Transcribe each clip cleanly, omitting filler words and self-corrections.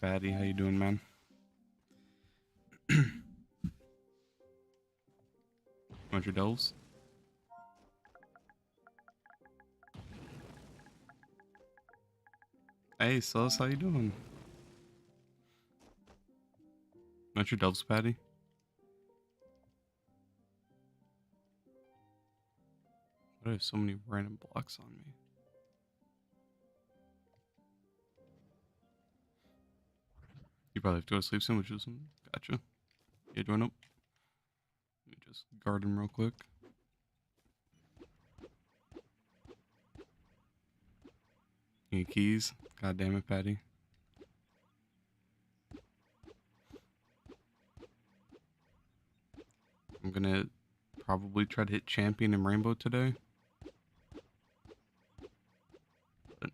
Patty. How you doing, man? Want your delves? Hey, Sus, how you doing? Want your delves, Patty? Why do I have so many random blocks on me? You probably have to go to sleep soon, which is gotcha. You doing up? Let me just guard him real quick. Any keys? God damn it, Patty. I'm gonna probably try to hit champion and rainbow today. But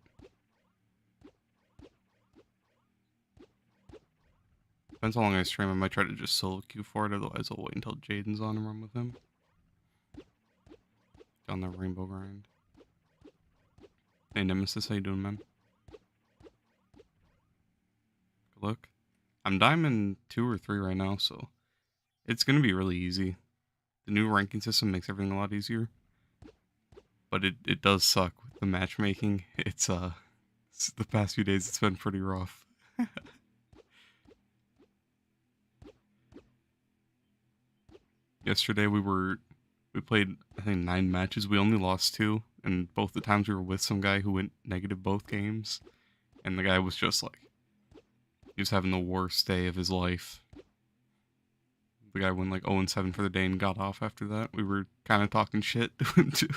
depends how long I stream. I might try to just solo queue for it. Otherwise, I'll wait until Jaden's on and run with him. On that rainbow grind. Hey, Nemesis, how you doing, man? Good luck. I'm diamond 2 or 3 right now, so it's gonna be really easy. The new ranking system makes everything a lot easier, but it does suck with the matchmaking. It's the past few days it's been pretty rough. Yesterday we played I think 9 matches. We only lost 2, and both the times we were with some guy who went negative both games, and the guy was just like he was having the worst day of his life. The guy went like 0-7 for the day and got off after that. We were kind of talking shit to him too.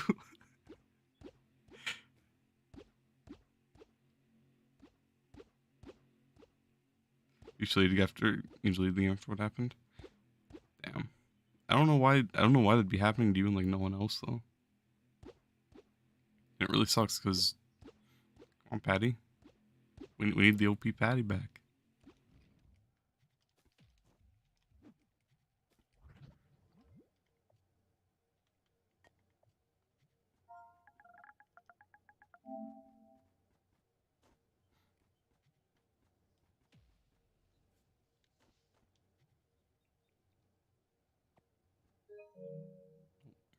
Usually the after what happened. Damn. I don't know why that'd be happening to you and like no one else though. And it really sucks because come on, Patty. We need the OP Patty back.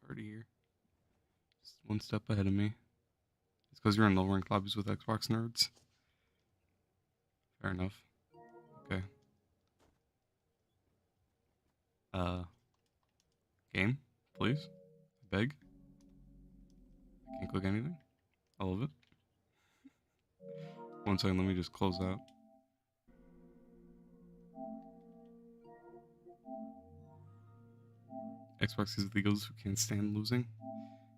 Already here. Just one step ahead of me. It's because you're in low ranked lobbies with Xbox nerds. Fair enough. Okay. Game, please. I beg. I can't click anything. I love it. One second, let me just close out. Xbox is the egos who can't stand losing.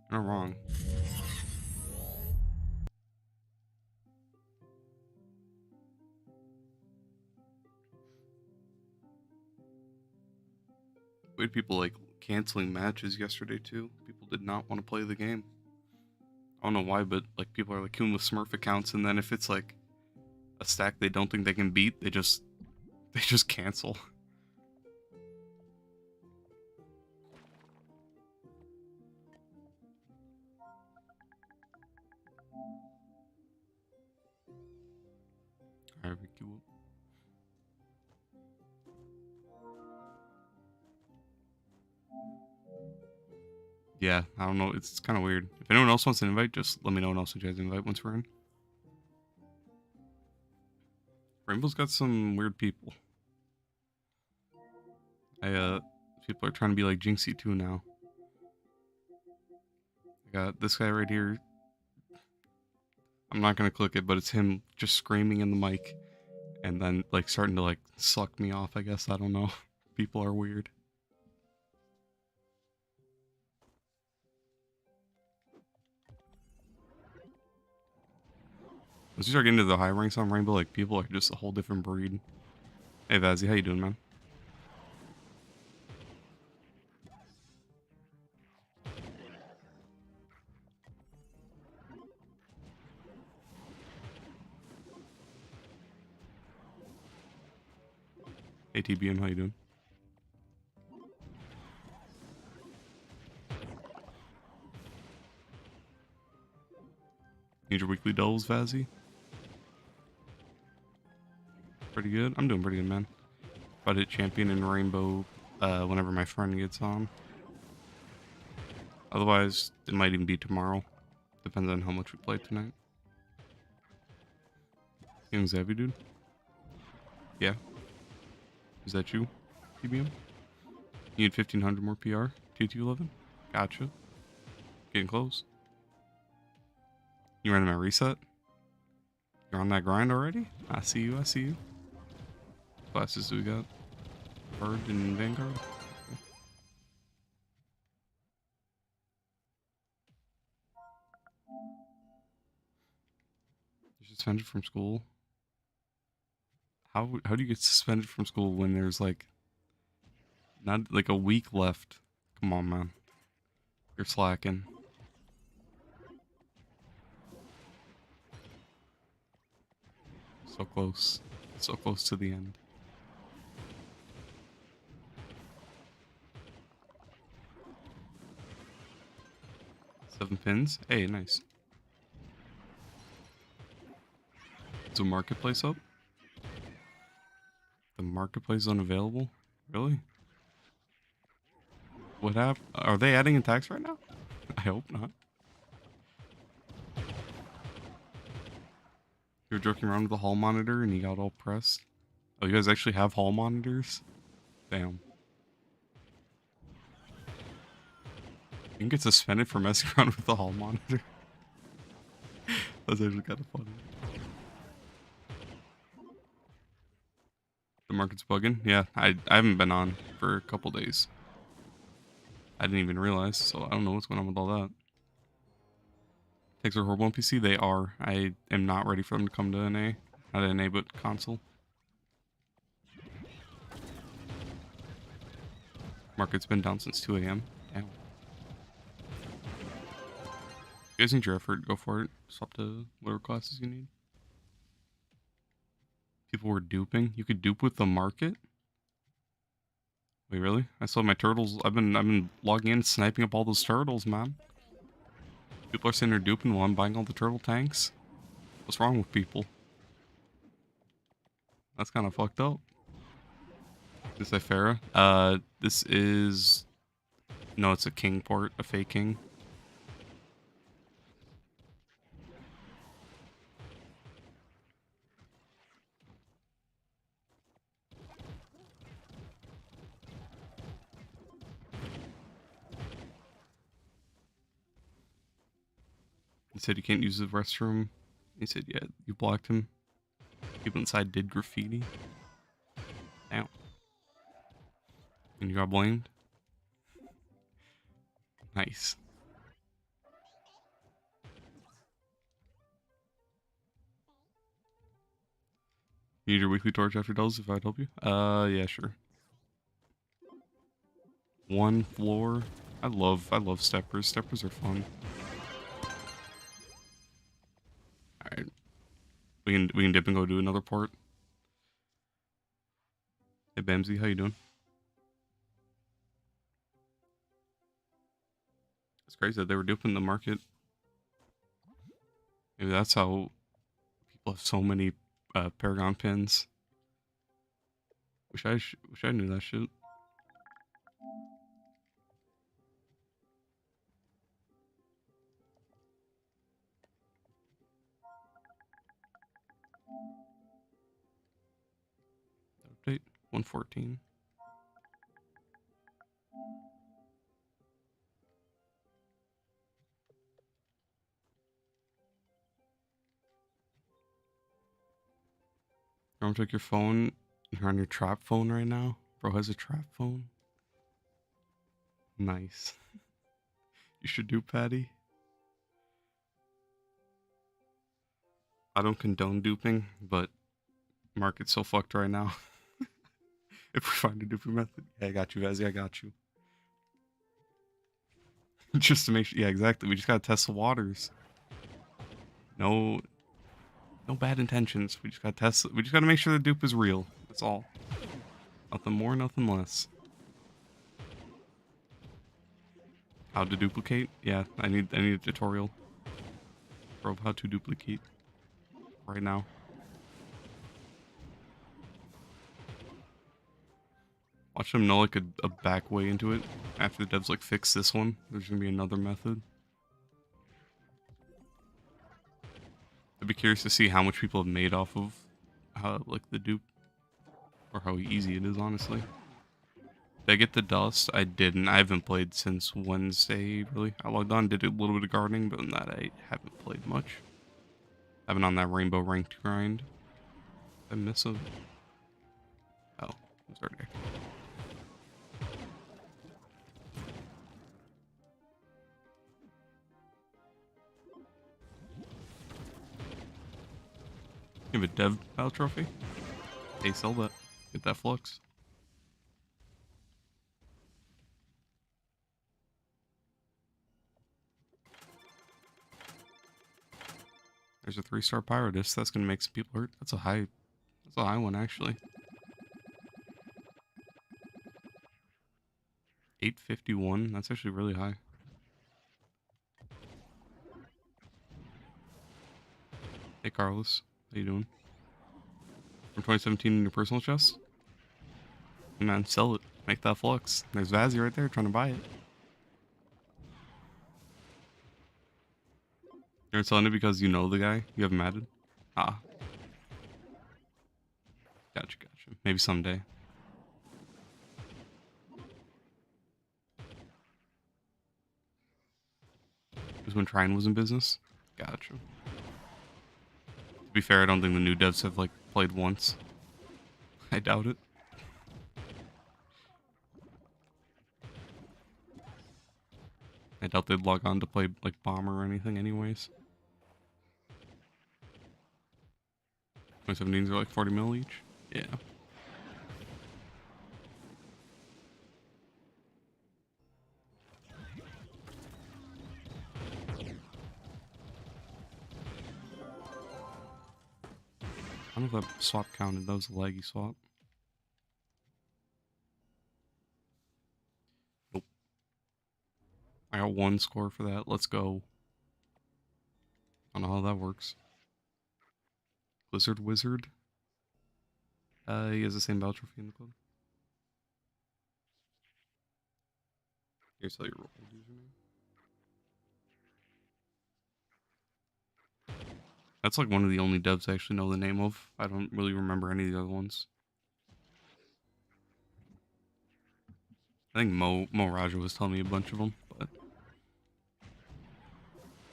You're not wrong. We had people like canceling matches yesterday too. People did not want to play the game. I don't know why, but like people are like queuing with Smurf accounts, and then if it's like a stack they don't think they can beat, they just cancel. Alright, we queue up. Yeah, I don't know. It's kind of weird. If anyone else wants an invite, just let me know and I'll send you guys an invite once we're in. Rainbow's got some weird people. People are trying to be like Jinxie too now. I got this guy right here. I'm not gonna click it, but it's him just screaming in the mic and then like starting to like suck me off, I guess. I don't know. People are weird. Once you start getting to the high ranks on Rainbow, like people are just a whole different breed. Hey Vazzy, how you doing, man? Hey TBM, how you doing? Need your weekly doubles, Vazzy? Pretty good. I'm doing pretty good, man. About to hit champion and rainbow whenever my friend gets on. Otherwise, it might even be tomorrow. Depends on how much we play tonight. Young Xavi, dude? Yeah. Is that you, PBM? You need 1500 more PR? T211? Gotcha. Getting close. You running my reset? You're on that grind already? I see you, I see you. Classes do we got? Bird and Vanguard? You're suspended from school? How do you get suspended from school when there's like not like a week left? Come on, man. You're slacking. So close. So close to the end. 7 pins. Hey, nice. Is the marketplace up? The marketplace is unavailable? Really? What happened? Are they adding attacks right now? I hope not. You were joking around with the hall monitor and you got all pressed? Oh, you guys actually have hall monitors? Damn. You can get suspended for messing around with the hall monitor. That's actually kind of funny. The market's bugging? Yeah, I haven't been on for a couple days. I didn't even realize, so I don't know what's going on with all that. Takes are horrible on PC? They are. I am not ready for them to come to NA. Not NA, but console. Market's been down since 2 a.m. Damn. You guys need your effort, go for it. Swap to whatever classes you need. People were duping. You could dupe with the market? Wait, really? I saw my turtles. I've been logging in, sniping up all those turtles, man. People are saying they're duping while I'm buying all the turtle tanks. What's wrong with people? That's kind of fucked up. Is this Ifera? This is... No, it's a king port, a fake king. He said you can't use the restroom. He said, yeah, you blocked him. People inside did graffiti. Damn. And you got blamed? Nice. You need your weekly torch after doubles if I'd help you? Yeah, sure. 1 floor. I love steppers. Steppers are fun. Alright. We can dip and go do another port. Hey Bamsy, how you doing? It's crazy that they were duping the market. Maybe that's how people have so many Paragon pins. Wish I knew that shit. Update 114. Don't take your phone. You're on your trap phone right now. Bro has a trap phone. Nice. You should do Patty. I don't condone duping, but market's so fucked right now. If we find a duping method, yeah, I got you, Vazzy. I got you. Just to make sure. Yeah, exactly. We just gotta test the waters. No bad intentions. We just gotta test it. We just gotta make sure the dupe is real. That's all. Nothing more, nothing less. How to duplicate? Yeah, I need a tutorial. Bro, how to duplicate right now. Watch them know like a back way into it. After the devs like fix this one, there's gonna be another method. I'd be curious to see how much people have made off of how like the dupe, or how easy it is, honestly. Did I get the dust? I didn't. I haven't played since Wednesday, really. I logged on, did a little bit of gardening, but in that I haven't played much. I've been on that rainbow ranked grind. I miss him. Oh, it's already active. You have a dev battle trophy? Hey, sell that. Get that flux. There's a 3-star pyrodist. That's gonna make some people hurt. That's a high one actually. 851. That's actually really high. Hey Carlos, how you doing? From 2017 in your personal chest? Man, sell it. Make that flux. There's Vazzy right there trying to buy it. You're selling it because you know the guy? You haven't matted? Ah. Gotcha. Maybe someday. Because when Trine was in business? Gotcha. To be fair, I don't think the new devs have, like, played once. I doubt it. I doubt they'd log on to play, like, Bomber or anything anyways. 2017s are like 40 mil each? Yeah. I don't know if that swap counted. That was a laggy swap. Nope. I got 1 score for that. Let's go. I don't know how that works. Blizzard Wizard. He has the same battle trophy in the club. Here's how your old username. That's like one of the only devs I actually know the name of. I don't really remember any of the other ones. I think Mo Raja was telling me a bunch of them, but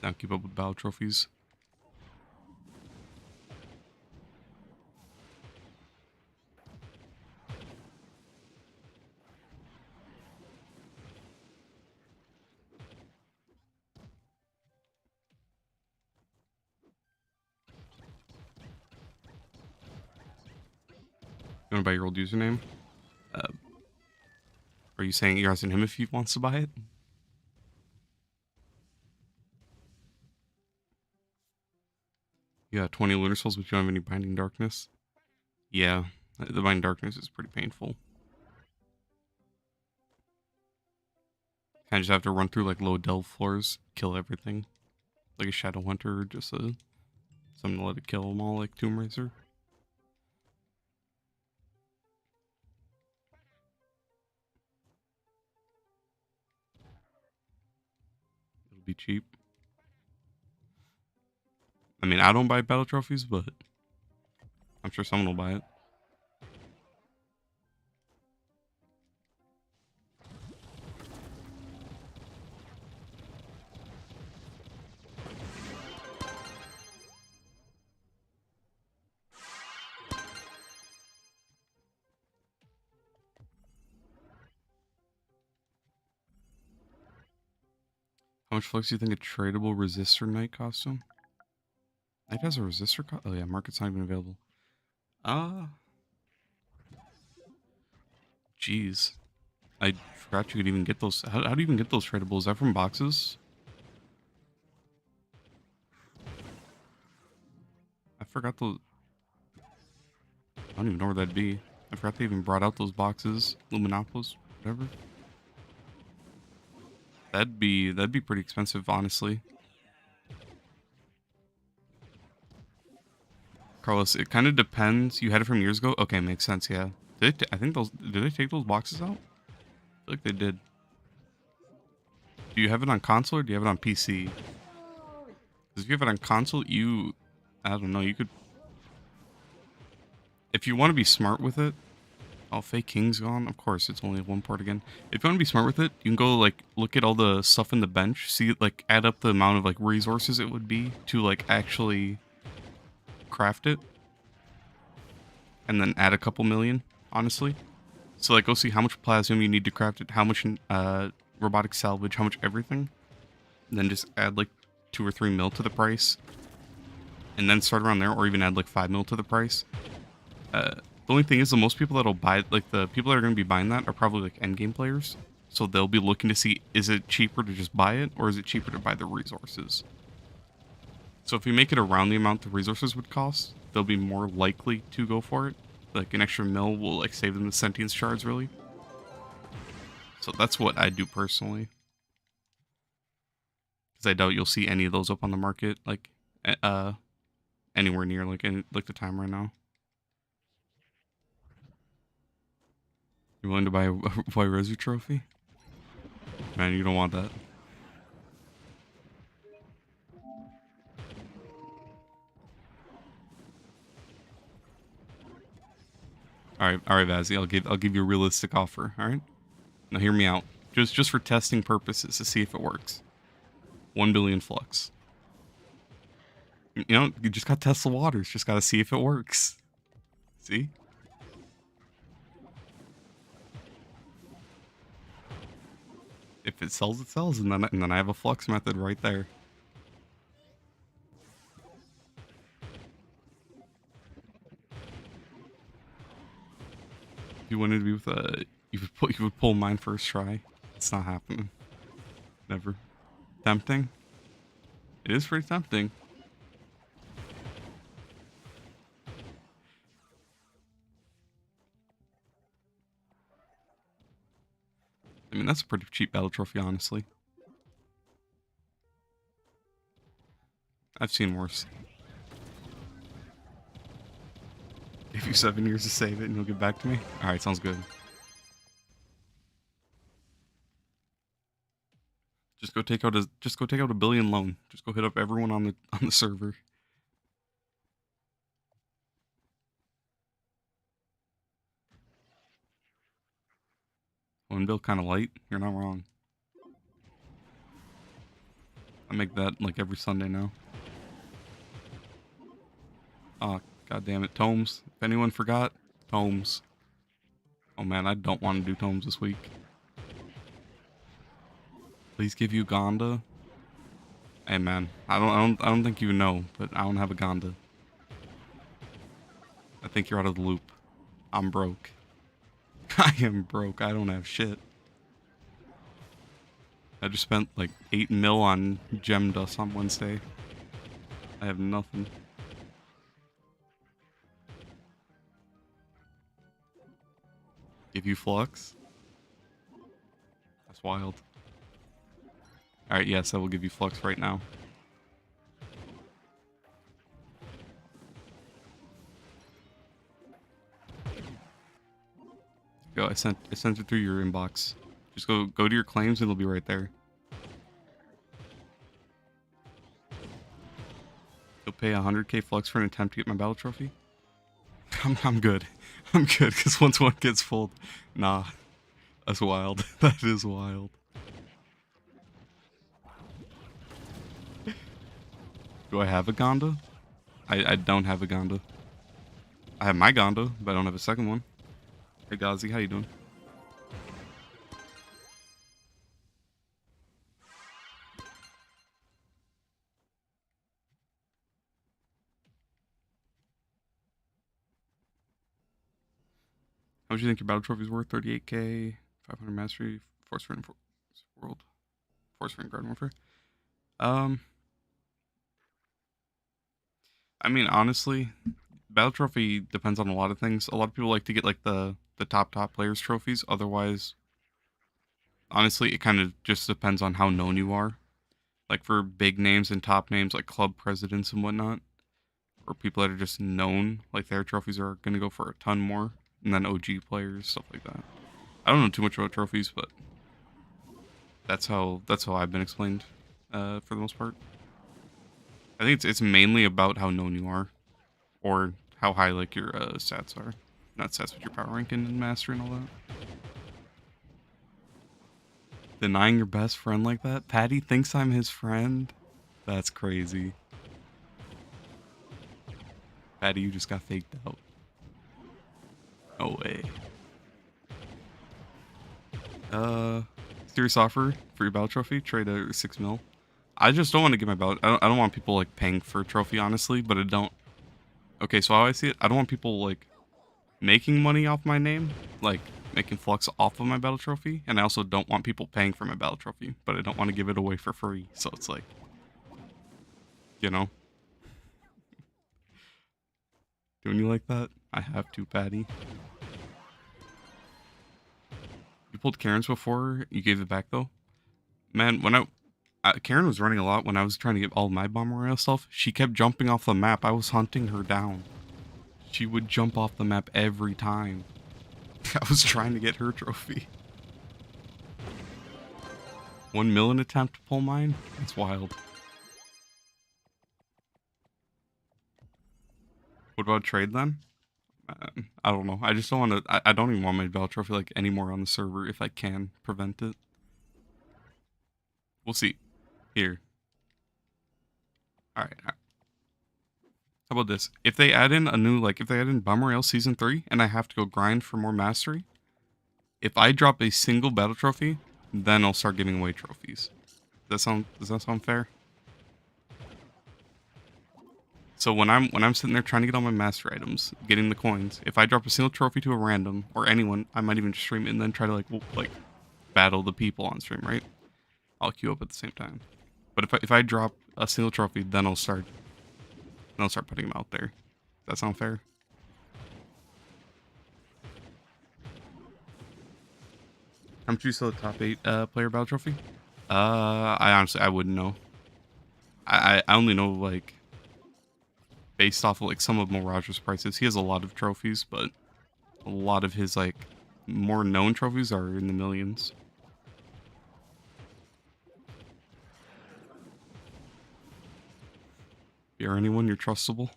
I don't keep up with battle trophies. You want to buy your old username? Are you saying you're asking him if he wants to buy it? Yeah, 20 Lunar Souls, but you don't have any Binding Darkness? Yeah, the Binding Darkness is pretty painful. Kind of just have to run through like low delve floors, kill everything. Like a Shadow Hunter, or just something to let it kill them all, like Tomb Raider. It'll be cheap. I mean, I don't buy battle trophies, but I'm sure someone will buy it. How much flux do you think a tradable resistor knight costume? Knight has a resistor oh yeah, market's not even available. Jeez. I forgot you could even get those. How do you even get those tradables? Is that from boxes? I forgot those. I don't even know where that'd be. I forgot they even brought out those boxes. Luminopos, whatever. That'd be pretty expensive, honestly. Carlos, it kind of depends. You had it from years ago? Okay, makes sense, yeah. I think those... Did they take those boxes out? I feel like they did. Do you have it on console or do you have it on PC? Because if you have it on console, I don't know, you could... If you want to be smart with it... Oh, Fake King's gone? Of course, it's only one part again. If you want to be smart with it, you can go, like, look at all the stuff in the bench. See, like, add up the amount of, like, resources it would be to, like, actually craft it. And then add a couple million, honestly. So, like, go see how much plasma you need to craft it, how much robotic salvage, how much everything. And then just add, like, 2 or 3 mil to the price. And then start around there, or even add, like, 5 mil to the price. The only thing is, the most people that'll buy, like, the people that are going to be buying that are probably, like, endgame players. So they'll be looking to see, is it cheaper to just buy it, or is it cheaper to buy the resources? So if you make it around the amount the resources would cost, they'll be more likely to go for it. Like, an extra mil will, like, save them the sentience shards, really. So that's what I do personally. Because I doubt you'll see any of those up on the market, like, anywhere near, like, the time right now. You're willing to buy a White Rosy trophy? Man, you don't want that. Alright, Vazzy, I'll give you a realistic offer, alright? Now hear me out. Just for testing purposes to see if it works. 1 billion flux. You know, you just gotta test the waters, just gotta see if it works. See? If it sells, it sells, and then I have a flux method right there. If you wanted to be with you would pull mine first try. It's not happening. Never. Tempting? It is pretty tempting. I mean, that's a pretty cheap battle trophy, honestly. I've seen worse. Give you 7 years to save it and you'll get back to me? Alright, sounds good. Just go take out a billion loan. Just go hit up everyone on the server. 1 bill kinda light. You're not wrong. I make that like every Sunday now. Oh, god damn it. Tomes. If anyone forgot, Tomes. Oh man, I don't want to do Tomes this week. Please give you Gonda. Hey man, I don't think you know, but I don't have a Gonda. I think you're out of the loop. I'm broke. I am broke. I don't have shit. I just spent like 8 mil on gem dust on Wednesday. I have nothing. Give you flux? That's wild. Alright, yes, I will give you flux right now. Go, I sent it through your inbox. Just go to your claims and it'll be right there. You'll pay 100k flux for an attempt to get my battle trophy? I'm good. I'm good, because once one gets full, nah. That's wild. That is wild. Do I have a Gonda? I don't have a Gonda. I have my Gonda, but I don't have a second one. Hey Gazi, how you doing? How much do you think your battle trophy's worth? 38k, 500 mastery, force ring world, force ring garden warfare. I mean, honestly, battle trophy depends on a lot of things. A lot of people like to get like the top players trophies. Otherwise, honestly, it kind of just depends on how known you are. Like for big names and top names like club presidents and whatnot, or people that are just known, like their trophies are gonna go for a ton more. and then OG players, stuff like that. I don't know too much about trophies, but that's how I've been explained for the most part. I think it's mainly about how known you are, or how high like your stats are. Not stats, but your power ranking and mastery and all that. Denying your best friend like that? Patty thinks I'm his friend? That's crazy. Patty, you just got faked out. No way. Serious offer for your battle trophy. Trade a 6 mil. I just don't want to get my battle. I don't want people like paying for a trophy, honestly. But I don't. Okay, so how I see it, I don't want people like making money off my name, like making flux off of my battle trophy, and I also don't want people paying for my battle trophy. But I don't want to give it away for free. So it's like, you know, doing you like that? I have to, Patty. You pulled Karen's before. You gave it back though. Man, when Karen was running a lot when I was trying to get all my bomber rail stuff. She kept jumping off the map. I was hunting her down. She would jump off the map every time. I was trying to get her trophy. 1 million attempt to pull mine? That's wild. What about trade then? I don't know. I just don't want to. I don't even want my battle trophy like anymore on the server if I can prevent it. We'll see. Here. Alright. How about this? If they add in a new, like, if they add in Bomber Rail Season 3 and I have to go grind for more mastery, if I drop a single battle trophy, then I'll start giving away trophies. Does that sound fair? So when I'm sitting there trying to get all my master items, getting the coins, if I drop a single trophy to a random or anyone, I might even just stream it and then try to like battle the people on stream, right? I'll queue up at the same time. But if I drop a single trophy, then I'll start putting them out there. Does that sound fair? How much do you sell the top 8 player battle trophy? I wouldn't know. I only know like based off of like some of Mirage's prices. He has a lot of trophies, but a lot of his like more known trophies are in the millions. If you're anyone, you're trustable.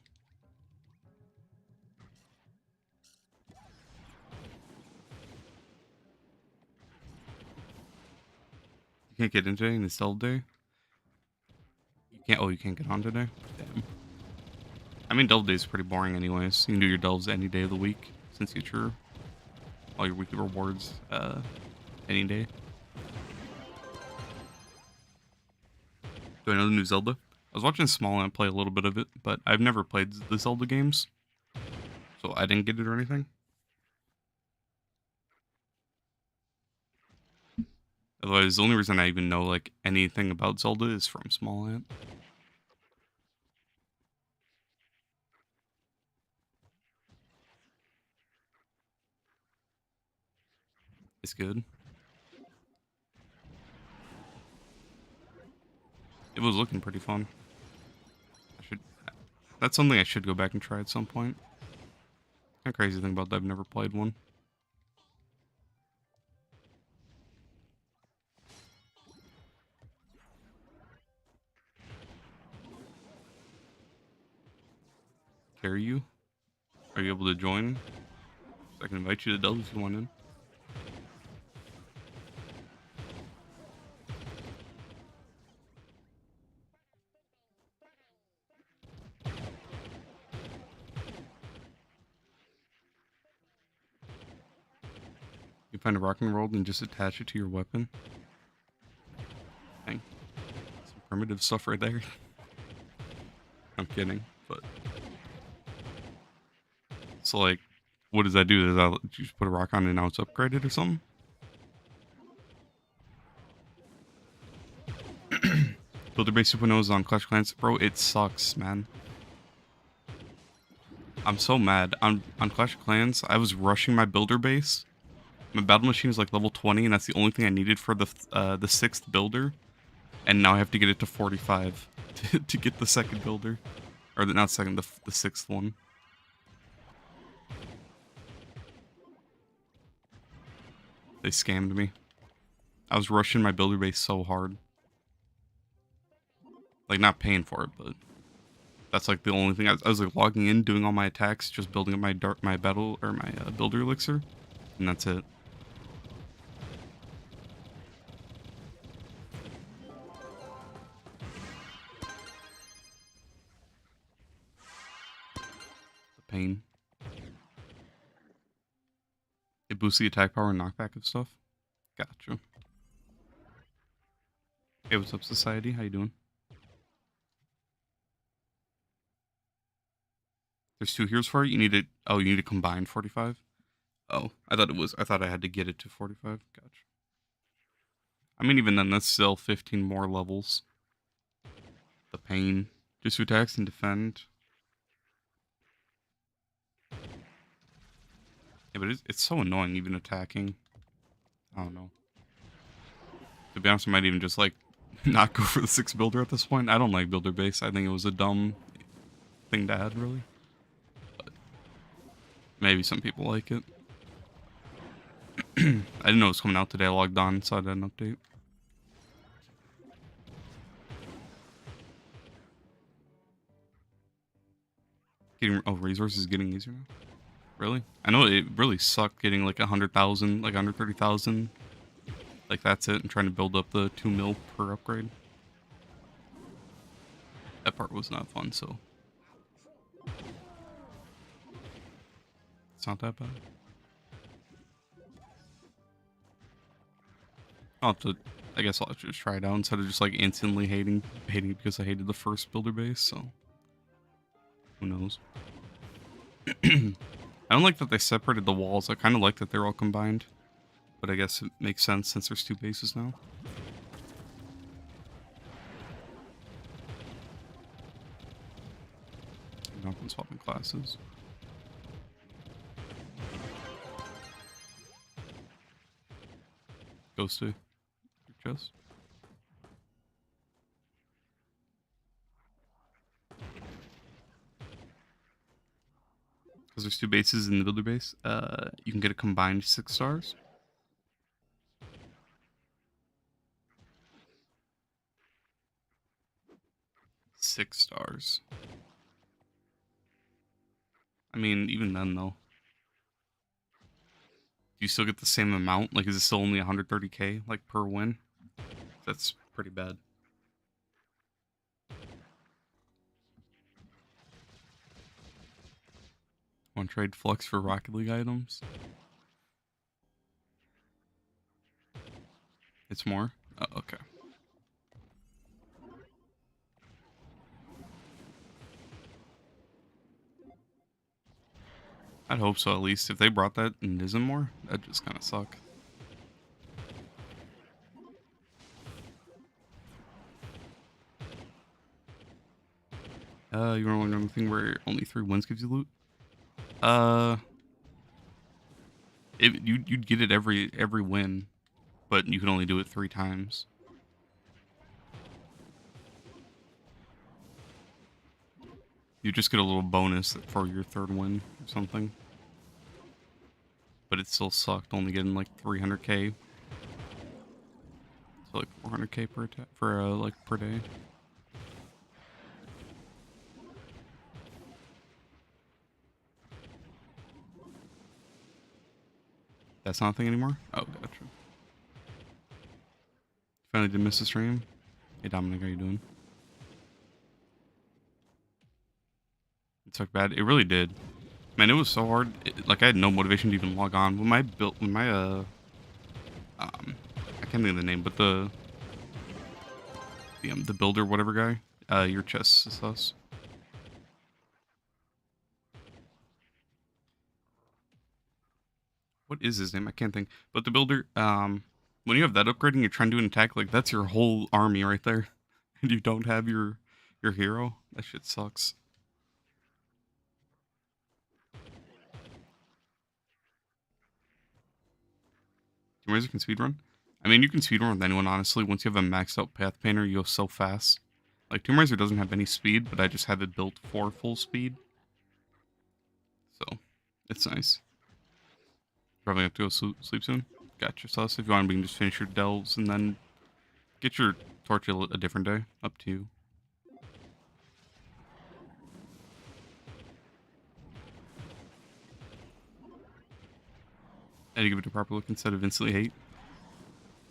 You can't get in today in the Delve day? You can't. Oh, you can't get on today? Damn. I mean, Delve day is pretty boring anyways. You can do your delves any day of the week since you get all your weekly rewards any day. Do I know the new Zelda? I was watching Small Ant play a little bit of it, but I've never played the Zelda games, so I didn't get it or anything. Otherwise, the only reason I even know like anything about Zelda is from Small Ant. It's good. It was looking pretty fun. That's something I should go back and try at some point. Kind of crazy thing about that, I've never played one. Carry you? Are you able to join? I can invite you to Delve if you want in. You find a rocking roll and just attach it to your weapon. Dang. Some primitive stuff right there. I'm kidding, but... So like, what does that do? Does that you just put a rock on and now it's upgraded or something? Builder base 2.0 is on Clash of Clans. Bro, it sucks, man. I'm so mad. On Clash of Clans, I was rushing my builder base. My battle machine is like level 20, and that's the only thing I needed for the 6th builder. And now I have to get it to 45 to get the 2nd builder. Or not second, the 6th one. They scammed me. I was rushing my builder base so hard. Like, not paying for it, but that's like the only thing. I was like logging in, doing all my attacks, just building up my battle or my builder elixir, and that's it. The pain. It boosts the attack power and knockback of stuff. Gotcha. Hey, what's up, society? How you doing? There's 2 heroes for it. You need to. Oh, you need to combine 45. Oh, I thought I had to get it to 45. Gotcha. I mean, even then, that's still 15 more levels. The pain. Just 2 attacks and defend. Yeah, but it's so annoying even attacking. I don't know. To be honest, I might even just like not go for the 6 builder at this point. I don't like builder base. I think it was a dumb thing to add, really. But maybe some people like it. I didn't know it was coming out today. I logged on, saw that an update. Resources getting easier now. Really? I know it really sucked getting like 100,000, like 130,000. Like that's it, and trying to build up the 2 mil per upgrade. That part was not fun, so it's not that bad. I guess I'll just try it out instead of just like instantly hating it because I hated the first builder base, so who knows. I don't like that they separated the walls. I kind of like that they're all combined, but I guess it makes sense since there's 2 bases now. I've been swapping classes. Goes to your chest. Because there's 2 bases in the builder base, you can get a combined 6 stars. Six stars. I mean, even then, though. Do you still get the same amount? Like, is it still only 130k, like, per win? That's pretty bad. Want to trade Flux for Rocket League items? It's more? Oh, okay. I'd hope so, at least. If they brought that and isn't more, that'd just kind of suck. You want to learn anything where only 3 wins gives you loot? You'd get it every win, but you can only do it 3 times. You just get a little bonus for your 3rd win or something. But it still sucked, only getting like 300k. So like 400k per day. That's not a thing anymore? Oh, gotcha. Finally did miss the stream. Hey Dominic, how you doing? It took bad. It really did. Man, it was so hard. Like I had no motivation to even log on. I can't think of the name, but the builder whatever guy. Your chest is us. What is his name? I can't think. But the builder, when you have that upgrade and you're trying to do an attack, like that's your whole army right there. And you don't have your hero. That shit sucks. Team Razor can speedrun? I mean, you can speedrun with anyone, honestly. Once you have a maxed out path painter, you go so fast. Like, Tomb Raider doesn't have any speed, but I just have it built for full speed. So, it's nice. Probably have to go sleep soon. Gotcha. So if you want, we can just finish your delves and then get your torch a different day. Up to you. And you give it a proper look instead of instantly hate.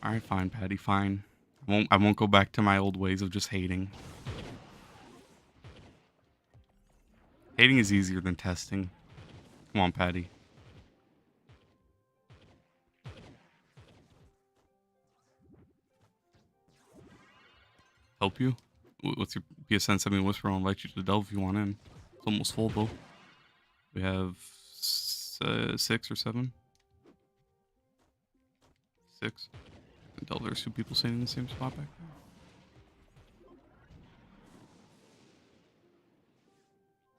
Alright, fine, Patty, fine. I won't go back to my old ways of just hating. Hating is easier than testing. Come on, Patty. Help you? What's your PSN? Send me a whisper. I'll invite you to the delve if you want in. It's almost full though. We have 6 or 7. 6. And delve, there's 2 people sitting in the same spot back there.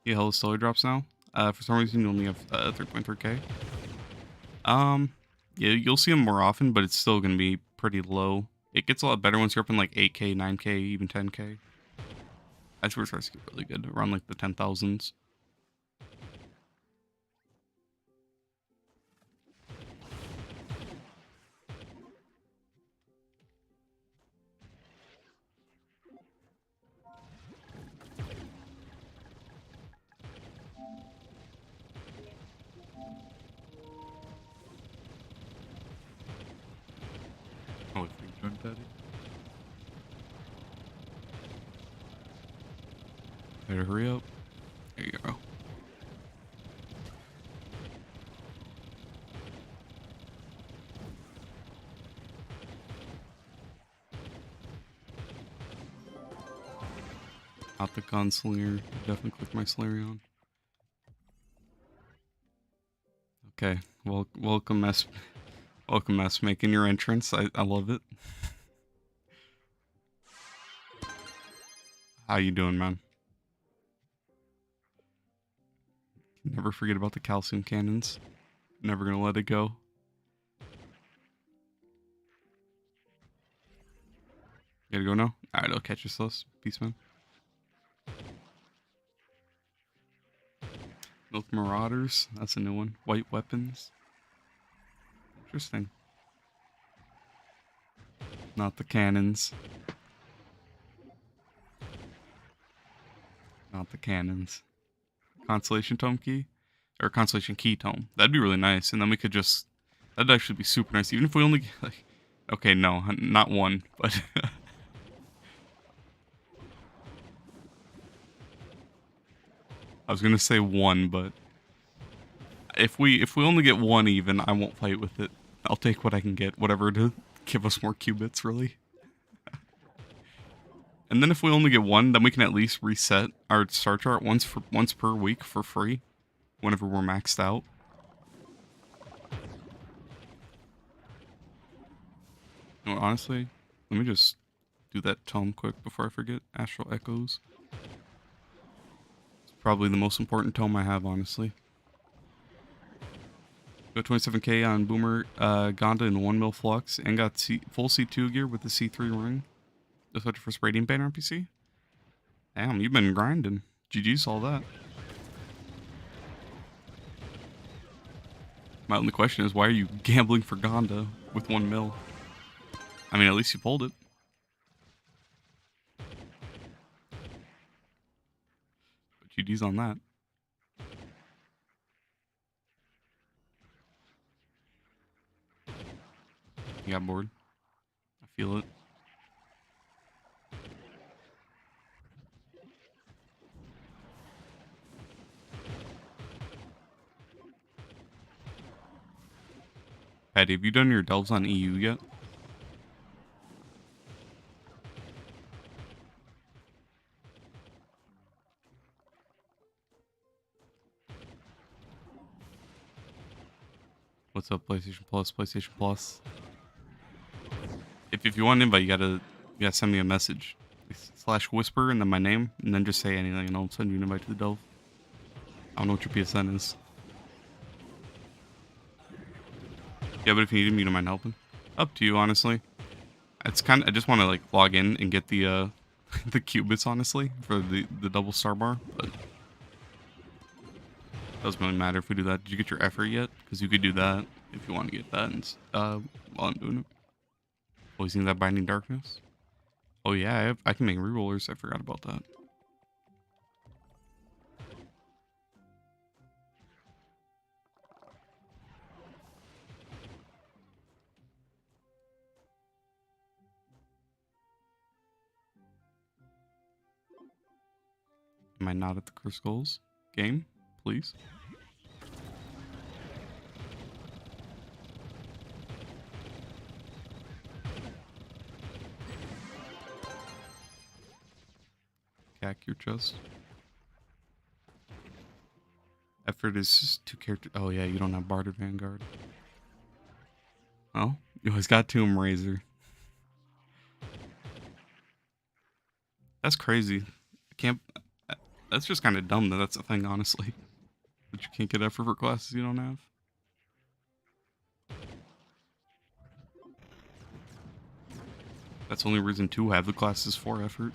Yeah, hello, stellar drops now. For some reason, you only have 3.3k. Yeah, you'll see them more often, but it's still gonna be pretty low. It gets a lot better once you're up in like 8k, 9k, even 10k. That's where it starts to get really good, around like the 10,000s. Oh, it's being turned, Daddy. Better hurry up. There you go. Not the gunslinger. Definitely click my Solarion. Okay. Well, welcome, S. Welcome, S. Making your entrance. I love it. How you doing, man? Never forget about the calcium cannons. Never gonna let it go. You gotta go now? Alright, I'll catch you, Celeste. Peace, man. Milk Marauders. That's a new one. White weapons. Interesting. Not the cannons. Not the cannons. Constellation Tome Key? Or Constellation Key Tome. That'd be really nice. And then we could just... That'd actually be super nice. Even if we only get, like... Okay, no. Not one. But... I was gonna say 1, but... If we only get 1 even, I won't fight with it. I'll take what I can get. Whatever to give us more qubits, really. And then if we only get 1, then we can at least reset our star chart once per week for free. Whenever we're maxed out. You know, honestly, let me just do that tome quick before I forget. Astral Echoes. It's probably the most important tome I have, honestly. Got 27k on Boomer Gonda in 1 mil flux, and got full C2 gear with the C3 ring. Just waiting for Radiant Banner NPC. Damn, you've been grinding. GG's all that. My only question is, why are you gambling for Gonda with 1 mil? I mean, at least you pulled it. But GG's on that. You got bored. I feel it. Patty, have you done your delves on EU yet? What's up, PlayStation Plus? PlayStation Plus. If you want an invite, you gotta send me a message. /whisper and then my name, and then just say anything, and I'll send you an invite to the delve. I don't know what your PSN is. Yeah, but if you need me, you don't mind helping. Up to you, honestly. It's kind of, I just want to like log in and get the the qubits, honestly, for the double star bar. But doesn't really matter if we do that. Did you get your effort yet? Because you could do that if you want to get that while I'm doing it. Oh, you seen that Binding Darkness? Oh yeah, I can make rerollers. I forgot about that. Am I not at the Cursed Skulls game? Please. Cack your chest. Effort is just 2 characters. Oh yeah, you don't have Bard or Vanguard. Oh, you always got Tomb Raiser. That's crazy. I can't. That's just kind of dumb that that's a thing, honestly. But you can't get effort for classes you don't have. That's the only reason to have the classes for effort.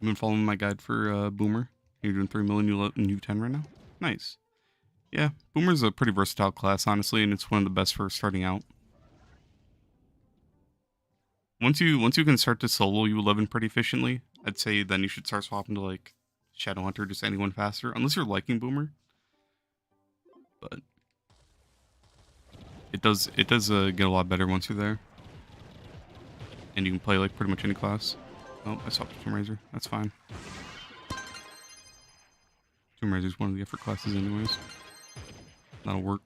I've been following my guide for Boomer. You're doing 3 million in U10 right now? Nice. Yeah, Boomer's a pretty versatile class, honestly, and it's one of the best for starting out. Once you can start to solo U11 pretty efficiently, I'd say then you should start swapping to like Shadowhunter, just anyone faster, unless you're liking Boomer. But it does get a lot better once you're there, and you can play like pretty much any class. Oh, I swapped to Tomb Raiser. That's fine. Tomb Raiser's one of the effort classes anyways. That'll work.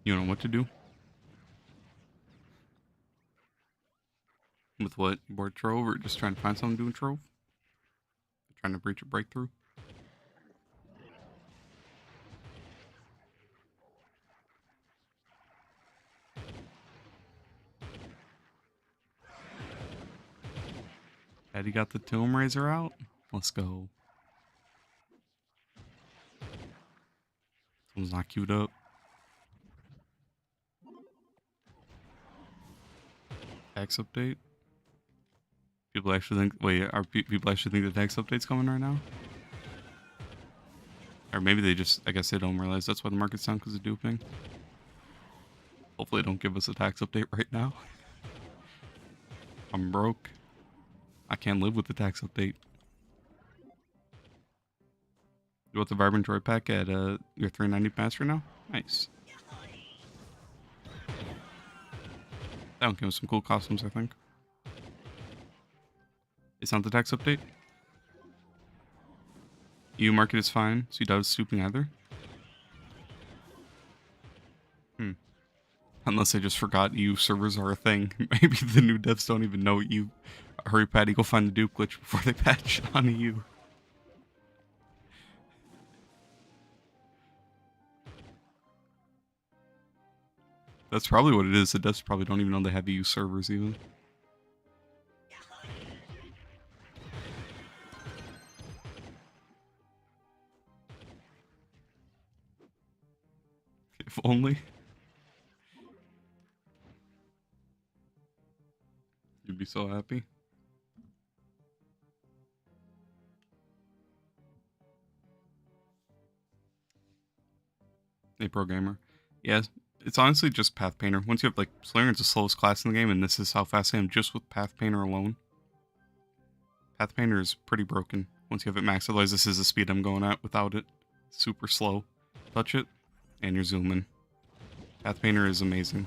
You don't know what to do? With what? You bored Trove or just trying to find something to do in Trove? Trying to breach a breakthrough? Eddie got the Tomb Raiser out? Let's go. Someone's not queued up. Tax update? People actually think... Wait, are people actually think the tax update's coming right now? Or maybe they just... I guess they don't realize that's why the market's down because of duping. Hopefully they don't give us a tax update right now. I'm broke. I can't live with the tax update. You want the Vibrant Droid pack at your 390 master now? Nice. That'll give us some cool costumes, I think. It's not the tax update. EU market is fine, so you doubt it's stooping either. Unless I just forgot EU servers are a thing. Maybe the new devs don't even know EU. Hurry, Patty, go find the dupe glitch before they patch on EU. That's probably what it is. The devs probably don't even know they have EU servers even. If only. You'd be so happy. Hey, pro gamer. Yeah, it's honestly just Path Painter. Once you have, like, Slayer is the slowest class in the game, and this is how fast I am just with Path Painter alone. Path Painter is pretty broken once you have it maxed. Otherwise, this is the speed I'm going at without it. Super slow. Touch it, and you're zooming. Path Painter is amazing.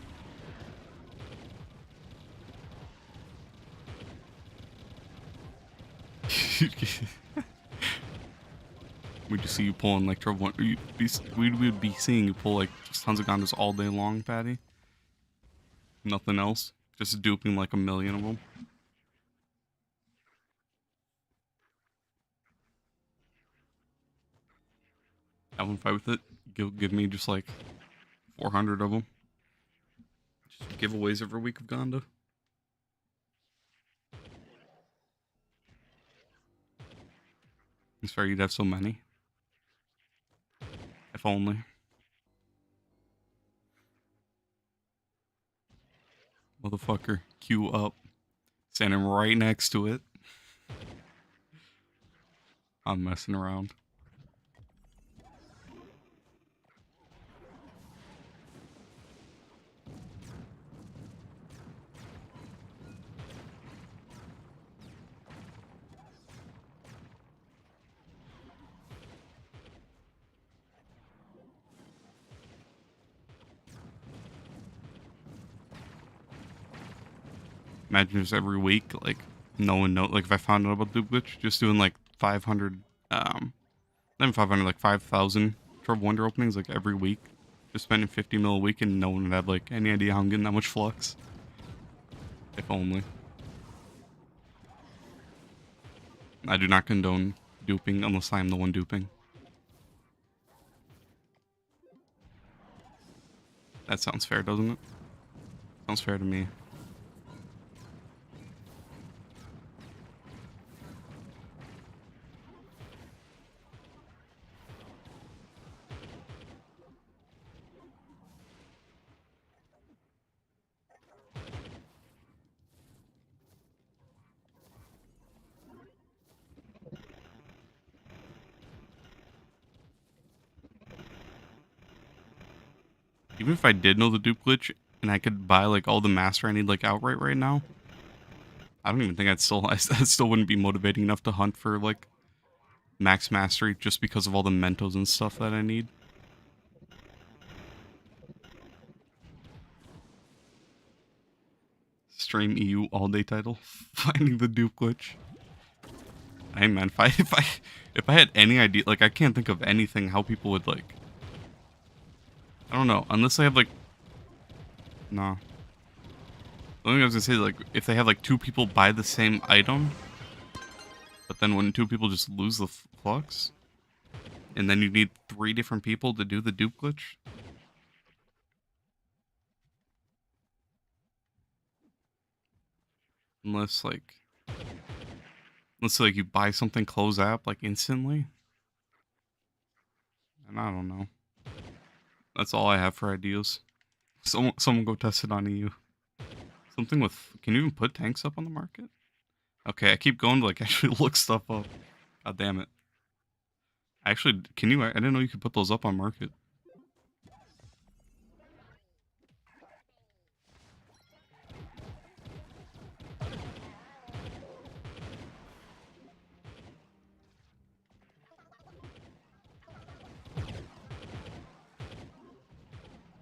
We just see you pulling like Trove one. We would be seeing you pull like just tons of Gondas all day long, Patty. Nothing else. Just duping like a million of them. I wouldn't fight with it. Give me just like 400 of them. Just giveaways every week of Gonda. It's fair you'd have so many. If only. Motherfucker, queue up. Standing right next to it. I'm messing around. Imagine just every week, like, no one knows. Like, if I found out about the glitch, just doing like 500, not even 500, like 5,000 Trove Wonder openings, like every week. Just spending 50 mil a week and no one would have, like, any idea how I'm getting that much flux. If only. I do not condone duping unless I am the one duping. That sounds fair, doesn't it? Sounds fair to me. Even if I did know the dupe glitch and I could buy like all the master I need like outright right now, I don't even think I still wouldn't be motivating enough to hunt for like max mastery just because of all the mentos and stuff that I need. Stream EU all day title, finding the dupe glitch. Hey man, if I had any idea, like I can't think of anything how people would like. I don't know, unless they have like, nah. The only thing I was gonna say is like if they have like two people buy the same item, but then when two people just lose the flux, and then you need 3 different people to do the dupe glitch. Unless like you buy something close app like instantly. And I don't know. That's all I have for ideas. Someone go test it on EU. Something with, can you even put tanks up on the market? Okay, I keep going to like actually look stuff up. God damn it. Actually, can you, I didn't know you could put those up on market.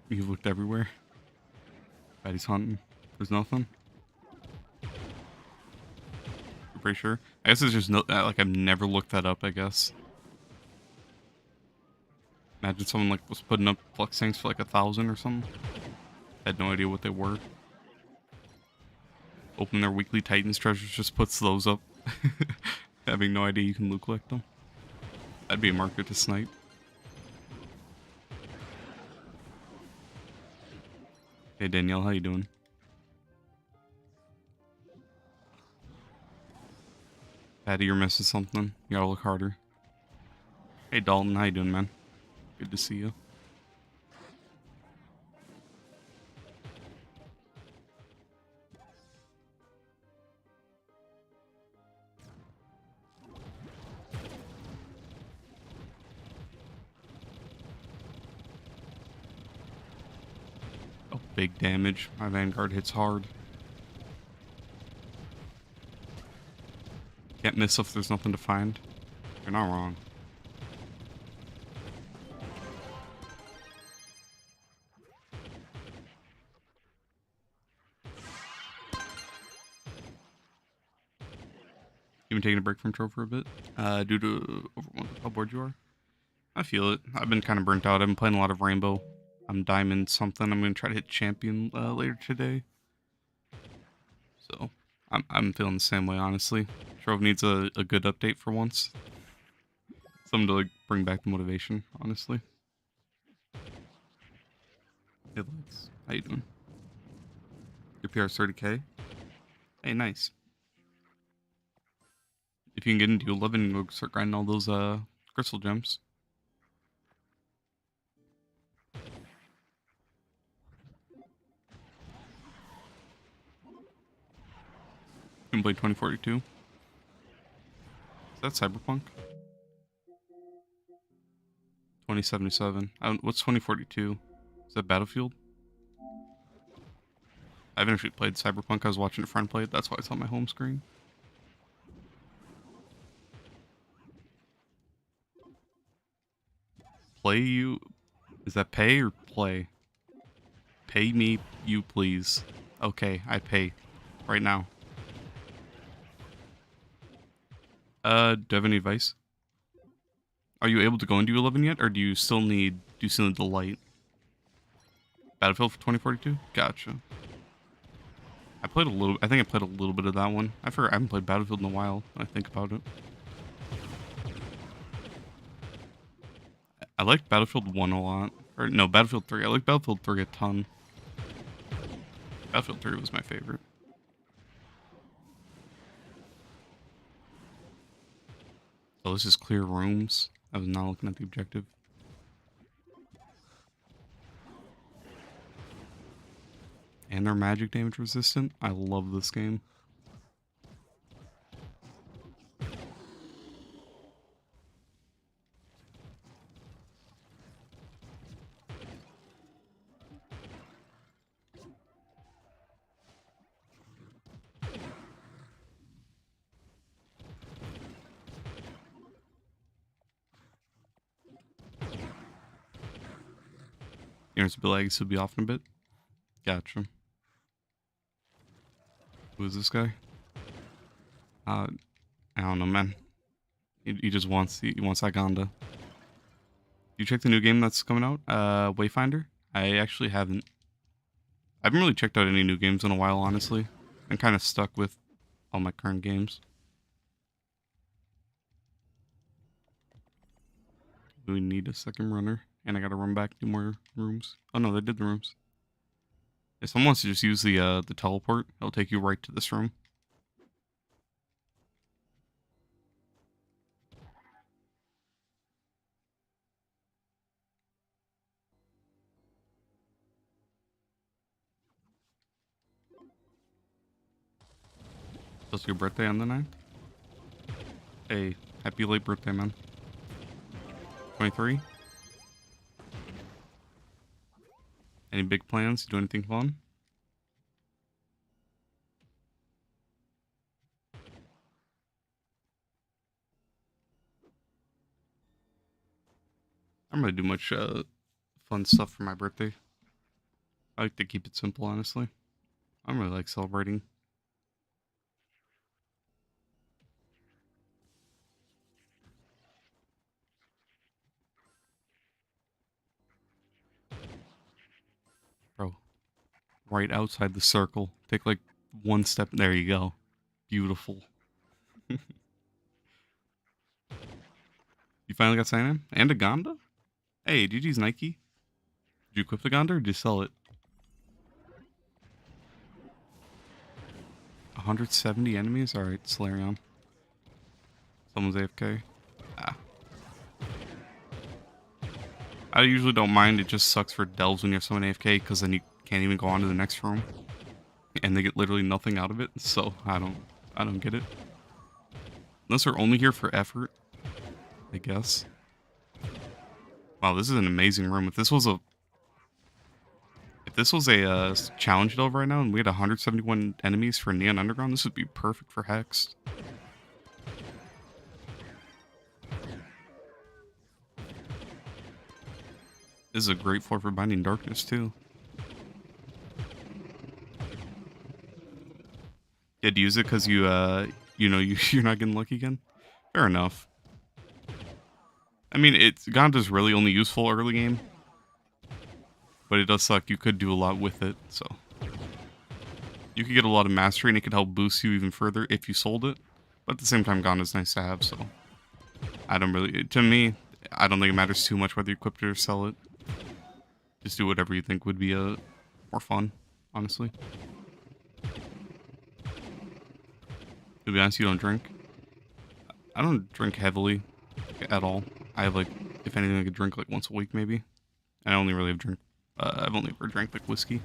You've looked everywhere. Patty's hunting. There's nothing. You're pretty sure? I guess it's just no, like I've never looked that up, I guess. Imagine someone like was putting up flux tanks for like 1,000 or something. I had no idea what they were. Open their weekly Titans treasures, just puts those up. Having no idea you can loot collect them. That'd be a market to snipe. Hey Danielle, how you doing? Patty, you're missing something. You gotta look harder. Hey Dalton, how you doing, man? Good to see you. Oh, big damage. My Vanguard hits hard. Can't miss if there's nothing to find. You're not wrong. You been taking a break from Trove for a bit? Due to how bored you are? I feel it. I've been kind of burnt out. I've been playing a lot of Rainbow. I'm Diamond something. I'm gonna try to hit Champion later today. So I'm feeling the same way, honestly. Trove needs a good update for once. Something to like bring back the motivation, honestly. Hey Lex, how you doing? Your PR's 30k? Hey, nice. If you can get into 11, go start grinding all those crystal gems. You can play 2042. Is that Cyberpunk? 2077. What's 2042? Is that Battlefield? I haven't actually played Cyberpunk. I was watching a friend play it. That's why it's on my home screen. Play you? Is that pay or play? Pay me, you please. Okay, I pay. Right now. Do you have any advice? Are you able to go into 11 yet, or do you still need the light? Battlefield for 2042? Gotcha. I think I played a little bit of that one. I haven't played Battlefield in a while. I think about it. I liked Battlefield 1 a lot. Or no, Battlefield 3. I like Battlefield 3 a ton. Battlefield 3 was my favorite. Oh, this is clear rooms. I was not looking at the objective. And they're magic damage resistant. I love this game. Units will be lagging, so be off in a bit. Gotcha. Who is this guy? I don't know, man. He just wants Aganda. You check the new game that's coming out? Wayfinder? I actually haven't. I haven't really checked out any new games in a while, honestly. I'm kind of stuck with all my current games. We need a second runner, and I gotta run back to more rooms. Oh no, they did the rooms. If someone wants to just use the teleport, it'll take you right to this room. So it's your birthday on the 9th? Hey, happy late birthday, man. 23? Any big plans? Do anything fun? I'm gonna do much fun stuff for my birthday. I like to keep it simple, honestly. I don't really like celebrating. Bro, right outside the circle. Take like one step. There you go. Beautiful. You finally got Cyanide? And a Gonda? Hey, GG's Nike. Did you equip the Gonda or did you sell it? 170 enemies? Alright, Solarion. Someone's AFK. Ah. I usually don't mind. It just sucks for delves when you have someone AFK because then you can't even go on to the next room. And they get literally nothing out of it. So I don't get it. Unless they're only here for effort, I guess. Wow, this is an amazing room. If this was a challenge delve right now and we had 171 enemies for Neon Underground, this would be perfect for Hex. This is a great floor for Binding Darkness too. Yeah, to use it because you you know you're not getting lucky again. Fair enough. I mean, Ganda's really only useful early game, but it does suck. You could do a lot with it, so you could get a lot of mastery, and it could help boost you even further if you sold it. But at the same time, Ganda's nice to have, so I don't really. To me, I don't think it matters too much whether you equip it or sell it. Just do whatever you think would be more fun, honestly. To be honest, you don't drink. I don't drink heavily at all. I have like, if anything, I could drink like once a week maybe. I only really have drink. I've only ever drank like whiskey.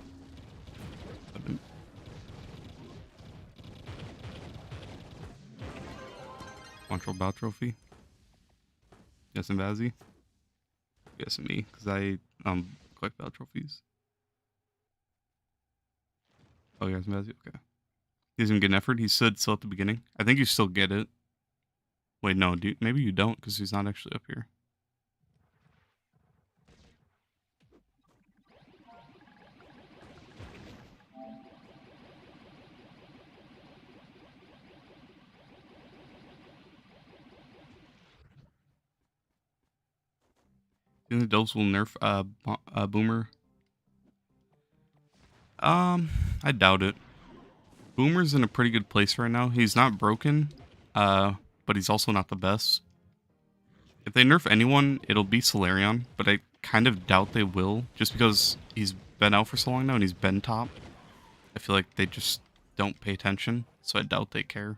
Control Bow Trophy. Yes, and Vazzy. Yes, and me, because I collect Bow Trophies. Oh, yes, and Vazzy. Okay. He doesn't get an effort. He said still at the beginning. I think you still get it. Wait, no, maybe you don't, because he's not actually up here. You think the Delves will nerf Boomer? I doubt it. Boomer's in a pretty good place right now. He's not broken, but he's also not the best. If they nerf anyone, it'll be Solarion, but I kind of doubt they will, just because he's been out for so long now and he's been top. I feel like they just don't pay attention, so I doubt they care.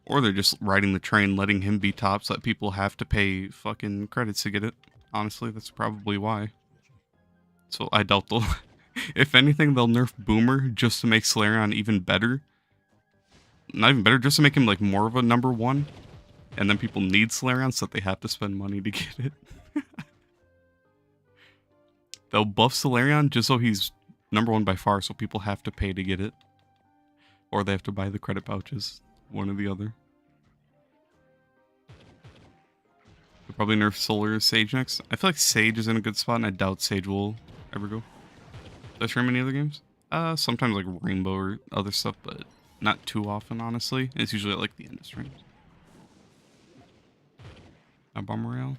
Or they're just riding the train, letting him be top so that people have to pay fucking credits to get it. Honestly, that's probably why. So I doubt they'll... If anything, they'll nerf Boomer just to make Solarion even better. Not even better, just to make him like more of a number one. And then people need Solarion so that they have to spend money to get it. They'll buff Solarion just so he's number one by far, so people have to pay to get it. Or they have to buy the credit pouches. One or the other. They'll probably nerf Solar Sage next. I feel like Sage is in a good spot, and I doubt Sage will ever go. Do I stream any other games? Sometimes like Rainbow or other stuff, but not too often, honestly. It's usually at like the end of streams. Bomb Royale.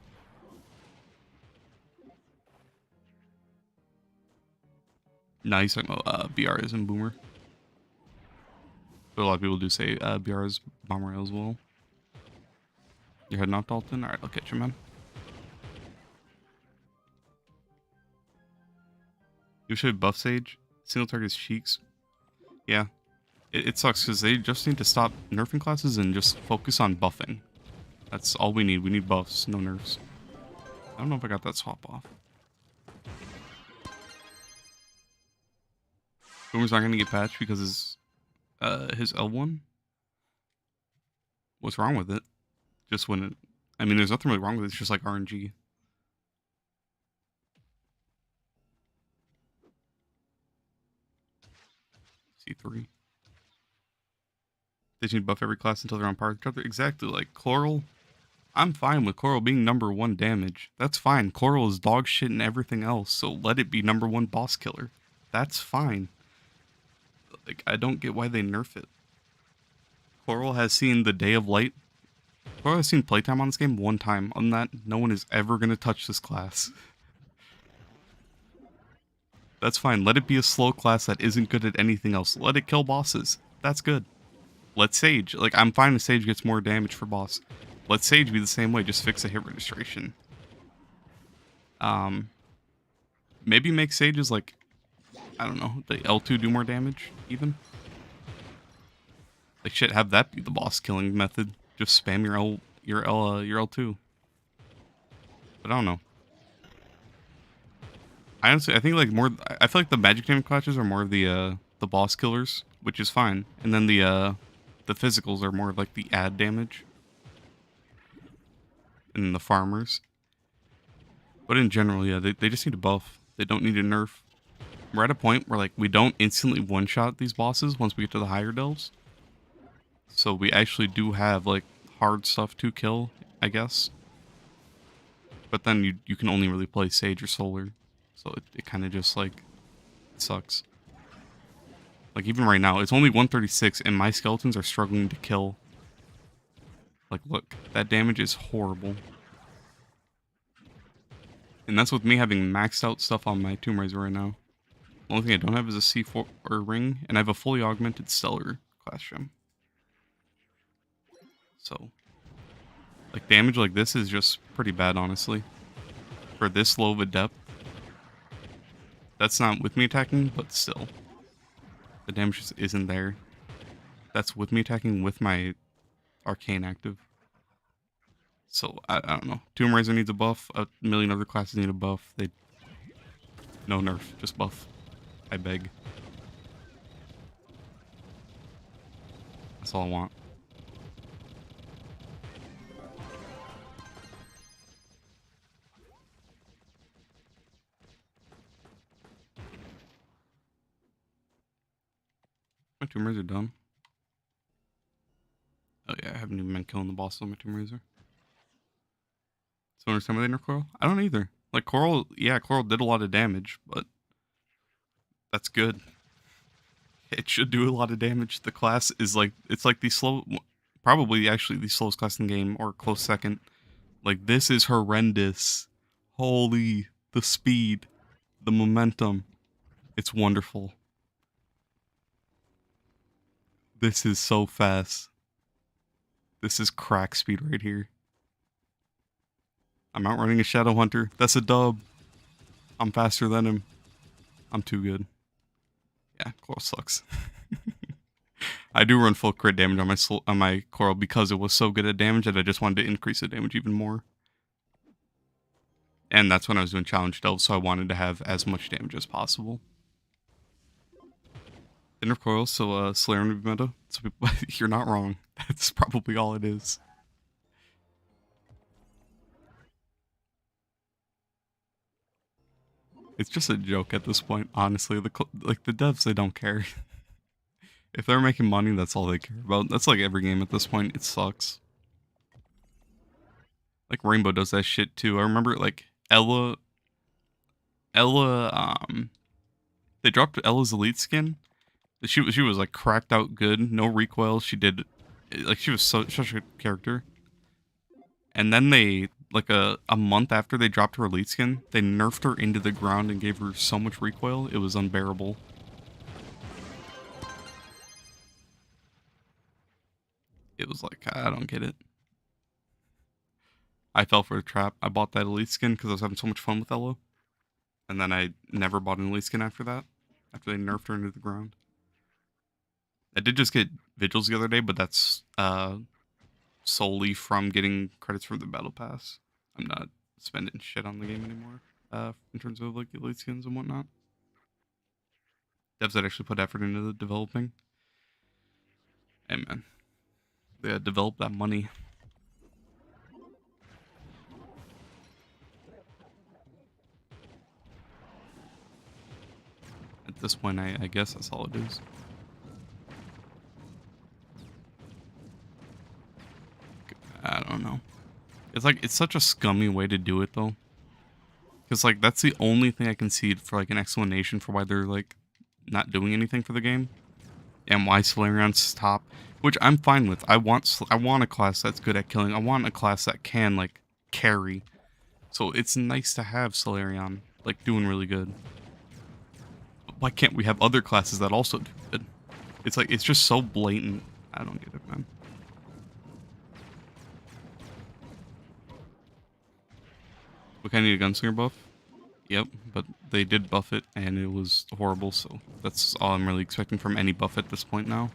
Nah, he's talking about BRs and Boomer. But a lot of people do say BRs, Bomb Royale as well. You're heading off, Dalton? Alright, I'll catch you, man. You should buff Sage. Single target's cheeks. Yeah. It sucks because they just need to stop nerfing classes and just focus on buffing. That's all we need. We need buffs, no nerfs. I don't know if I got that swap off. Boomer's not going to get patched because his L1? What's wrong with it? Just when it... I mean, there's nothing really wrong with it. It's just like RNG. C3. They just need to buff every class until they're on par with each other. Exactly, like Chloral. I'm fine with Chloral being number one damage. That's fine. Chloral is dog shit and everything else, so let it be number one boss killer. That's fine. Like, I don't get why they nerf it. Chloral has seen the day of light. Chloral has seen playtime on this game one time. On that, no one is ever going to touch this class. That's fine. Let it be a slow class that isn't good at anything else. Let it kill bosses. That's good. Let Sage. Like, I'm fine if Sage gets more damage for boss. Let Sage be the same way. Just fix the hit registration. Maybe make Sages like, I don't know, the L2 do more damage, even. Like, shit, have that be the boss killing method. Just spam your L2. But I don't know. I think like more. I feel like the magic damage classes are more of the boss killers, which is fine, and then the physicals are more of like the add damage, and the farmers. But in general, yeah, they just need to buff. They don't need to nerf. We're at a point where like we don't instantly one-shot these bosses once we get to the higher delves. So we actually do have like hard stuff to kill, I guess. But then you can only really play Sage or Solar. So it kind of just like sucks. Like, even right now, it's only 136, and my skeletons are struggling to kill. Like, look, that damage is horrible. And that's with me having maxed out stuff on my Tomb Raiser right now. The only thing I don't have is a C4 or ring, and I have a fully augmented Stellar class gem. So, like, damage like this is just pretty bad, honestly. For this low of a depth. That's not with me attacking, but still. The damage just isn't there. That's with me attacking with my Arcane active. So, I don't know. Tomb Raiser needs a buff. A million other classes need a buff. No nerf, just buff. I beg. That's all I want. My Tomb Raiser done. Oh yeah, I haven't even been killing the bosses on my Tomb Raiser. So understand why they nerf Coral? I don't either. Like Coral, yeah, Coral did a lot of damage, but that's good. It should do a lot of damage. The class is like, it's like the slow, probably actually the slowest class in the game, or close second. Like, this is horrendous. Holy, the speed, the momentum. It's wonderful. This is so fast. This is crack speed right here. I'm outrunning a Shadow Hunter. That's a dub. I'm faster than him. I'm too good. Yeah, Coral sucks. I do run full crit damage on my Coral because it was so good at damage that I just wanted to increase the damage even more. And that's when I was doing challenge delves, so I wanted to have as much damage as possible. Inner Coral, so Solarium meta. So people, you're not wrong. That's probably all it is. It's just a joke at this point, honestly. The devs, they don't care. If they're making money, that's all they care about. That's like every game at this point. It sucks. Like Rainbow does that shit too. I remember like Ella, they dropped Ella's elite skin. She was like cracked out good, no recoil. She did, like, she was such a good character. And then they, like a month after they dropped her elite skin, they nerfed her into the ground and gave her so much recoil, it was unbearable. It was like, I don't get it. I fell for a trap. I bought that elite skin because I was having so much fun with Ella. And then I never bought an elite skin after that. After they nerfed her into the ground. I did just get Vigils the other day, but that's solely from getting credits from the Battle Pass. I'm not spending shit on the game anymore. In terms of like elite skins and whatnot. Devs that actually put effort into the developing. Hey man. They develop that money. At this point, I guess that's all it is. I don't know. It's like, it's such a scummy way to do it though. Because like, that's the only thing I can see for like an explanation for why they're like not doing anything for the game. And why Solarion's top. Which I'm fine with. I want a class that's good at killing. I want a class that can like carry. So it's nice to have Solarion like doing really good. Why can't we have other classes that also do good? It's like, it's just so blatant. I don't get it, man. We kind of need a gunslinger buff. Yep, but they did buff it, and it was horrible, so that's all I'm really expecting from any buff at this point now.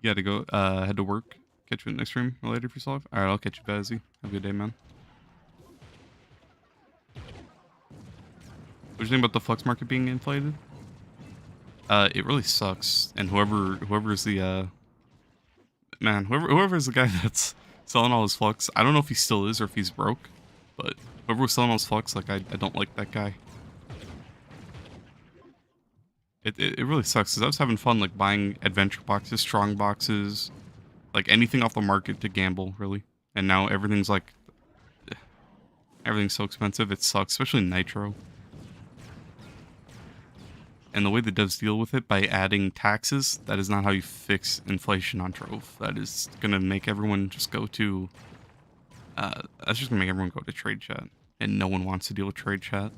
You gotta go, head to work. Catch you in the next stream or later if you're still live. Alright, I'll catch you, Bazzy. Have a good day, man. What do you think about the flux market being inflated? It really sucks, and whoever's the, man, whoever's the guy that's selling all his flux, I don't know if he still is or if he's broke, but whoever was selling all his flux, like, I don't like that guy. It really sucks, because I was having fun, like, buying adventure boxes, strong boxes, like, anything off the market to gamble, really. And now everything's, like, everything's so expensive, it sucks, especially Nitro. And the way the devs deal with it by adding taxes, that is not how you fix inflation on Trove. That is gonna make everyone just go to that's just gonna make everyone go to trade chat. And no one wants to deal with trade chat.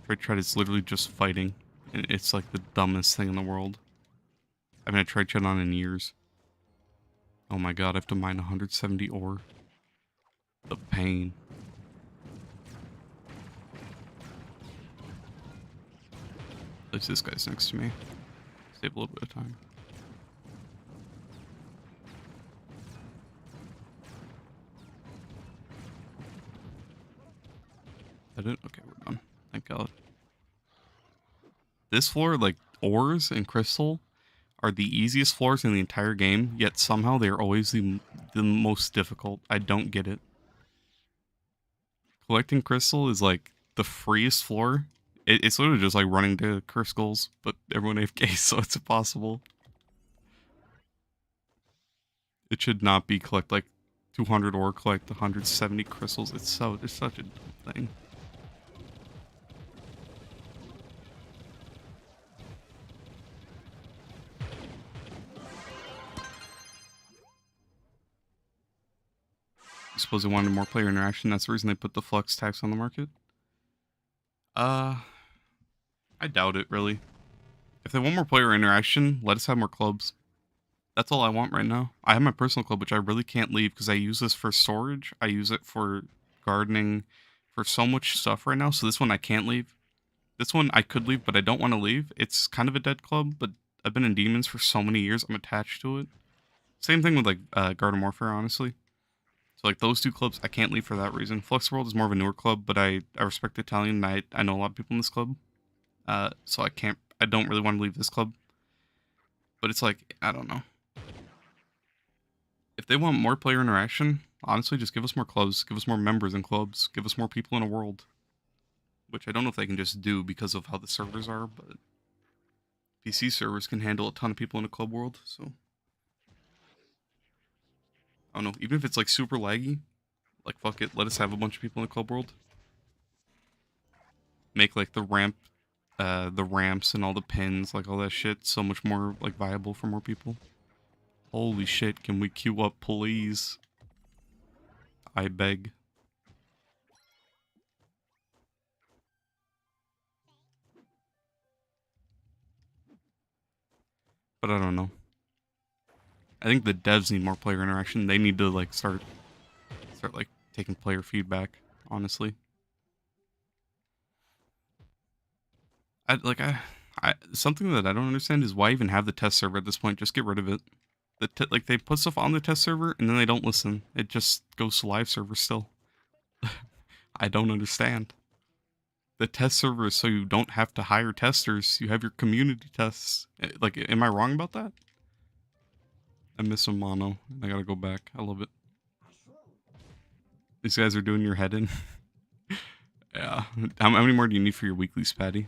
Trade chat is literally just fighting. And it's like the dumbest thing in the world. I haven't had trade chat on in years. Oh my god, I have to mine 170 ore. The pain. At least this guy's next to me. Save a little bit of time. That it? Okay, we're done. Thank god. This floor, like ores and crystal, are the easiest floors in the entire game, yet somehow they are always the most difficult. I don't get it. Collecting crystal is like the freest floor. It's literally just like running to crystals, but everyone AFK, so it's impossible. It should not be collect like 200 ore, collect 170 crystals. It's such a dumb thing. I suppose they wanted more player interaction. That's the reason they put the flux tax on the market. I doubt it, really. If they want more player interaction, let us have more clubs. That's all I want right now. I have my personal club, which I really can't leave because I use this for storage. I use it for gardening, for so much stuff right now. So this one I can't leave. This one I could leave, but I don't want to leave. It's kind of a dead club, but I've been in Demons for so many years. I'm attached to it. Same thing with like Garden Warfare, honestly. So like those two clubs, I can't leave for that reason. Flux World is more of a newer club, but I respect Italian. And I know a lot of people in this club. So I don't really want to leave this club. But it's like, I don't know. If they want more player interaction, honestly, just give us more clubs, give us more members in clubs, give us more people in a world. Which I don't know if they can just do because of how the servers are, but PC servers can handle a ton of people in a club world, so. I don't know, even if it's like super laggy, like fuck it, let us have a bunch of people in the club world. Make like the ramps and all the pins, like all that shit, so much more like viable for more people. Holy shit, can we queue up, please? I beg. But I don't know. I think the devs need more player interaction. They need to like start like taking player feedback, honestly. I something that I don't understand is why even have the test server at this point? Just get rid of it. Like they put stuff on the test server and then they don't listen. It just goes to live server still. I don't understand. The test server is so you don't have to hire testers. You have your community tests. Like, am I wrong about that? I miss a mono. I gotta go back. I love it. These guys are doing your head in. Yeah. How many more do you need for your weeklies, Patty?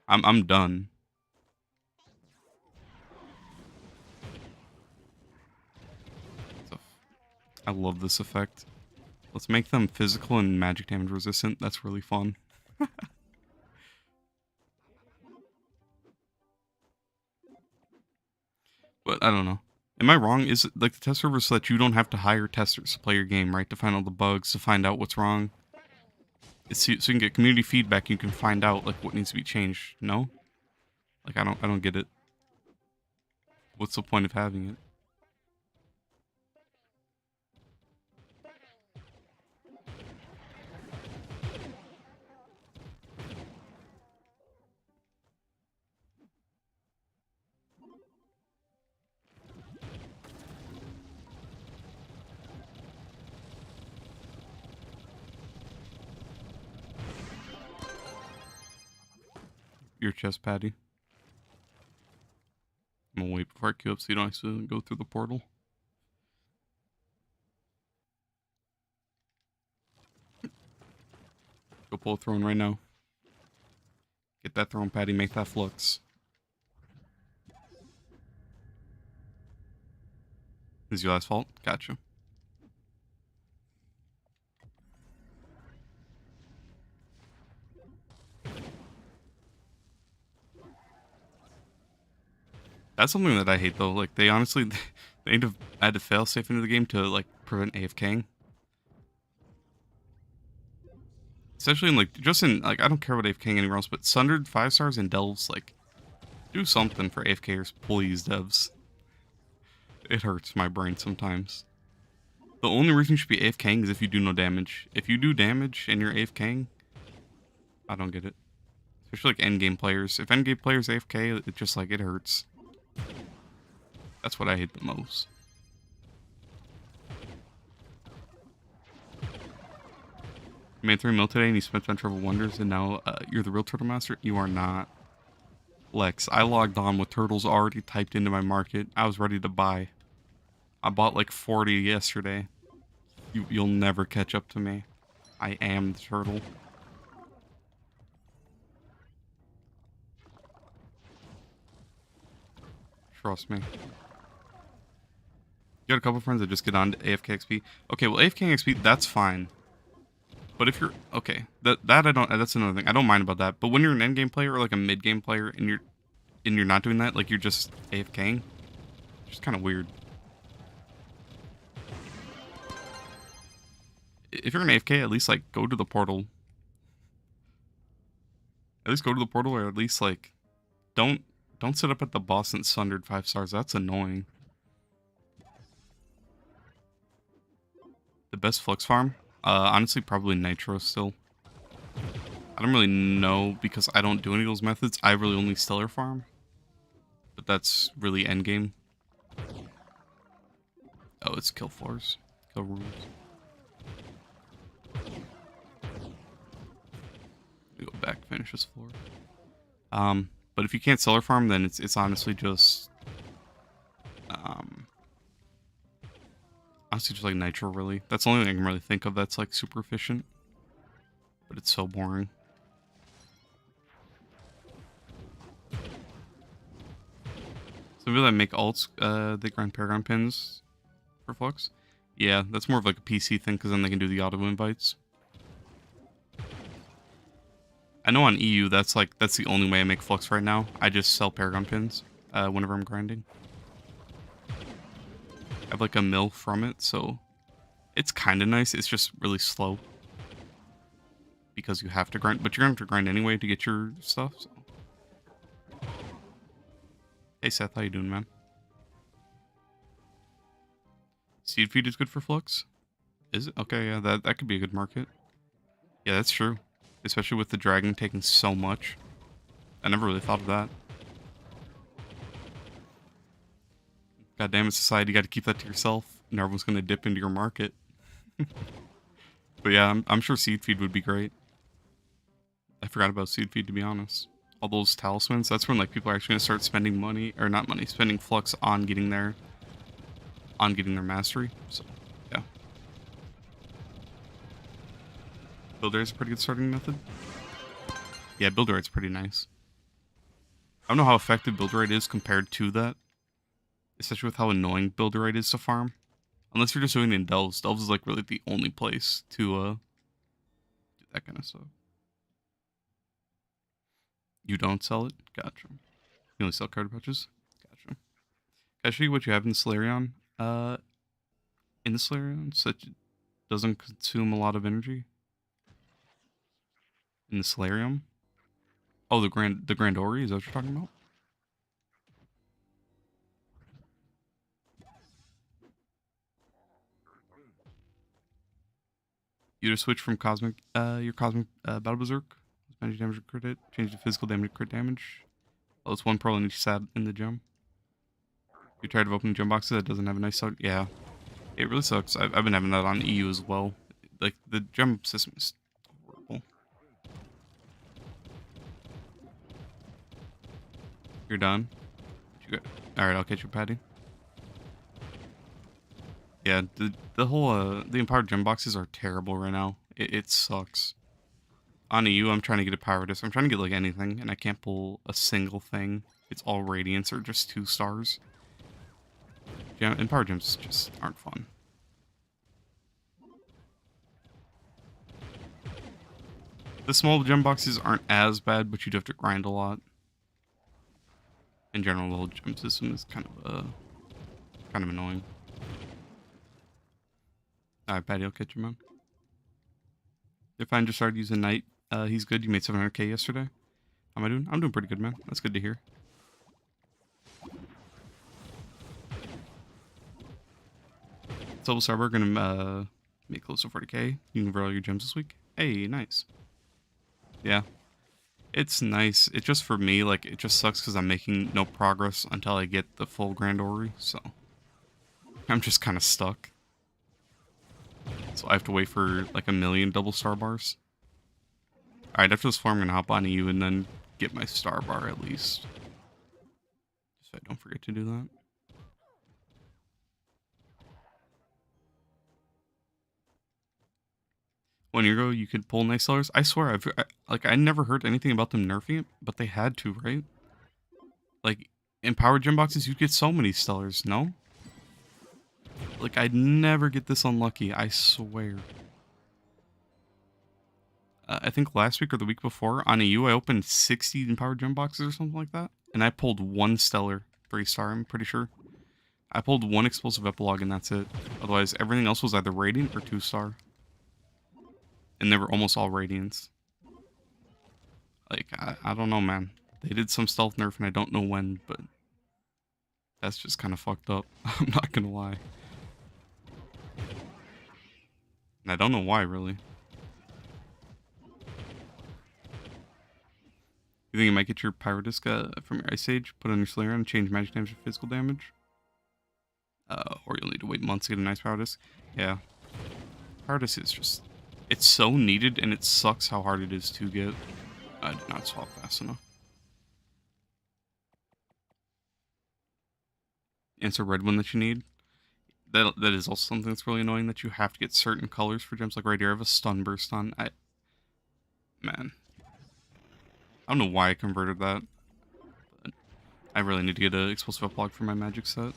I'm done. I love this effect. Let's make them physical and magic damage resistant. That's really fun. But I don't know. Am I wrong? Is it like the test server so that you don't have to hire testers to play your game, right? To find all the bugs, to find out what's wrong. It's so you can get community feedback. You can find out like what needs to be changed. No, like I don't get it. What's the point of having it? Your chest, Patty. I'm gonna wait before I queue up so you don't accidentally go through the portal. Go pull a throne right now. Get that throne, Patty. Make that flux. This is your last fault? Gotcha. That's something that I hate though. Like they honestly, they need to add a failsafe into the game to like prevent AFKing. Especially in like just in like I don't care about AFKing anywhere else, but Sundered 5-stars and Delves, like do something for AFKers, please, devs. It hurts my brain sometimes. The only reason you should be AFKing is if you do no damage. If you do damage and you're AFKing, I don't get it. Especially like endgame players. If endgame players AFK, it just like it hurts. That's what I hate the most. You made 3 mil today and you spent on Trove Wonders and now you're the real Turtle Master? You are not. Lex, I logged on with turtles already typed into my market. I was ready to buy. I bought like 40 yesterday. You'll never catch up to me. I am the turtle. Trust me. You got a couple friends that just get on to AFK XP. Okay, well AFK XP, that's fine. But if you're okay, that I don't. That's another thing. I don't mind about that. But when you're an endgame player or like a mid game player, and you're not doing that, like you're just AFKing, it's just kind of weird. If you're an AFK, at least like go to the portal. At least go to the portal, or at least like don't sit up at the boss and Sundered 5-stars. That's annoying. The best flex farm? Honestly, probably Nitro still. I don't really know because I don't do any of those methods. I really only Stellar farm. But that's really endgame. Oh, it's kill floors. Kill rooms. We go back, finish this floor. But if you can't Stellar farm, then it's honestly just honestly just like Nitro really. That's the only thing I can really think of that's like super efficient. But it's so boring. Some people that make alts, they grind Paragon pins for Flux. Yeah, that's more of like a PC thing because then they can do the auto invites. I know on EU that's the only way I make Flux right now. I just sell Paragon pins whenever I'm grinding. I have like a mill from it, so it's kind of nice. It's just really slow because you have to grind, but you're going to have to grind anyway to get your stuff. So. Hey Seth, how you doing, man? Seed feed is good for Flux? Is it? Okay, yeah, that could be a good market. Yeah, that's true. Especially with the dragon taking so much. I never really thought of that. God damn it, society, you got to keep that to yourself. And everyone's going to dip into your market. But yeah, I'm sure seed feed would be great. I forgot about seed feed, to be honest. All those talismans, that's when like people are actually going to start spending money, or not money, spending Flux on getting their mastery. So, yeah. Builder is a pretty good starting method. Yeah, builder rate's pretty nice. I don't know how effective builder rate is compared to that. Especially with how annoying builder rate is to farm. Unless you're just doing it in Delves. Delves is like really the only place to do that kind of stuff. You don't sell it? Gotcha. You only sell card pouches? Gotcha. Can I show you what you have in the Solarion? In the Solarion, such it doesn't consume a lot of energy. In the Solarium? Oh, the Grand Ori, is that what you're talking about? You just switch from your Cosmic Battle Berserk. Magic damage crit hit. Change to physical damage crit damage. Oh, it's 1 pearl in each side in the gem. You're tired of opening gem boxes that doesn't have a nice start? Yeah. It really sucks. I've been having that on EU as well. Like, the gem system is horrible. You're done? Alright, I'll catch you, Patty. Yeah, the whole, the empowered gem boxes are terrible right now. It sucks. On EU, I'm trying to get a power disc. I'm trying to get, like, anything, and I can't pull a single thing. It's all radiance or just 2 stars. Empowered gems just aren't fun. The small gem boxes aren't as bad, but you'd have to grind a lot. in general, the whole gem system is kind of annoying. Alright, Patty, I'll catch you, man. If I just started using Knight, he's good. You made 700k yesterday. How am I doing? I'm doing pretty good, man. That's good to hear. Double Starbar gonna make close to 40k. You can convert all your gems this week. Hey, nice. Yeah. It's nice. It just, for me, like, it just sucks because I'm making no progress until I get the full Grand Orrery, so I'm just kind of stuck. So I have to wait for, like, 1,000,000 double star bars. Alright, after this farm, I'm gonna hop onto you and then get my star bar at least. So I don't forget to do that. One year ago, you could pull nice sellers. I swear, I never heard anything about them nerfing it, but they had to, right? Like, in power gem boxes, you get so many stellars, no? Like, I'd never get this unlucky, I swear. I think last week or the week before, on EU, I opened 60 in power gem boxes or something like that. And I pulled one stellar, 3-star, I'm pretty sure. I pulled one explosive epilogue and that's it. Otherwise, everything else was either radiant or 2-star. And they were almost all radiants. Like, I don't know, man. They did some stealth nerf and I don't know when, but that's just kind of fucked up. I'm not gonna lie. And I don't know why, really. You think you might get your Pyro Disc from your Ice Age, put on your Slayer and change magic damage to physical damage? Or you'll need to wait months to get a nice Pyro Disc? Yeah. Pyro Disc is just... It's so needed, and it sucks how hard it is to get. I did not swap fast enough. And it's a red one that you need. That is also something that's really annoying, that you have to get certain colors for gems. Like right here, I have a Stun Burst on. Man. I don't know why I converted that. But I really need to get an explosive epilogue for my magic set.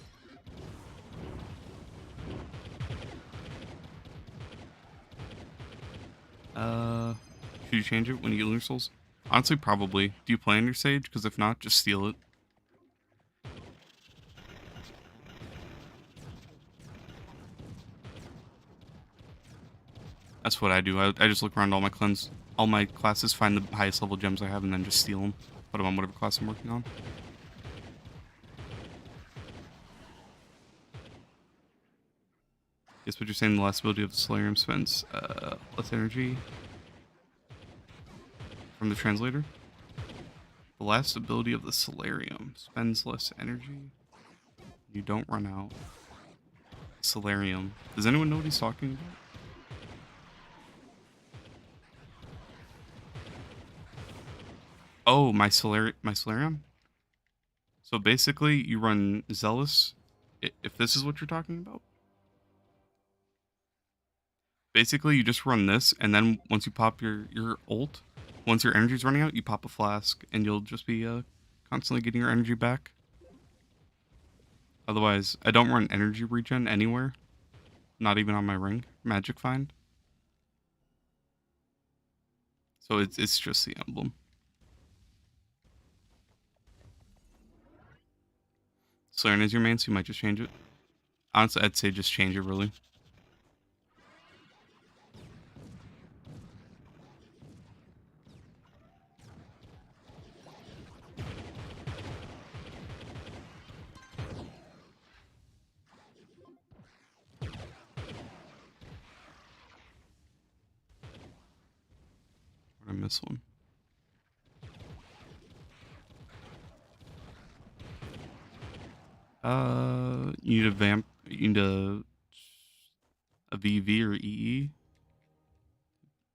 Should you change it when you get Lunar Souls? Honestly, probably. Do you play on your Sage? Because if not, just steal it. That's what I do. I just look around all my classes, find the highest level gems I have, and then just steal them. Put them on whatever class I'm working on. Guess what you're saying, the last ability of the Solarium spends less energy from the translator? The last ability of the Solarium spends less energy. You don't run out. Solarium. Does anyone know what he's talking about? Oh, my Solarium? So basically, you run Zealous, if this is what you're talking about. Basically, you just run this, and then once you pop your ult, once your energy's running out, you pop a flask, and you'll just be constantly getting your energy back. Otherwise, I don't run energy regen anywhere. Not even on my ring. Magic Find. So it's just the emblem. Slaren is your main, so you might just change it. Honestly, I'd say just change it, really. I miss one. You need a vamp. You need a VV or EE,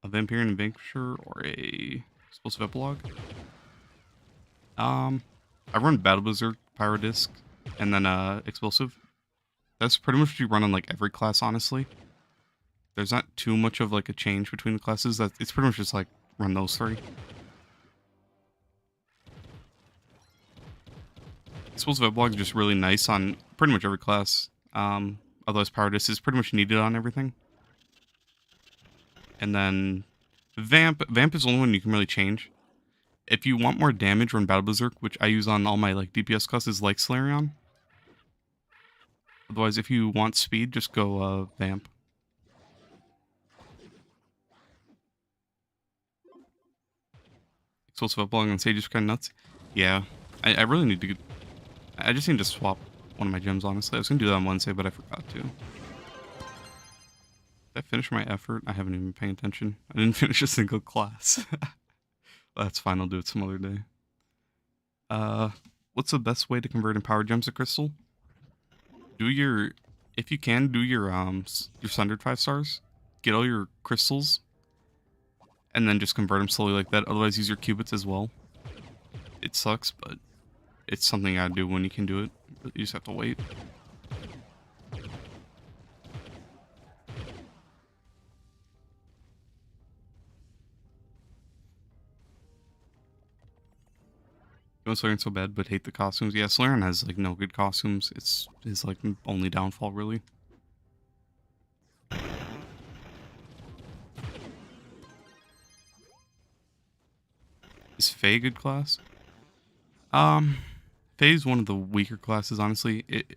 a Vampirian and Vanquisher, or a Explosive Epilogue. I run Battle Berserk, Pyro Disc, and then Explosive. That's pretty much what you run on like every class, honestly. There's not too much of like a change between the classes. It's pretty much just like run those three. Explosive Epilogue is just really nice on pretty much every class. Otherwise, Power Disc is pretty much needed on everything. And then Vamp is the only one you can really change. If you want more damage, run Battle Berserk, which I use on all my like DPS classes like Slayerion. Otherwise, if you want speed, just go Vamp. Explosive Uploading on Sage is kind of nuts. Yeah, I really need to get... I just need to swap one of my gems, honestly. I was going to do that on Wednesday, but I forgot to. Did I finish my effort? I haven't even been paying attention. I didn't finish a single class. That's fine, I'll do it some other day. What's the best way to convert Empowered Gems to Crystal? Do your... If you can, do your Sundered 5 stars. Get all your crystals. And then just convert them slowly like that. Otherwise, use your qubits as well. It sucks, but it's something you gotta do when you can do it. But you just have to wait. Don't Solarian so bad, but hate the costumes. Yeah, Solarian has like no good costumes. It's his like only downfall, really. Is Faye a good class? Faye is one of the weaker classes, honestly. It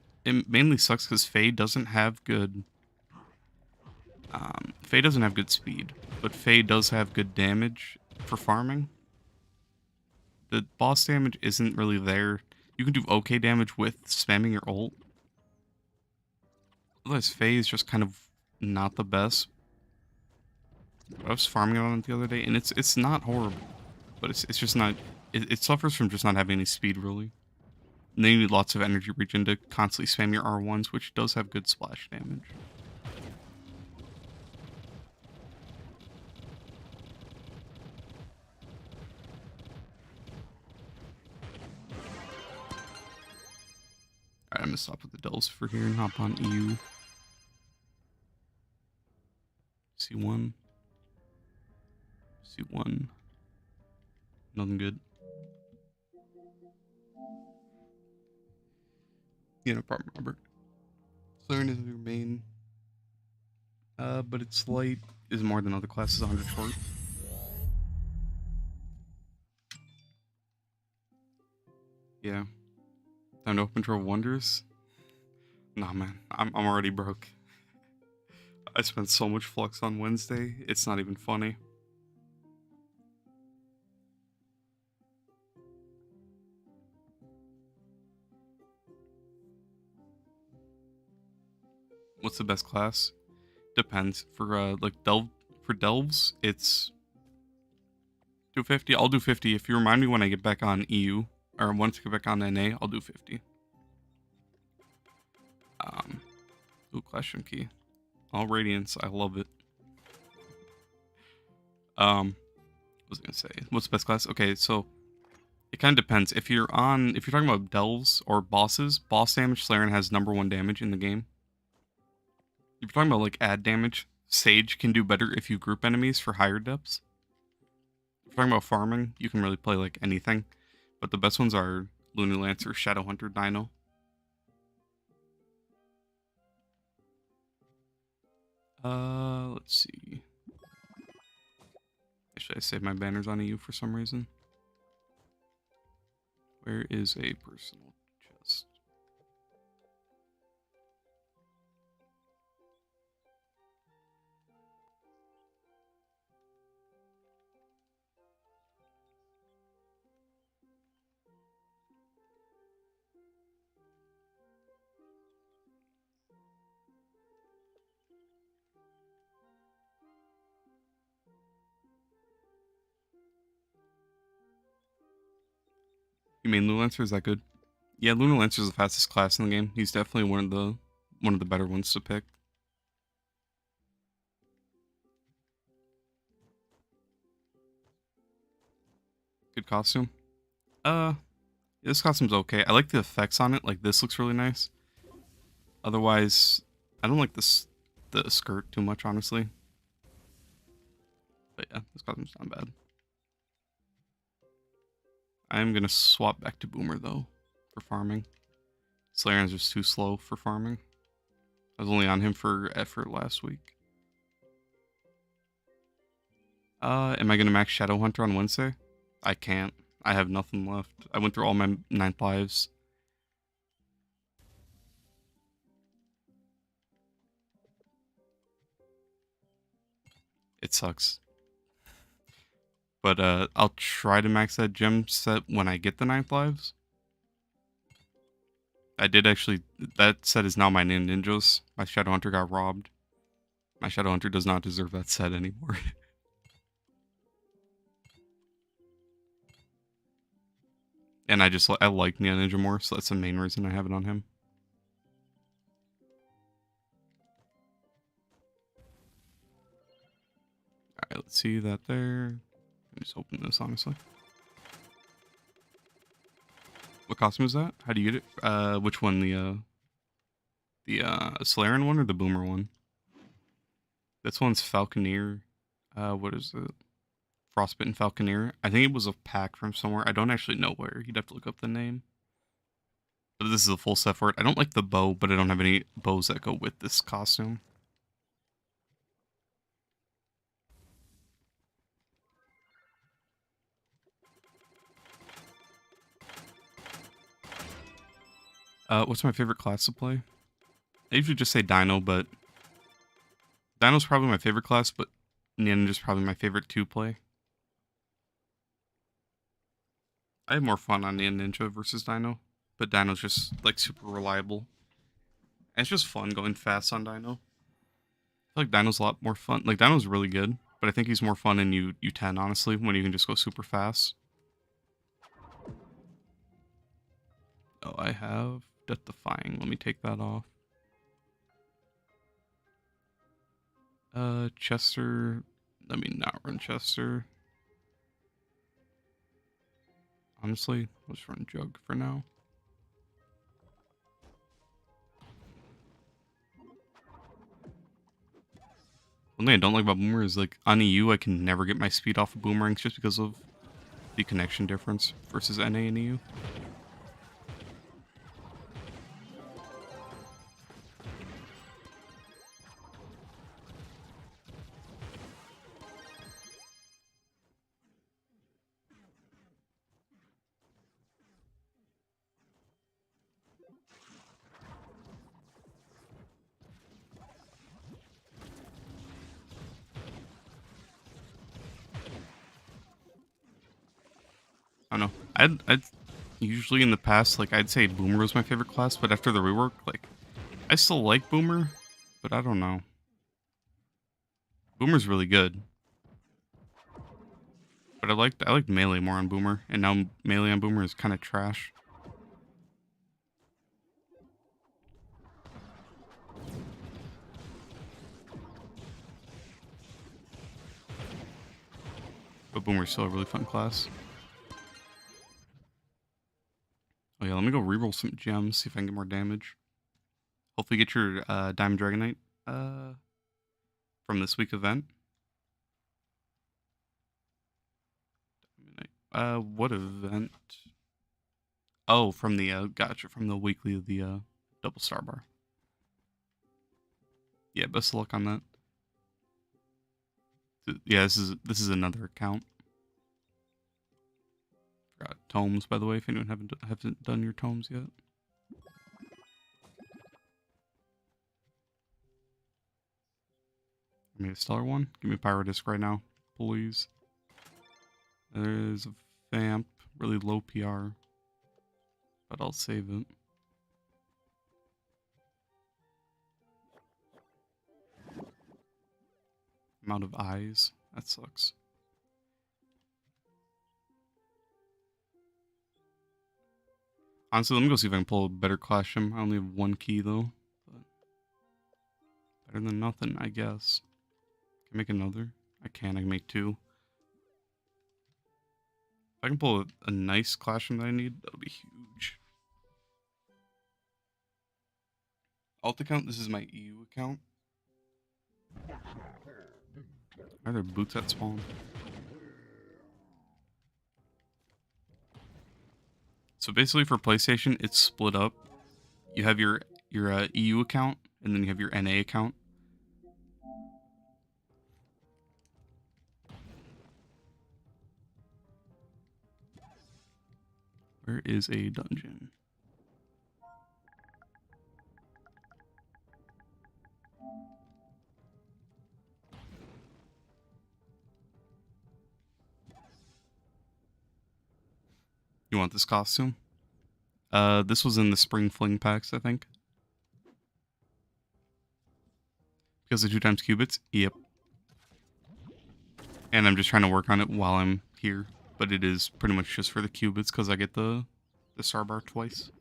mainly sucks because Faye doesn't have good... Faye doesn't have good speed, but Faye does have good damage for farming. The boss damage isn't really there. You can do okay damage with spamming your ult. Otherwise, Faye is just kind of not the best. I was farming it on it the other day, and it's not horrible. But it's just not... It suffers from just not having any speed, really. And then you need lots of energy regen to constantly spam your R1s, which does have good splash damage. Alright, I'm gonna stop with the delves for here and hop on EU. C1. C1. Nothing good. Yeah, no problem, Robert. Slurn is your main. But its light is more than other classes, 100 short. Yeah. Time to open Trove Wonders? Nah, man. I'm already broke. I spent so much flux on Wednesday, it's not even funny. What's the best class? Depends. For like delves, it's 250. I'll do 50. If you remind me when I get back on EU, or once I get back on NA, I'll do 50. Clash and Key. All Radiance, I love it. What was I gonna say? What's the best class? Okay, so it kind of depends. If you're talking about delves or bosses, boss damage, Slayerion has #1 damage in the game. If you're talking about like add damage, Sage can do better if you group enemies for higher depths. If you're talking about farming, you can really play like anything, but the best ones are Lunar Lancer, Shadowhunter, Dino. Let's see. Should I save my banners on EU for some reason? Where is a personal chest? You mean Lunar Lancer? Is that good? Yeah, Lunar Lancer is the fastest class in the game. He's definitely one of the better ones to pick. Good costume. This costume's okay. I like the effects on it. Like this looks really nice. Otherwise, I don't like the skirt too much, honestly. But yeah, this costume's not bad. I'm gonna swap back to Boomer though for farming. Slayerion's just too slow for farming. I was only on him for effort last week. Am I gonna max Shadowhunter on Wednesday? I can't. I have nothing left. I went through all my 9th lives. It sucks. But I'll try to max that gem set when I get the 9th lives. I did actually. That set is now my ninjas. My Shadowhunter got robbed. My Shadowhunter does not deserve that set anymore. And I like Ninja more, so that's the main reason I have it on him. Alright, let's see that there. Let me just open this, honestly. What costume is that? How do you get it? Which one? The Solarian one or the Boomer one? This one's Falconeer. What is it? Frostbitten Falconeer. I think it was a pack from somewhere. I don't actually know where. You'd have to look up the name. But this is a full set for it. I don't like the bow, but I don't have any bows that go with this costume. What's my favorite class to play? I usually just say Dino, but Dino's probably my favorite class, but Ninja's probably my favorite to play. I have more fun on Ninja versus Dino, but Dino's just like super reliable. And it's just fun going fast on Dino. I feel like Dino's a lot more fun. Like Dino's really good, but I think he's more fun in U10, honestly, when you can just go super fast. Oh, I have Death Defying. Let me take that off. Chester. Let me not run Chester. Honestly, let's run Jug for now. One thing I don't like about Boomer is like on EU I can never get my speed off of boomerangs just because of the connection difference versus NA and EU. I don't know. I'd usually in the past, like I'd say Boomer was my favorite class, but after the rework, like I still like Boomer, but I don't know. Boomer's really good. But I liked melee more on Boomer, and now melee on Boomer is kind of trash. But Boomer's still a really fun class. Oh yeah, let me go reroll some gems, see if I can get more damage. Hopefully get your Diamond Dragonite from this week event. What event? Oh, from the gotcha, from the weekly of the double star bar. Yeah, best of luck on that. Yeah, this is another account. Forgot tomes, by the way, if anyone haven't done your tomes yet. Give me a stellar one. Give me a pyro disc right now, please. There's a vamp, really low PR, but I'll save it. Amount of eyes, that sucks. Honestly, let me go see if I can pull a better clash gem. I only have one key though, but better than nothing, I guess. Can I make another? I can make two. If I can pull a nice clash gem that I need, that'll be huge. Alt account, this is my EU account. Are there boots at spawn? So basically for PlayStation, it's split up. You have your EU account, and then you have your NA account. Where is a dungeon? You want this costume? This was in the spring fling packs, I think. Because of 2 times qubits? Yep. And I'm just trying to work on it while I'm here. But it is pretty much just for the qubits because I get the star bar twice.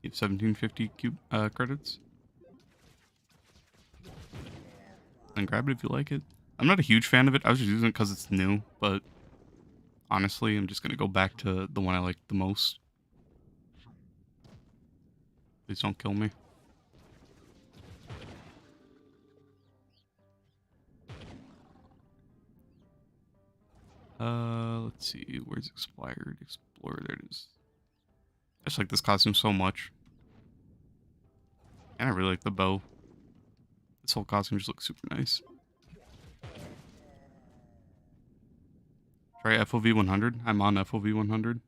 You have 1750 credits. And grab it if you like it. I'm not a huge fan of it. I was just using it because it's new, but honestly, I'm just going to go back to the one I like the most. Please don't kill me. Let's see. Where's expired? Explorer. There it is. I just like this costume so much. And I really like the bow. This whole costume just looks super nice. Try FOV 100. I'm on FOV 100.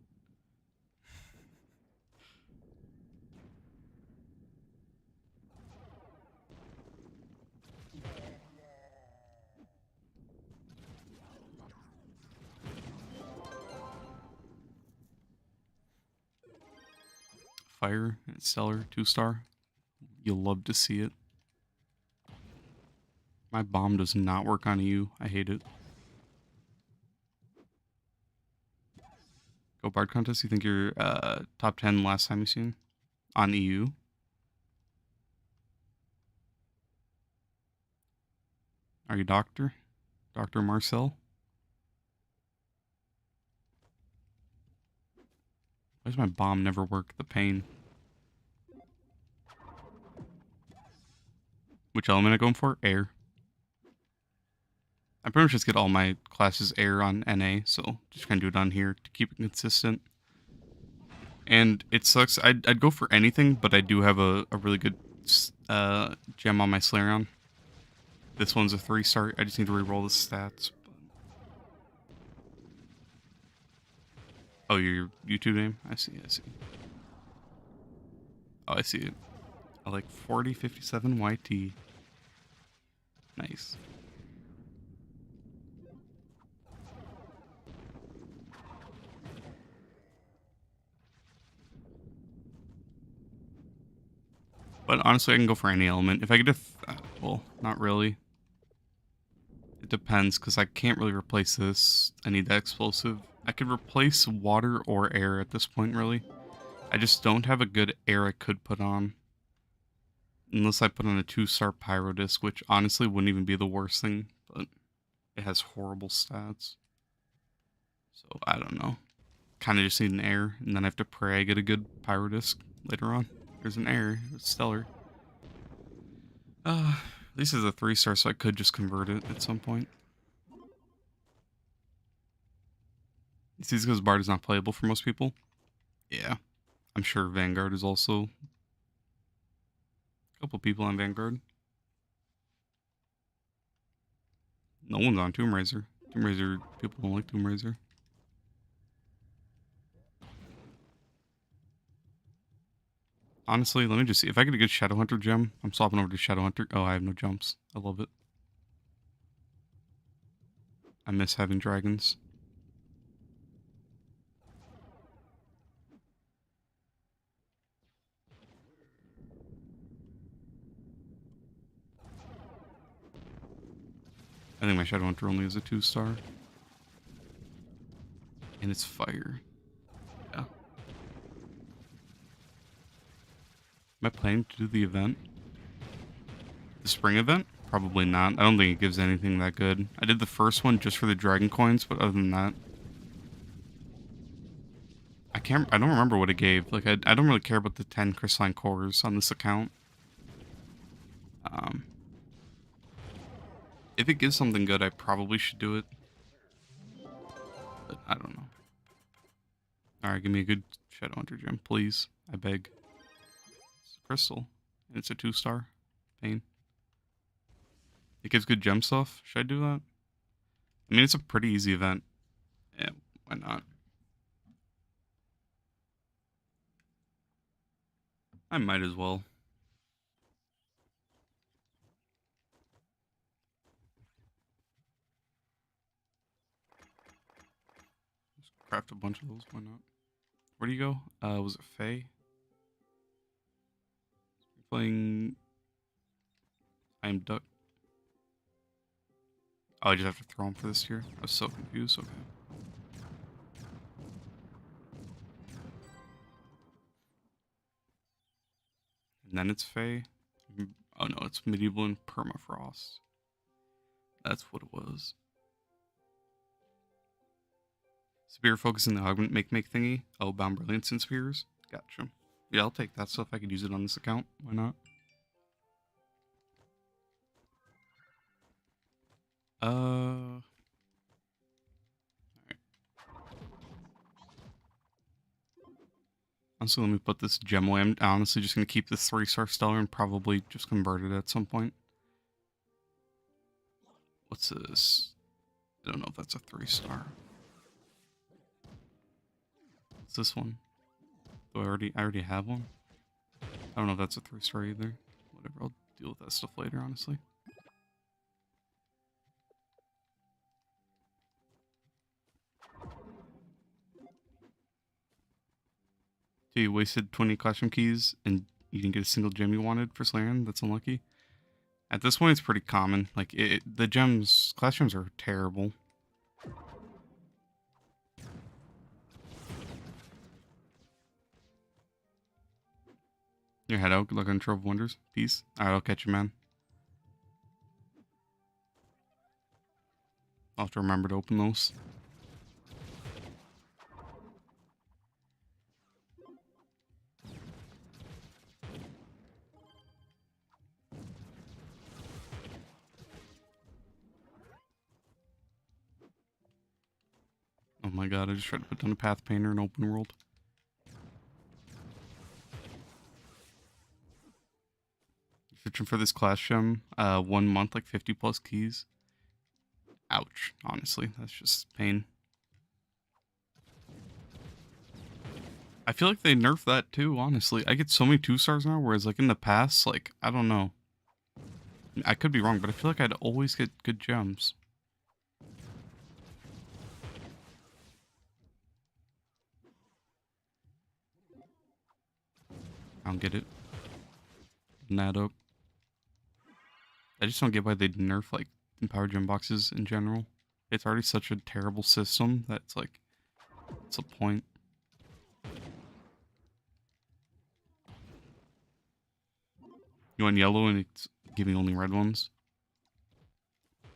Fire and Stellar 2-star. You'll love to see it. My bomb does not work on EU. I hate it. Go Bard contest. You think you're top 10 last time you seen on EU? Are you Doctor? Dr. Marcel? Why does my bomb never work? The pain. Which element am I going for? Air. I pretty much just get all my classes air on NA, so just kind of do it on here to keep it consistent. And it sucks. I'd go for anything, but I do have a really good gem on my Slareon. This one's a 3-star. I just need to reroll the stats. Oh, your YouTube name? I see. Oh, I see it. I like 4057 YT. Nice. But honestly, I can go for any element. If I get a... well, not really. It depends, because I can't really replace this. I need that explosive. I could replace water or air at this point, really. I just don't have a good air I could put on. Unless I put on a 2-star Pyro Disc, which honestly wouldn't even be the worst thing, but it has horrible stats. So, I don't know. Kind of just need an air, and then I have to pray I get a good Pyro Disc later on. There's an air. It's stellar. At least it's a 3-star, so I could just convert it at some point. You see, because Bard is not playable for most people? Yeah. I'm sure Vanguard is also... a couple people on Vanguard. No one's on Tomb Raider. Tomb Raider, people don't like Tomb Raider. Honestly, let me just see. If I get a good Shadowhunter gem, I'm swapping over to Shadowhunter. Oh, I have no jumps. I love it. I miss having dragons. I think my Shadowhunter only is a 2-star. And it's fire. Yeah. Am I planning to do the event? The spring event? Probably not. I don't think it gives anything that good. I did the first one just for the dragon coins, but other than that... I don't remember what it gave. Like, I don't really care about the 10 crystalline cores on this account. Um, if it gives something good, I probably should do it. But I don't know. Alright, give me a good Shadow Hunter gem, please. I beg. It's a crystal. And it's a 2-star. Pain. It gives good gem stuff. Should I do that? I mean, it's a pretty easy event. Yeah, why not? I might as well. Just craft a bunch of those, why not? Where do you go? Was it Faye? Playing... I am Duck. Oh, I just have to throw him for this tier? I was so confused, okay. And then it's Faye. Oh no, it's Medieval and Permafrost. That's what it was. Spear focus in the augment make thingy. Oh, Bound Brilliance and Spears. Gotcha. Yeah, I'll take that stuff. I could use it on this account. Why not? Alright. Honestly, let me put this gem away. I'm honestly just going to keep this 3-star Stellar and probably just convert it at some point. What's this? I don't know if that's a 3-star. What's this one? Do I already have one? I don't know if that's a 3-star either. Whatever, I'll deal with that stuff later, honestly. So you wasted 20 classroom keys and you didn't get a single gem you wanted for Slaying? That's unlucky. At this point, it's pretty common. Like, the gems, classrooms are terrible. Your head out. Good luck on Trove Wonders. Peace. Alright, I'll catch you, man. I'll have to remember to open those. Oh my god, I just tried to put down a Path Painter in open world. Searching for this class gem. 1 month, like 50 plus keys. Ouch, honestly. That's just pain. I feel like they nerfed that too, honestly. I get so many 2-stars now, whereas like in the past, like, I don't know. I could be wrong, but I feel like I'd always get good gems. I don't get it. Nadok. I just don't get why they nerf like Empower Gem boxes in general. It's already such a terrible system that it's like, what's the point? You want yellow and it's giving only red ones?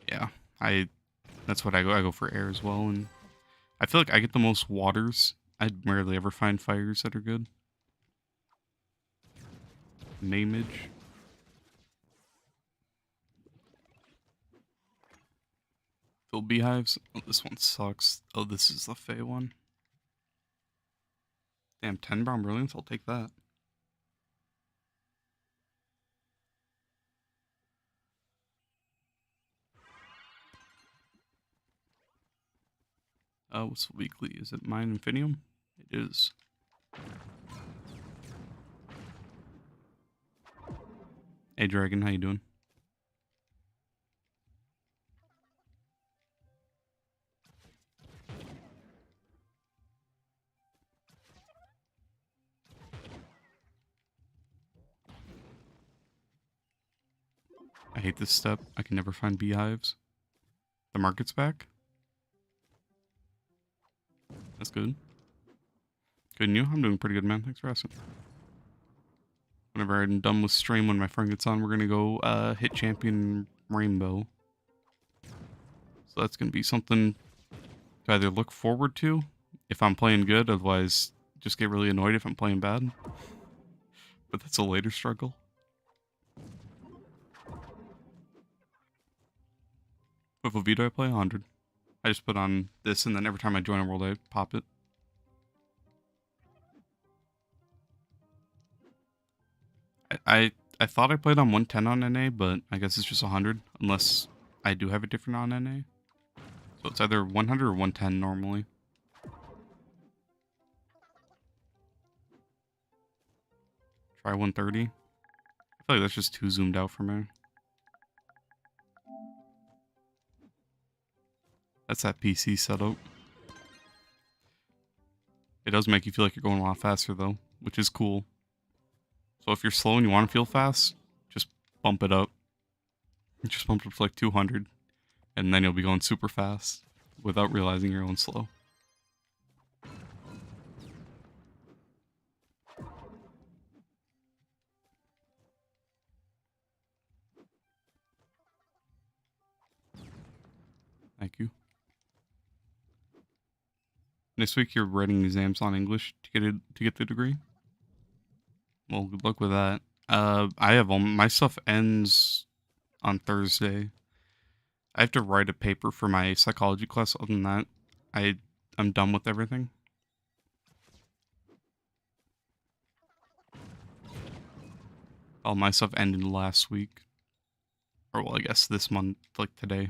Yeah, that's what I go. I go for air as well, and I feel like I get the most waters. I rarely ever find fires that are good. Namage. Fill beehives. Oh, this one sucks. Oh, this is the Fey one. Damn, 10 brown brilliance. I'll take that. What's weekly? Is it Mine Infinium? It is. Hey, Dragon, how you doing? I hate this step. I can never find beehives. The market's back? That's good. Good, and you? I'm doing pretty good, man. Thanks for asking. Whenever I'm done with stream, when my friend gets on, we're gonna go hit Champion Rainbow. So that's gonna be something to either look forward to if I'm playing good, otherwise just get really annoyed if I'm playing bad. But that's a later struggle. With Vita, I play 100. I just put on this, and then every time I join a world, I pop it. I thought I played on 110 on NA, but I guess it's just 100, unless I do have it different on NA. So it's either 100 or 110 normally. Try 130. I feel like that's just too zoomed out for me. That's that PC setup. It does make you feel like you're going a lot faster though, which is cool. So if you're slow and you want to feel fast, just bump it up. Just bump it up to like 200, and then you'll be going super fast without realizing you're going slow. Thank you. Next week you're writing exams on English to get the degree. Well, good luck with that. I have all my stuff ends on Thursday. I have to write a paper for my psychology class. Other than that, I'm done with everything. All my stuff ended last week, or well, I guess this month, like today.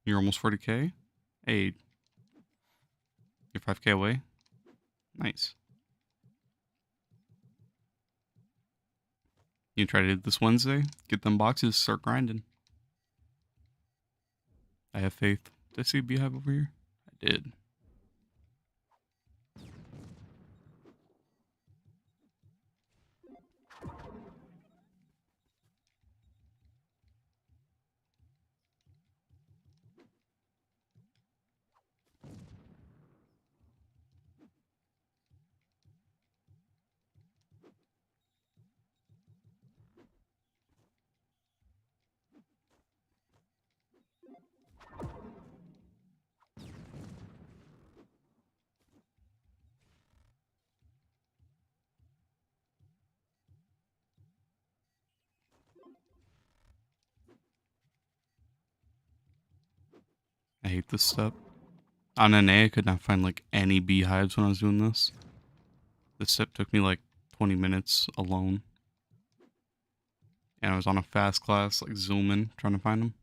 You're almost 40K. Hey, you're 5K away. Nice. You try to do it this Wednesday. Get them boxes. Start grinding. I have faith. Did I see a beehive over here? I did. I hate this step. On NA, I could not find like any beehives when I was doing this. This step took me like 20 minutes alone. And I was on a fast class, like zooming, trying to find them.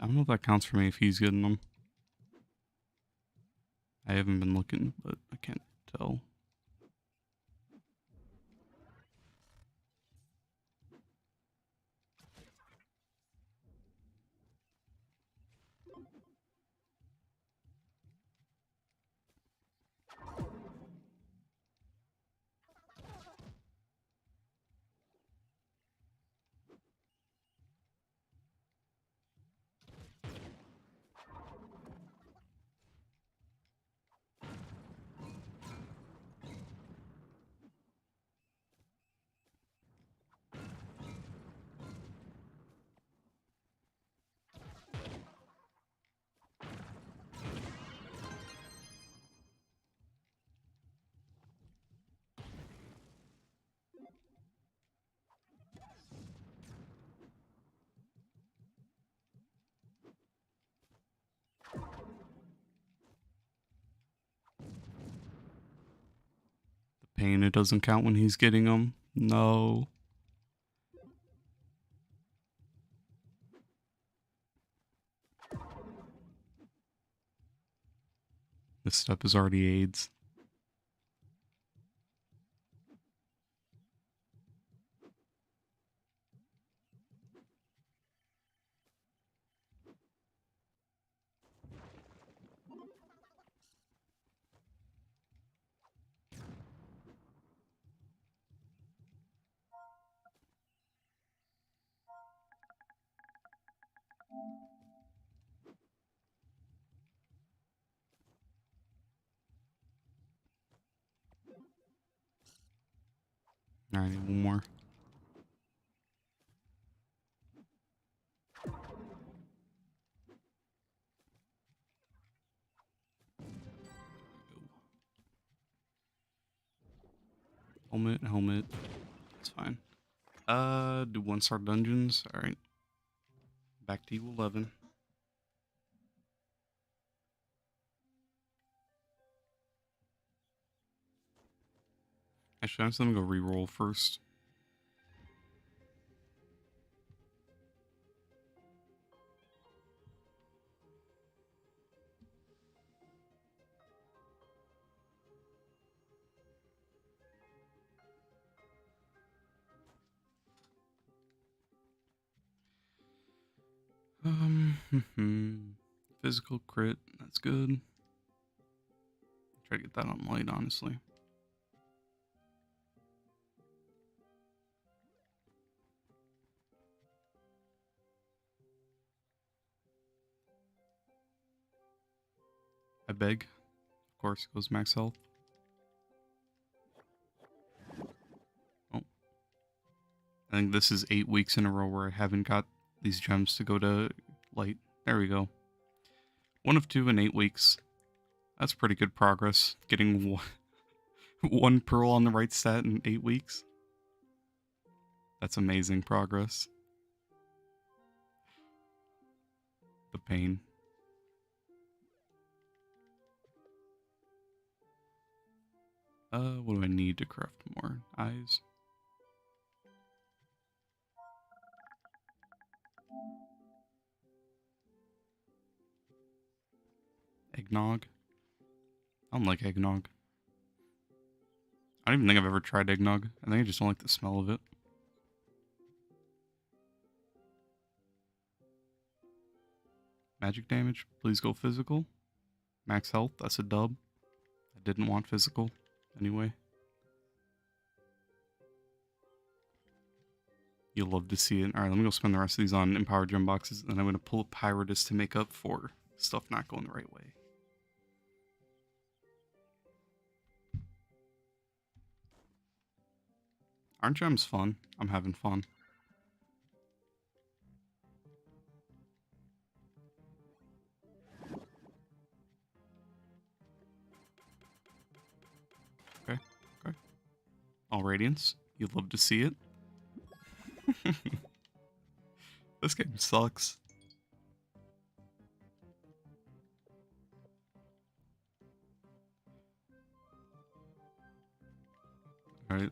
I don't know if that counts for me if he's getting them. I haven't been looking, but I can't tell. The pain, it doesn't count when he's getting them. No. This step is already AIDS. All right, one more. Helmet. It's fine. Do 1-star dungeons. All right. Back to you, 11. Actually, I'm just gonna go re-roll first. Physical crit. That's good. Try to get that on light, honestly. I beg. Of course, it goes max health. Oh. I think this is 8 weeks in a row where I haven't got these gems to go to light. There we go. 1 of 2 in 8 weeks. That's pretty good progress. Getting one pearl on the right stat in 8 weeks. That's amazing progress. The pain. What do I need to craft more? Eyes. Eggnog. I don't like eggnog. I don't even think I've ever tried eggnog. I think I just don't like the smell of it. Magic damage. Please go physical. Max health. That's a dub. I didn't want physical. Anyway. You'll love to see it. Alright, let me go spend the rest of these on empowered gem boxes. And I'm going to pull a Pyrotus to make up for stuff not going the right way. Aren't gems fun? I'm having fun. Okay. All Radiance. You'd love to see it. This game sucks. Alright.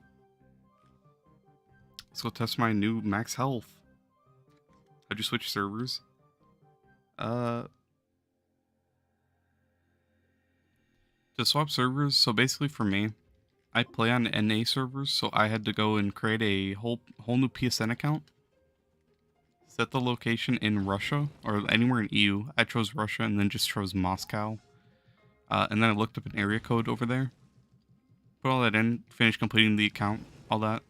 Let's go test my new max health. How'd you switch servers? To swap servers, so basically for me, I play on NA servers, so I had to go and create a whole new PSN account. Set the location in Russia, or anywhere in EU. I chose Russia and then just chose Moscow. And then I looked up an area code over there. Put all that in, finish completing the account, all that.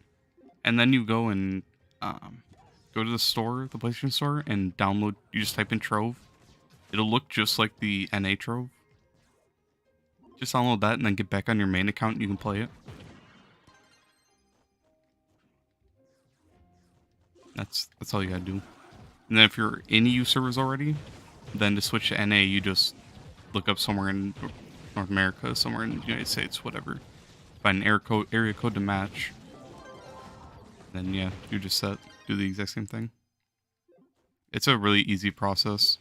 And then you go and go to the store, the PlayStation Store, and download, you just type in Trove. It'll look just like the NA Trove. Just download that and then get back on your main account and you can play it. That's all you gotta do. And then if you're in EU servers already, then to switch to NA, you just look up somewhere in North America, somewhere in the United States, whatever. Find an area code to match. Then yeah, you just do the exact same thing. It's a really easy process.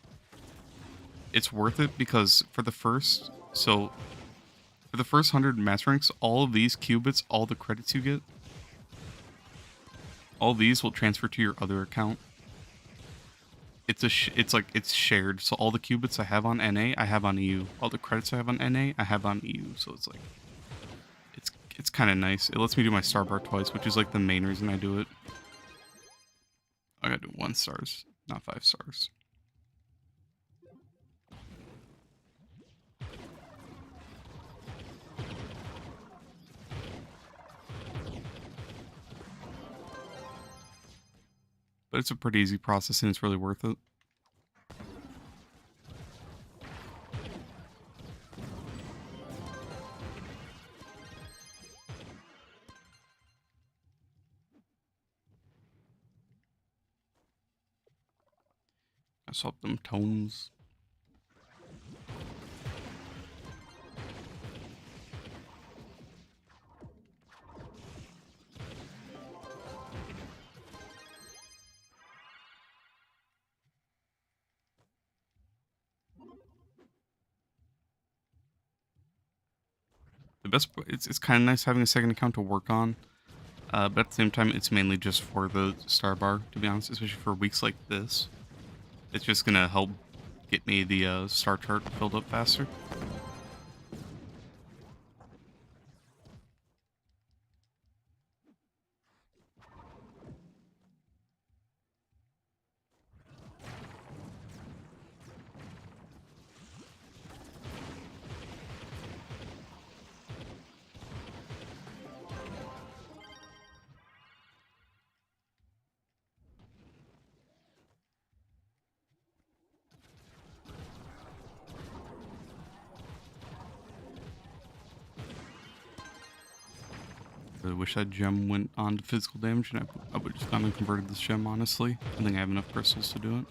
It's worth it because for the first 100 mass ranks, all of these qubits, all the credits you get, all these will transfer to your other account. It's shared. So all the qubits I have on NA, I have on EU. All the credits I have on NA, I have on EU. So it's like, it's kind of nice. It lets me do my star bar twice, which is like the main reason I do it. I gotta do 1 stars, not 5 stars. But it's a pretty easy process and it's really worth it. I saw them tomes. The best, it's kind of nice having a second account to work on, but at the same time, it's mainly just for the star bar, to be honest, especially for weeks like this. It's just gonna help get me the star chart filled up faster. I wish that gem went on to physical damage, and I would just gone and converted this gem, honestly. I think I have enough crystals to do it.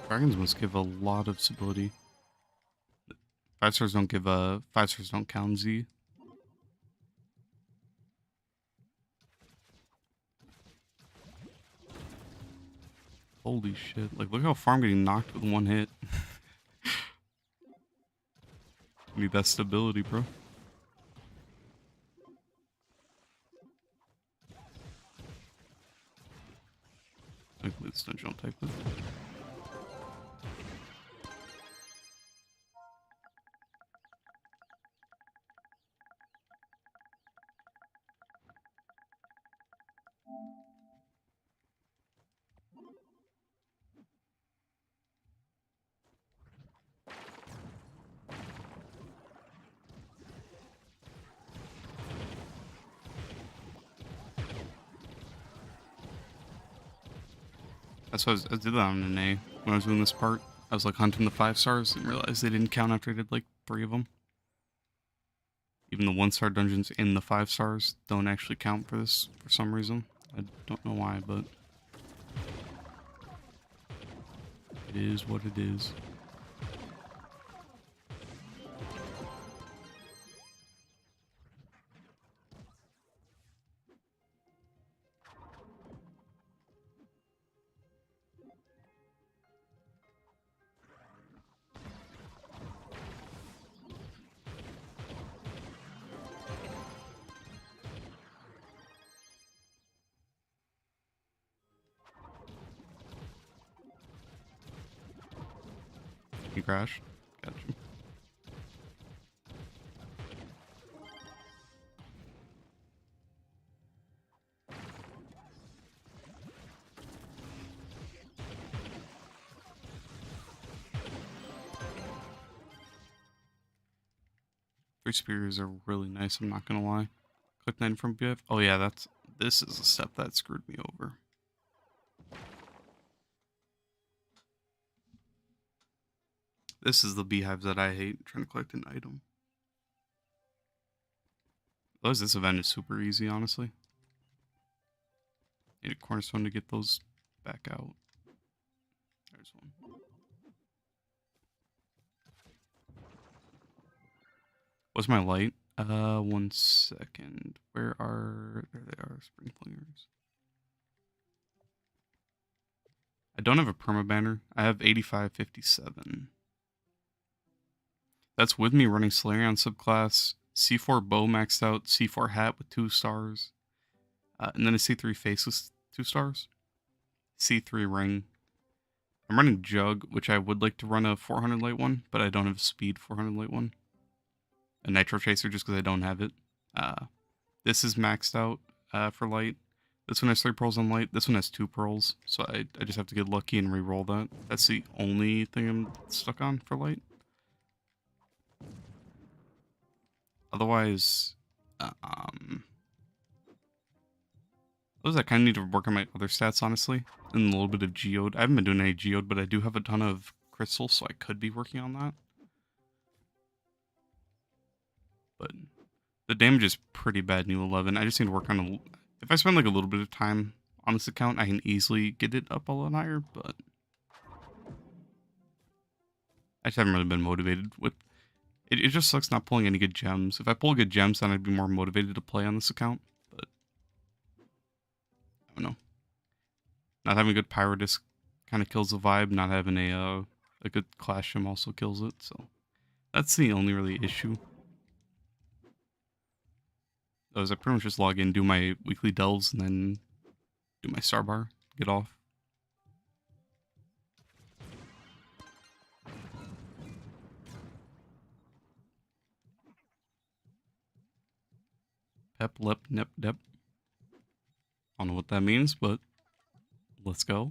Dragons must give a lot of stability. 5 stars don't give 5 stars don't count Z. Holy shit. Like, look how far I'm getting knocked with one hit. Need that stability, bro. Hopefully it's not jump type. That's why I did that on an A when I was doing this part. I was like hunting the 5 stars and realized they didn't count after I did like 3 of them. Even the 1-star dungeons in the 5 stars don't actually count for this for some reason. I don't know why, but it is what it is. You crash? Gotcha. Three spears are really nice, I'm not gonna lie. Click 9 from BF. Oh yeah, this is a step that screwed me over. This is the beehives that I hate, trying to collect an item. Otherwise, this event is super easy, honestly. Need a cornerstone to get those back out. There's one. What's my light? 1 second. Where are... There they are, spring flingers. I don't have a perma banner. I have 8557. That's with me running Solarion subclass, C4 bow maxed out, C4 hat with 2 stars, and then a C3 face with 2 stars, C3 ring. I'm running Jug, which I would like to run a 400 light one, but I don't have a speed 400 light one. A Nitro Chaser just because I don't have it. This is maxed out for light. This one has 3 pearls on light. This one has 2 pearls, so I just have to get lucky and re-roll that. That's the only thing I'm stuck on for light. Otherwise, I kind of need to work on my other stats, honestly. And a little bit of geode. I haven't been doing any geode, but I do have a ton of crystals, so I could be working on that. But the damage is pretty bad in U11. I just need to work on if I spend like a little bit of time on this account, I can easily get it up a lot higher, but I just haven't really been motivated with it just sucks not pulling any good gems. If I pull good gems, then I'd be more motivated to play on this account, but I don't know. Not having a good pyro disc kind of kills the vibe. Not having a good clash gem also kills it, so that's the only really issue. I pretty much just log in, do my weekly delves, and then do my star bar, get off. Pep, lep, nep, dep. I don't know what that means, but let's go.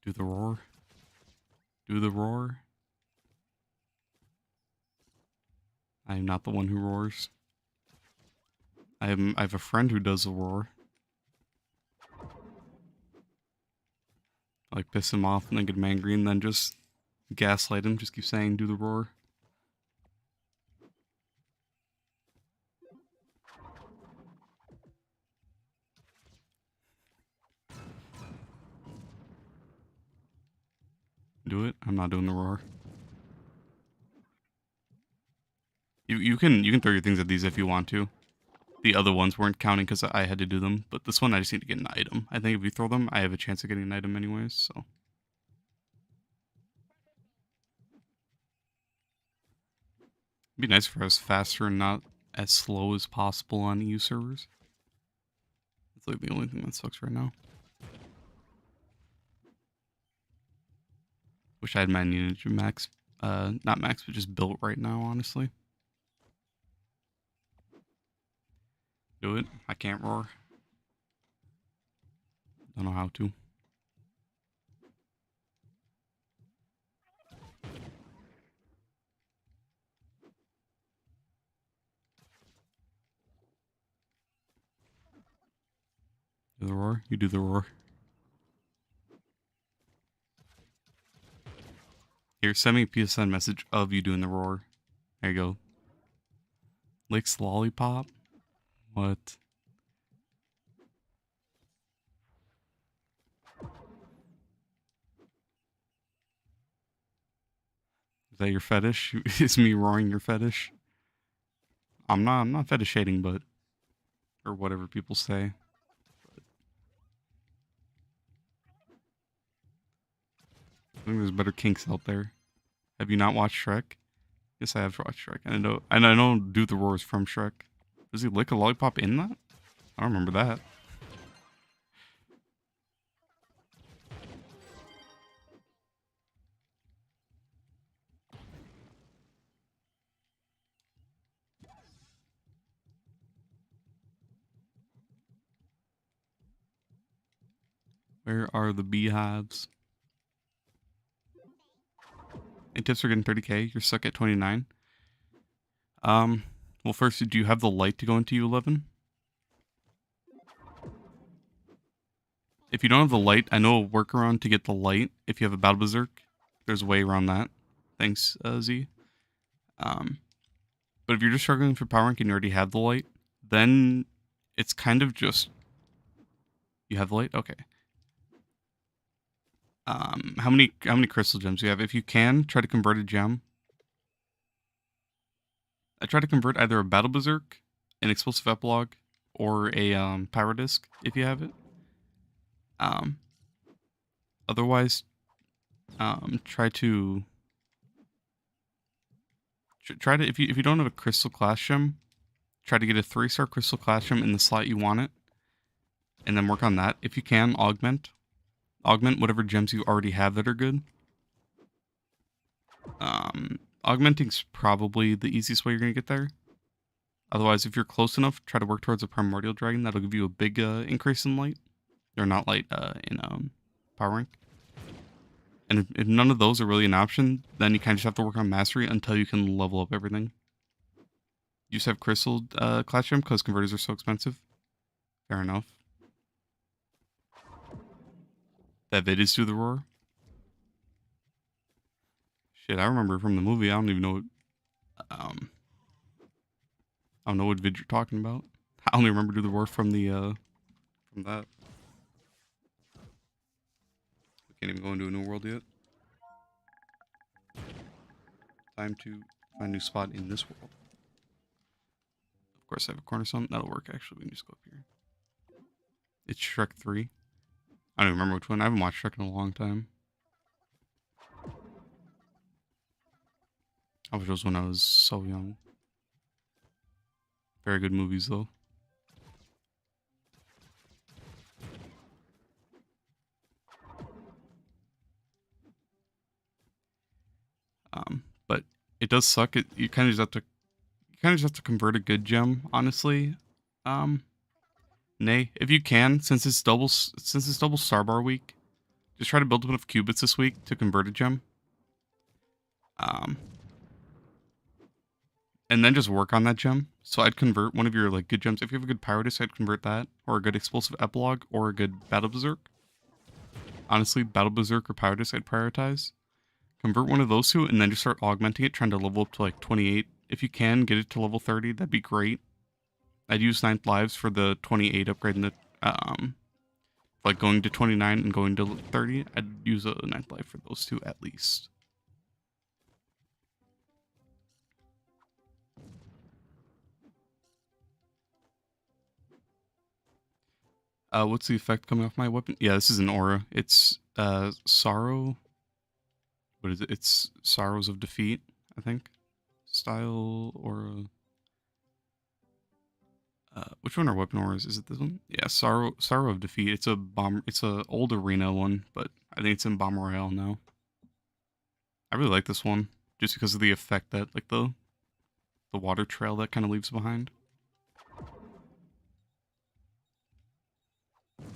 Do the roar. Do the roar. I am not the one who roars. I have a friend who does the roar. I like piss him off and then get him angry and then just gaslight him. Just keep saying, do the roar. Do it. I'm not doing the roar. You can throw your things at these if you want to. The other ones weren't counting because I had to do them, but this one I just need to get an item. I think if you throw them, I have a chance of getting an item anyways, so. It'd be nice if I was faster and not as slow as possible on EU servers. That's like the only thing that sucks right now. Wish I had my Ninja max, not max, but just built right now, honestly. Do it. I can't roar. Don't know how to. Do the roar? You do the roar. Here, send me a PSN message of you doing the roar. There you go. Licks lollipop? What? Is that your fetish? Is me roaring your fetish? I'm not fetish shading, but or whatever people say. But I think there's better kinks out there. Have you not watched Shrek? Yes, I have watched Shrek. And I know do the roars from Shrek. Does he lick a lollipop in that? I don't remember that. Where are the beehives? Hey, tips are getting 30k. You're stuck at 29. Well, first, do you have the light to go into U11? If you don't have the light, I know a workaround to get the light. If you have a Battle Berserk, there's a way around that. Thanks, Z. But if you're just struggling for power rank and you already have the light, then it's kind of just you have the light. Okay. How many crystal gems do you have? If you can, try to convert a gem. I try to convert either a Battle Berserk, an Explosive Epilogue, or a Power Disc if you have it. Um, Otherwise, try to if you don't have a Crystal Class Gem, try to get a 3-star Crystal Class Gem in the slot you want it, and then work on that. If you can, augment whatever gems you already have that are good. Augmenting's probably the easiest way you're gonna get there. Otherwise, if you're close enough, try to work towards a Primordial Dragon. That'll give you a big increase in light. Or not light, in power rank. And if none of those are really an option, then you kind of just have to work on mastery until you can level up everything. You just have crystal class gem because converters are so expensive. Fair enough. That vid is to the roar. Shit, I remember from the movie. I don't even know what, I don't know what vid you're talking about. I only remember do the roar from the from that. We can't even go into a new world yet. Time to find a new spot in this world. Of course, I have a cornerstone. That'll work, actually. We can just go up here. It's Shrek 3. I don't even remember which one. I haven't watched Shrek in a long time. I watched those when I was so young. Very good movies, though. But it does suck. You kind of just have to convert a good gem, honestly. Nay, if you can, since it's double Starbar week, just try to build up enough qubits this week to convert a gem. And then just work on that gem. So I'd convert one of your like good gems. If you have a good Power Disc, I'd convert that, or a good Explosive Epilogue, or a good Battle Berserk. Honestly, Battle Berserk or Power Disc I'd prioritize. Convert one of those two, and then just start augmenting it, trying to level up to like 28. If you can, get it to level 30, that'd be great. I'd use 9th lives for the 28 upgrade, and the like going to 29 and going to 30. I'd use a 9th life for those two at least. What's the effect coming off my weapon? Yeah, this is an aura. It's sorrow. What is it? It's sorrows of defeat, I think. Style aura. Which one are weapon auras? Is it this one? Yeah, sorrow of defeat. It's a bomb. It's a old arena one, but I think it's in Bomb Royale now. I really like this one just because of the effect that like the water trail that kind of leaves behind.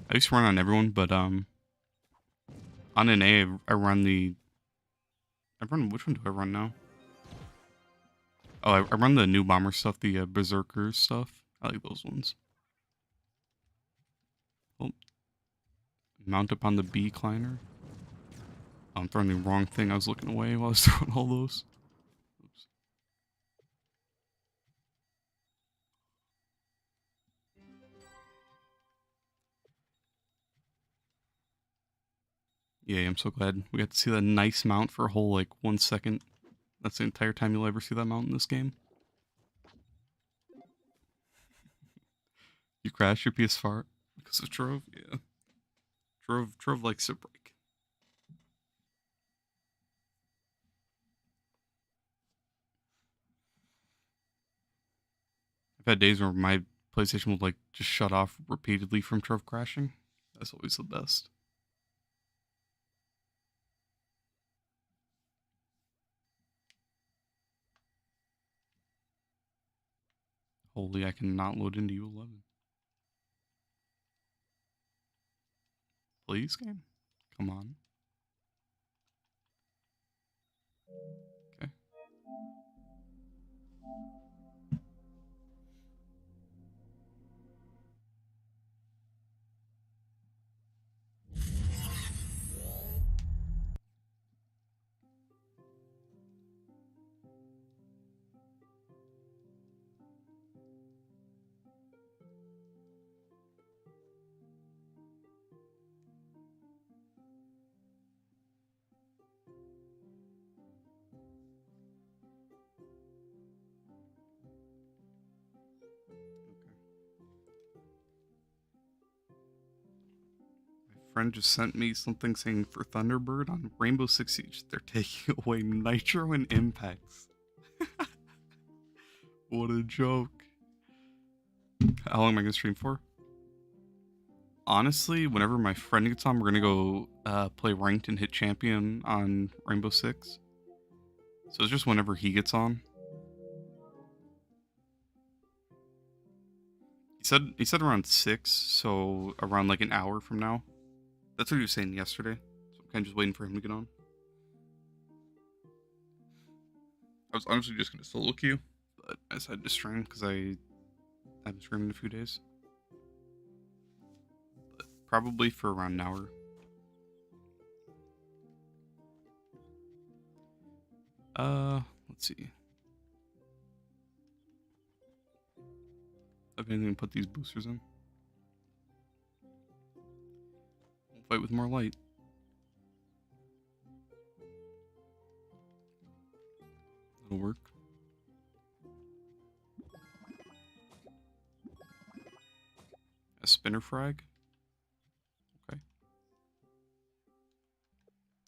I used to run on everyone, but on an A, I run the. Which one do I run now? Oh, I run the new bomber stuff, the berserker stuff. I like those ones. Oh, mount up on the B climber. Oh, I'm throwing the wrong thing. I was looking away while I was throwing all those. Oops. Yeah, I'm so glad we got to see that nice mount for a whole like 1 second. That's the entire time you'll ever see that mount in this game. You crash your PS4 because of Trove? Yeah. Trove likes to break. I've had days where my PlayStation will like just shut off repeatedly from Trove crashing. That's always the best. Holy, I cannot load into U11. Please, game? Come on. Okay. Friend just sent me something saying for Thunderbird on Rainbow Six Siege, they're taking away Nitro and Impacts. What a joke. How long am I going to stream for? Honestly, whenever my friend gets on, we're going to go play Ranked and hit Champion on Rainbow Six. So it's just whenever he gets on. He said around 6, so around like an hour from now. That's what he was saying yesterday. So I'm kind of just waiting for him to get on. I was honestly just going to solo queue, but I decided to stream because I haven't streamed in a few days. But probably for around an hour. Let's see. I've been going to put these boosters in. We'll fight with more light. That'll work. A spinner frag. Okay.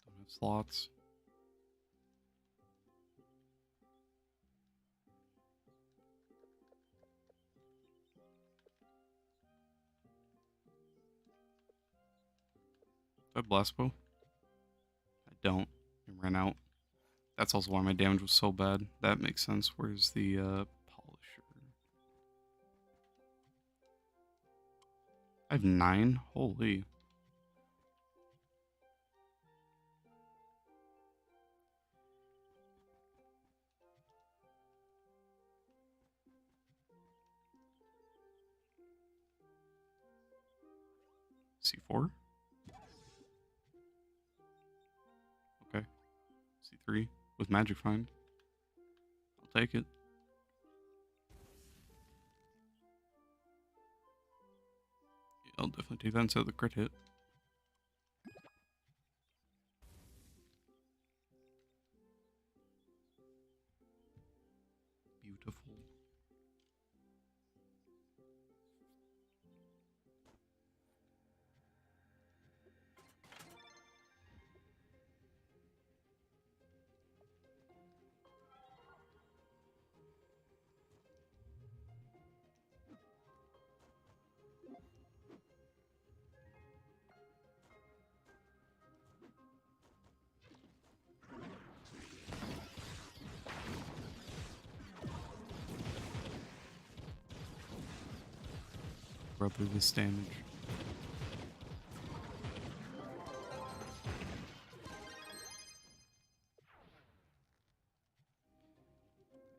Don't have slots. Do I have blast bow? I don't. It ran out. That's also why my damage was so bad. That makes sense. Where's the polisher? I have 9? Holy. C4? Okay. C3 with magic find. I'll take it. Yeah, I'll definitely take that instead of the crit hit. Beautiful. Brother, this damage.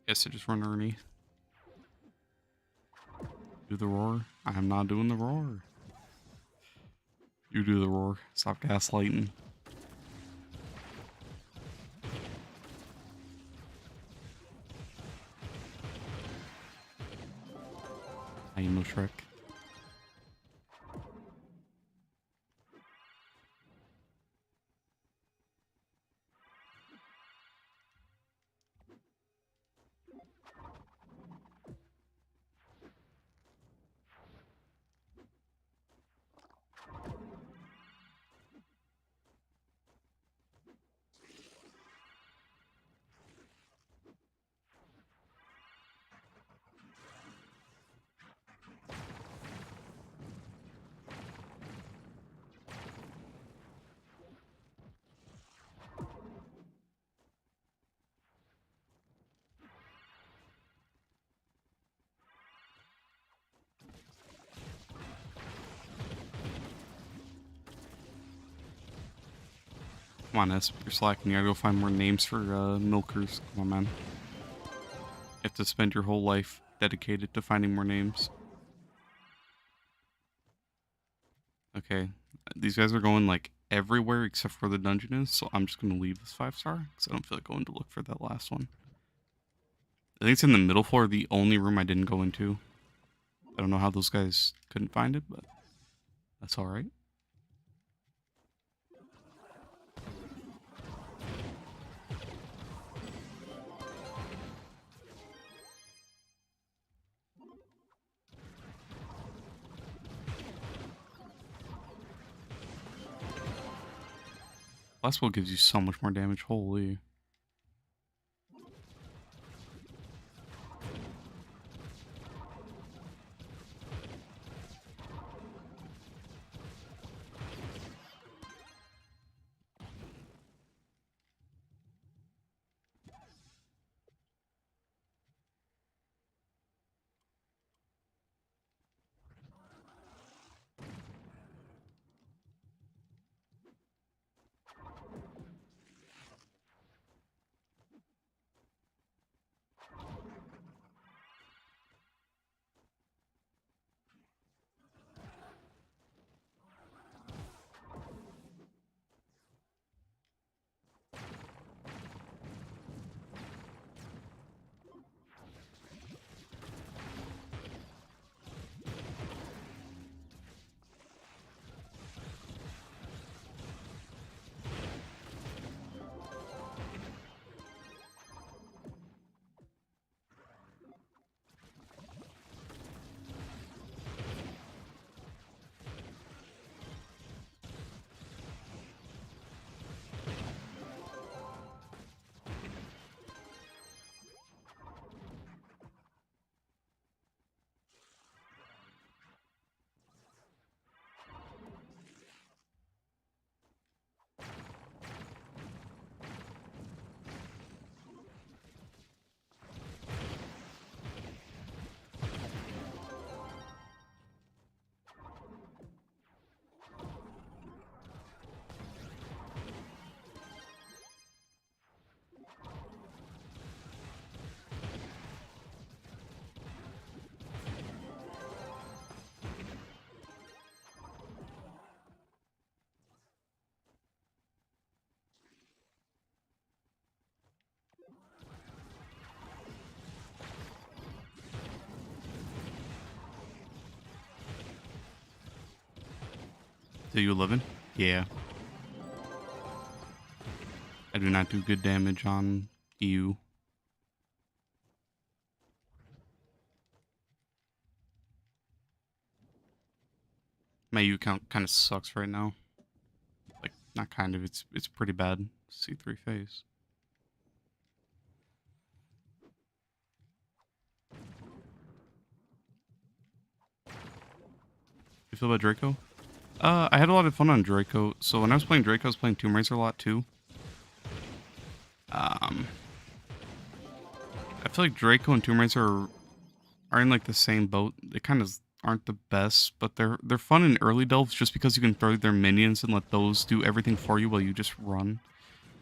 Guess I just run Ernie. Do the roar? I'm not doing the roar. You do the roar. Stop gaslighting. I am no Shrek. Come on, S, you're slacking. You gotta go find more names for milkers. Come on, man. You have to spend your whole life dedicated to finding more names. Okay, these guys are going like everywhere except for where the dungeon is, so I'm just gonna leave this 5-star because I don't feel like going to look for that last one. I think it's in the middle floor, the only room I didn't go into. I don't know how those guys couldn't find it, but that's alright. Last blow gives you so much more damage. Holy. Do you 11? Yeah. I do not do good damage on you. My U count kind of sucks right now. Like, not kind of, it's pretty bad. C3 phase. You feel about Draco? I had a lot of fun on Draco. So when I was playing Draco, I was playing Tomb Raider a lot too. I feel like Draco and Tomb Raider are in like the same boat. They kind of aren't the best, but they're fun in early delves just because you can throw their minions and let those do everything for you while you just run.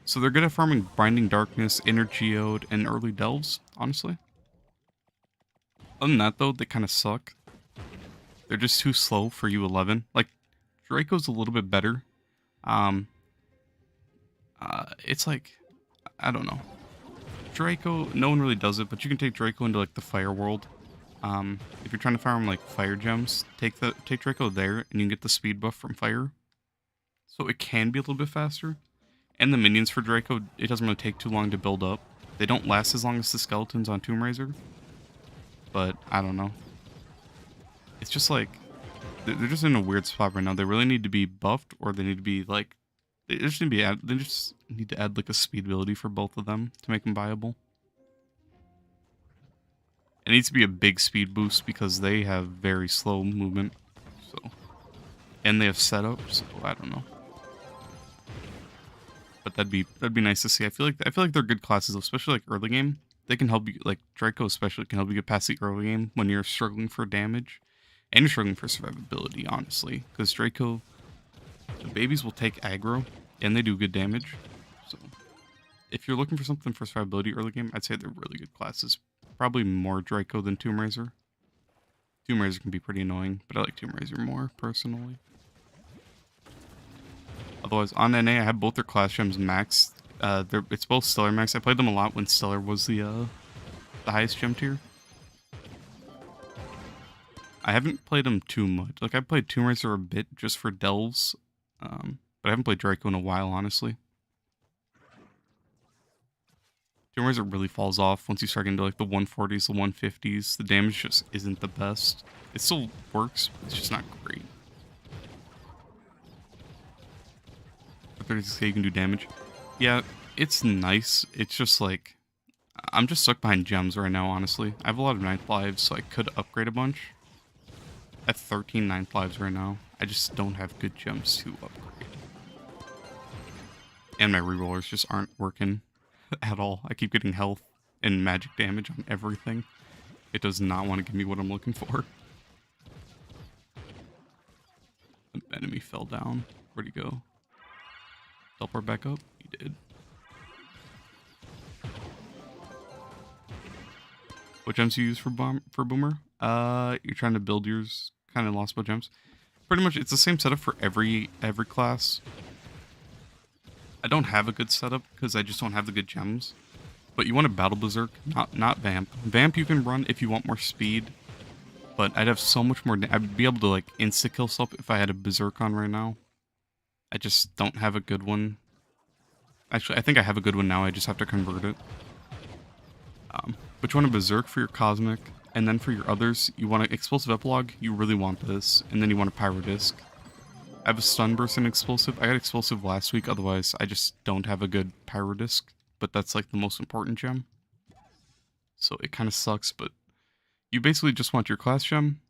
So they're good at farming Binding Darkness, Inner Geode, and early delves, honestly. Other than that though, they kind of suck. They're just too slow for U11. Like, Draco's a little bit better. It's like, I don't know. Draco, no one really does it, but you can take Draco into like the fire world. If you're trying to farm like fire gems, take Draco there, and you can get the speed buff from fire. So it can be a little bit faster. And the minions for Draco, it doesn't really take too long to build up. They don't last as long as the skeletons on Tomb Raider. But I don't know. It's just like they're just in a weird spot right now. They really need to be buffed, or they need to be like they just need to add like a speed ability for both of them to make them viable. It needs to be a big speed boost because they have very slow movement. So, and they have setup. So I don't know. But that'd be nice to see. I feel like they're good classes, especially like early game. They can help you, like Draco especially can help you get past the early game when you're struggling for damage, and you're struggling for survivability, honestly. Because Draco, the babies will take aggro, and they do good damage. So, if you're looking for something for survivability early game, I'd say they're really good classes. Probably more Draco than Tomb Raider. Tomb Raider can be pretty annoying, but I like Tomb Raider more, personally. Otherwise, on NA, I have both their class gems maxed. It's both Stellar max. I played them a lot when Stellar was the highest gem tier. I haven't played them too much. Like, I played Tomb Raider a bit just for delves, but I haven't played Draco in a while, honestly. Tomb Raider really falls off once you start into like the 140s, the 150s. The damage just isn't the best. It still works, but it's just not great. 36k you can do damage. Yeah, it's nice. It's just like, I'm just stuck behind gems right now, honestly. I have a lot of 9th lives, so I could upgrade a bunch. At 13 9th lives right now. I just don't have good gems to upgrade. And my rerollers just aren't working at all. I keep getting health and magic damage on everything. It does not want to give me what I'm looking for. The enemy fell down. Where'd he go? Teleport back up? He did. What gems do you use for Boomer? You're trying to build yours. Kind of lost about gems. Pretty much, it's the same setup for every class. I don't have a good setup because I just don't have the good gems. But you want a Battle Berserk, not Vamp. Vamp you can run if you want more speed. But I'd have so much more... I'd be able to, like, insta-kill stuff if I had a Berserk on right now. I just don't have a good one. Actually, I think I have a good one now. I just have to convert it. But you want a Berserk for your Cosmic. And then for your others, you want an Explosive Epilogue. You really want this. And then you want a Pyro Disc. I have a Stun Burst and Explosive. I got Explosive last week. Otherwise, I just don't have a good Pyro Disc. But that's, like, the most important gem. So it kind of sucks, but... You basically just want your class gem,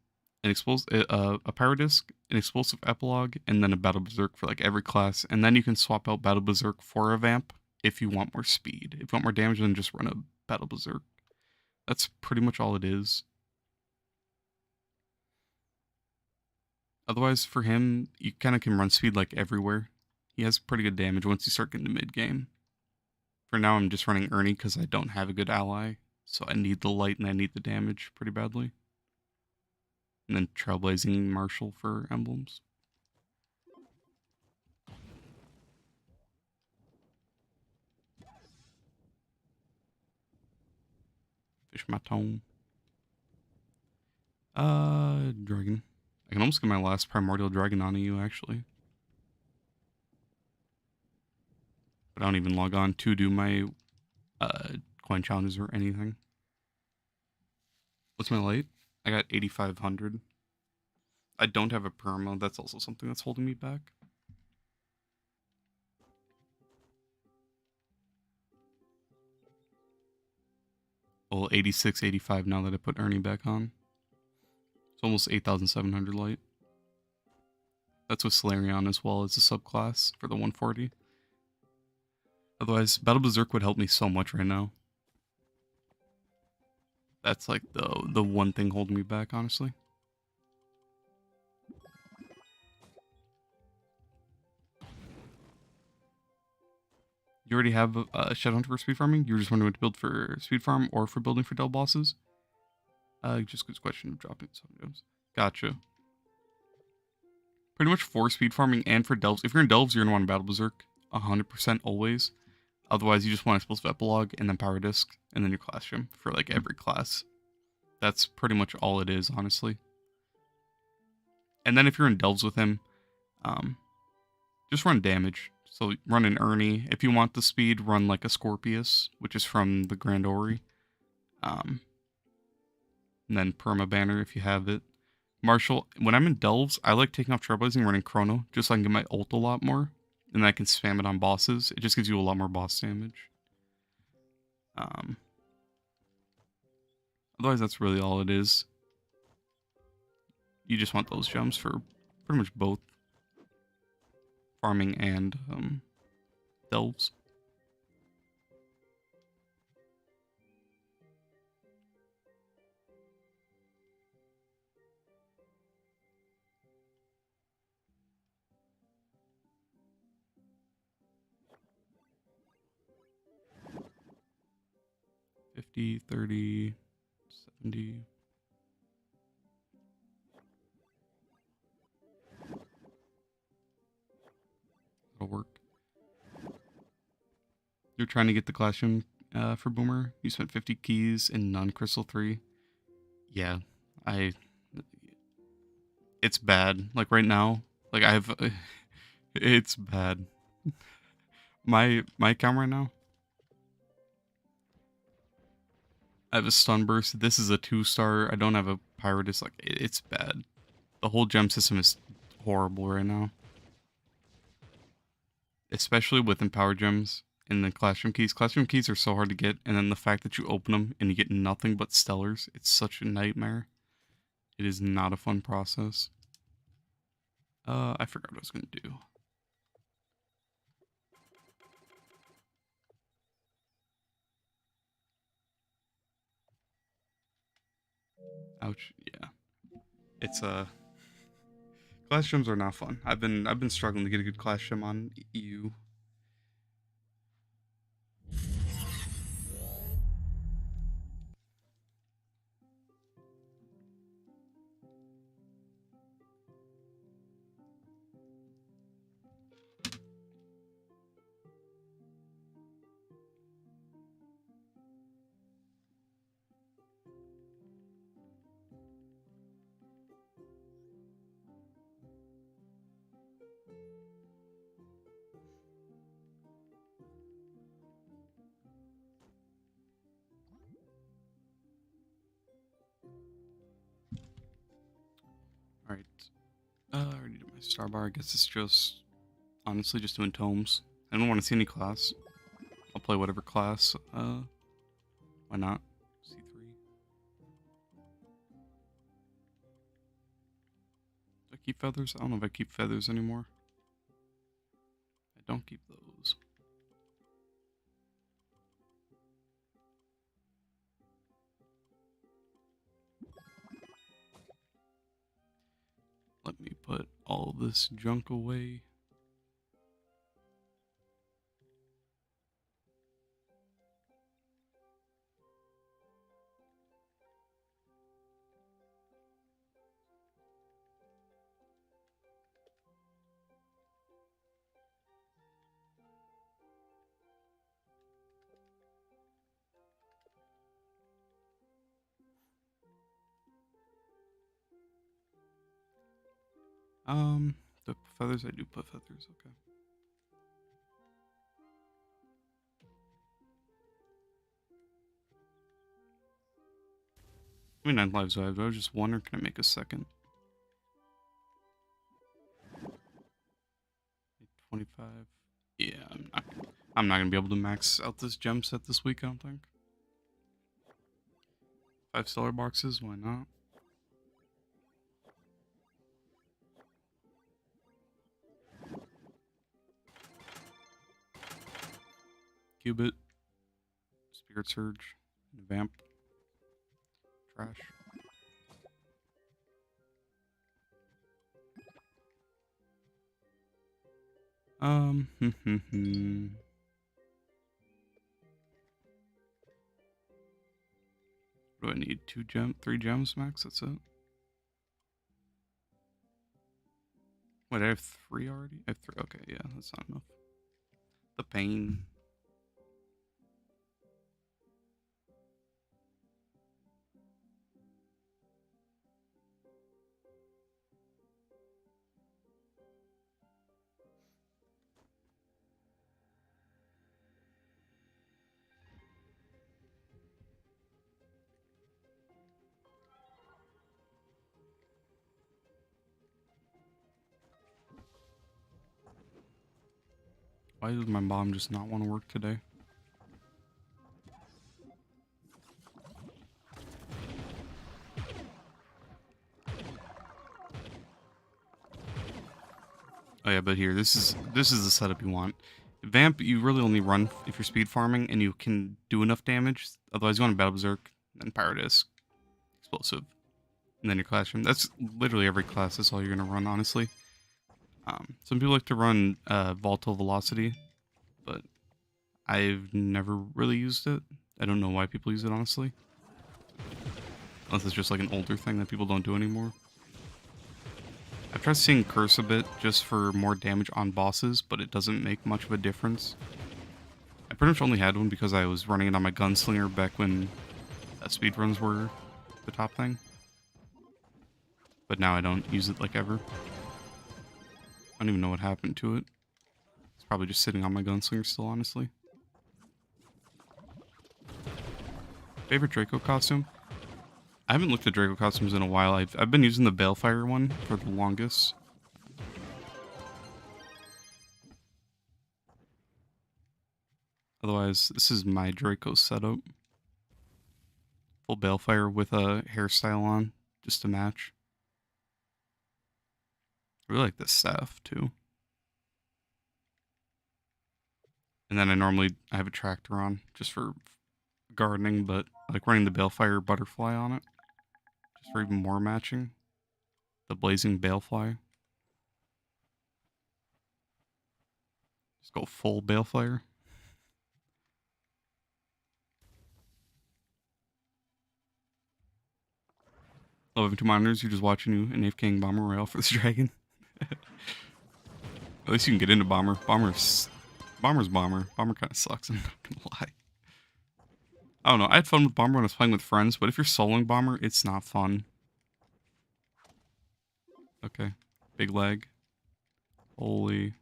a Pyro Disc, an Explosive Epilogue, and then a Battle Berserk for like every class. And then you can swap out Battle Berserk for a Vamp if you want more speed. If you want more damage, then just run a Battle Berserk. That's pretty much all it is. Otherwise, for him, you kind of can run speed like everywhere. He has pretty good damage once you start getting to mid-game. For now, I'm just running Ernie because I don't have a good ally. So I need the light and I need the damage pretty badly. And then Trailblazing Marshall for emblems. Fish my tone. Dragon. I can almost get my last Primordial Dragon on you, actually. But I don't even log on to do my coin challenges or anything. What's my light? I got 8,500. I don't have a perma. That's also something that's holding me back. Well, 86, 85 now that I put Ernie back on. It's almost 8,700 light. That's with Solarion as well as a subclass for the 140. Otherwise, Battle Berserk would help me so much right now. That's like the one thing holding me back, honestly. You already have a Shadowhunter for speed farming? You were just wondering what to build for speed farm or for building for Del bosses? Just good question of dropping some gems. Gotcha. Pretty much for speed farming and for delves. If you're in delves, you're going to want a Battle Berserk 100% always. Otherwise, you just want Explosive Epilogue and then Power Disc and then your class gem for like every class. That's pretty much all it is, honestly. And then if you're in delves with him, just run damage. So run an Ernie. If you want the speed, run like a Scorpius, which is from the Grand Ori. And then Perma Banner if you have it. Marshall, when I'm in delves, I like taking off Trailblazing and running Chrono, just so I can get my ult a lot more. And then I can spam it on bosses. It just gives you a lot more boss damage. Otherwise, that's really all it is. You just want those gems for pretty much both farming and delves. $50, $30, $70. That'll work. You're trying to get the classroom for Boomer. You spent 50 keys in non-Crystal 3. Yeah, it's bad. Like right now, like I have, it's bad. My account right now, I have a Stun Burst. This is a 2-star. I don't have a Pyro Disc. Like it's bad. The whole gem system is horrible right now. especially with empowered gems and the classroom keys. Classroom keys are so hard to get, and then the fact that you open them and you get nothing but stellars, it's such a nightmare. It is not a fun process. I forgot what I was gonna do. Ouch. Yeah. It's class gems are not fun. I've been struggling to get a good class gem on EU. Alright. I already did my star bar. I guess it's just honestly just doing tomes. I don't want to see any class. I'll play whatever class. Why not? C3. Do I keep feathers? I don't know if I keep feathers anymore. I don't keep those. Let me put all this junk away. The feathers, I do put feathers, okay. I mean, 9 lives do I have? I was just wondering, can I make a second? 25. Yeah, I'm not gonna be able to max out this gem set this week, I don't think. 5 stellar boxes, why not? Cubit, Spirit Surge, Vamp, Trash. What do I need? 3 gems max? That's it. Wait, I have 3 already? I have 3. Okay, yeah, that's not enough. The pain. Why does my mom just not want to work today? Oh yeah, but here, this is the setup you want. Vamp, you really only run if you're speed farming and you can do enough damage. Otherwise, you want a Battle Berserk, then Pyrodisc, Explosive, and then your Classroom. That's literally every class. That's all you're gonna run, honestly. Some people like to run Volatile Velocity, but I've never really used it. I don't know why people use it, honestly. Unless it's just like an older thing that people don't do anymore. I've tried seeing Curse a bit just for more damage on bosses, but it doesn't make much of a difference. I pretty much only had one because I was running it on my Gunslinger back when speedruns were the top thing. But now I don't use it like ever. I don't even know what happened to it. It's probably just sitting on my Gunslinger still, honestly. Favorite Draco costume? I haven't looked at Draco costumes in a while. I've been using the Balefire one for the longest. Otherwise, this is my Draco setup. Full Balefire with a hairstyle on, just to match. I really like this staff, too. And then I have a tractor on, just for gardening, but I like running the Balefire Butterfly on it. Just for even more matching. The Blazing Balefly. Just go full Balefire. Love having two monitors, you're just watching you and AFKing Bomber Royale for this dragon. At least you can get into Bomber. Bomber's Bomber. Bomber kind of sucks, I'm not gonna lie. I don't know, I had fun with Bomber when I was playing with friends, but if you're soloing Bomber, it's not fun. Okay. Big lag. Holy.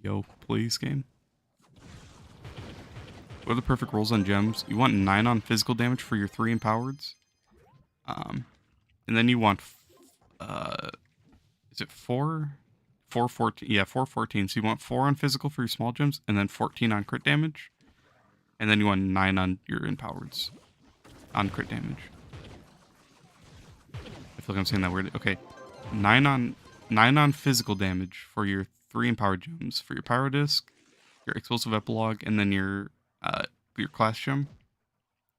Yo, please, game. What are the perfect rolls on gems? You want 9 on physical damage for your 3 empowereds. And then you want, is it 4? 4, 14, yeah, 4, 14. So you want 4 on physical for your small gems, and then 14 on crit damage. And then you want 9 on your empowereds. On crit damage. I feel like I'm saying that weird. Okay. 9 on physical damage for your 3 empowered gems. For your Pyro Disc, your Explosive Epilogue, and then your class gem.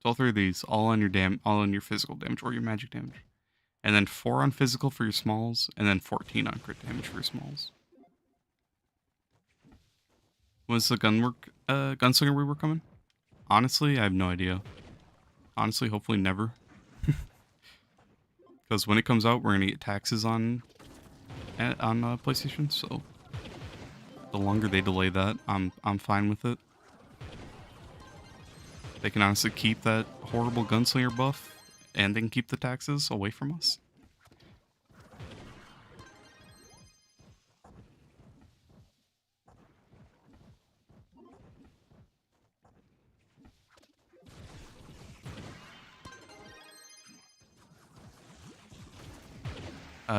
So all 3 of these, all on your physical damage or your magic damage. And then 4 on physical for your smalls, and then 14 on crit damage for your smalls. Was the Gunslinger rework coming? Honestly, I have no idea. Honestly, hopefully never. Because when it comes out, we're gonna get taxes on PlayStation. So the longer they delay that, I'm fine with it. They can honestly keep that horrible Gunslinger buff, and they can keep the taxes away from us.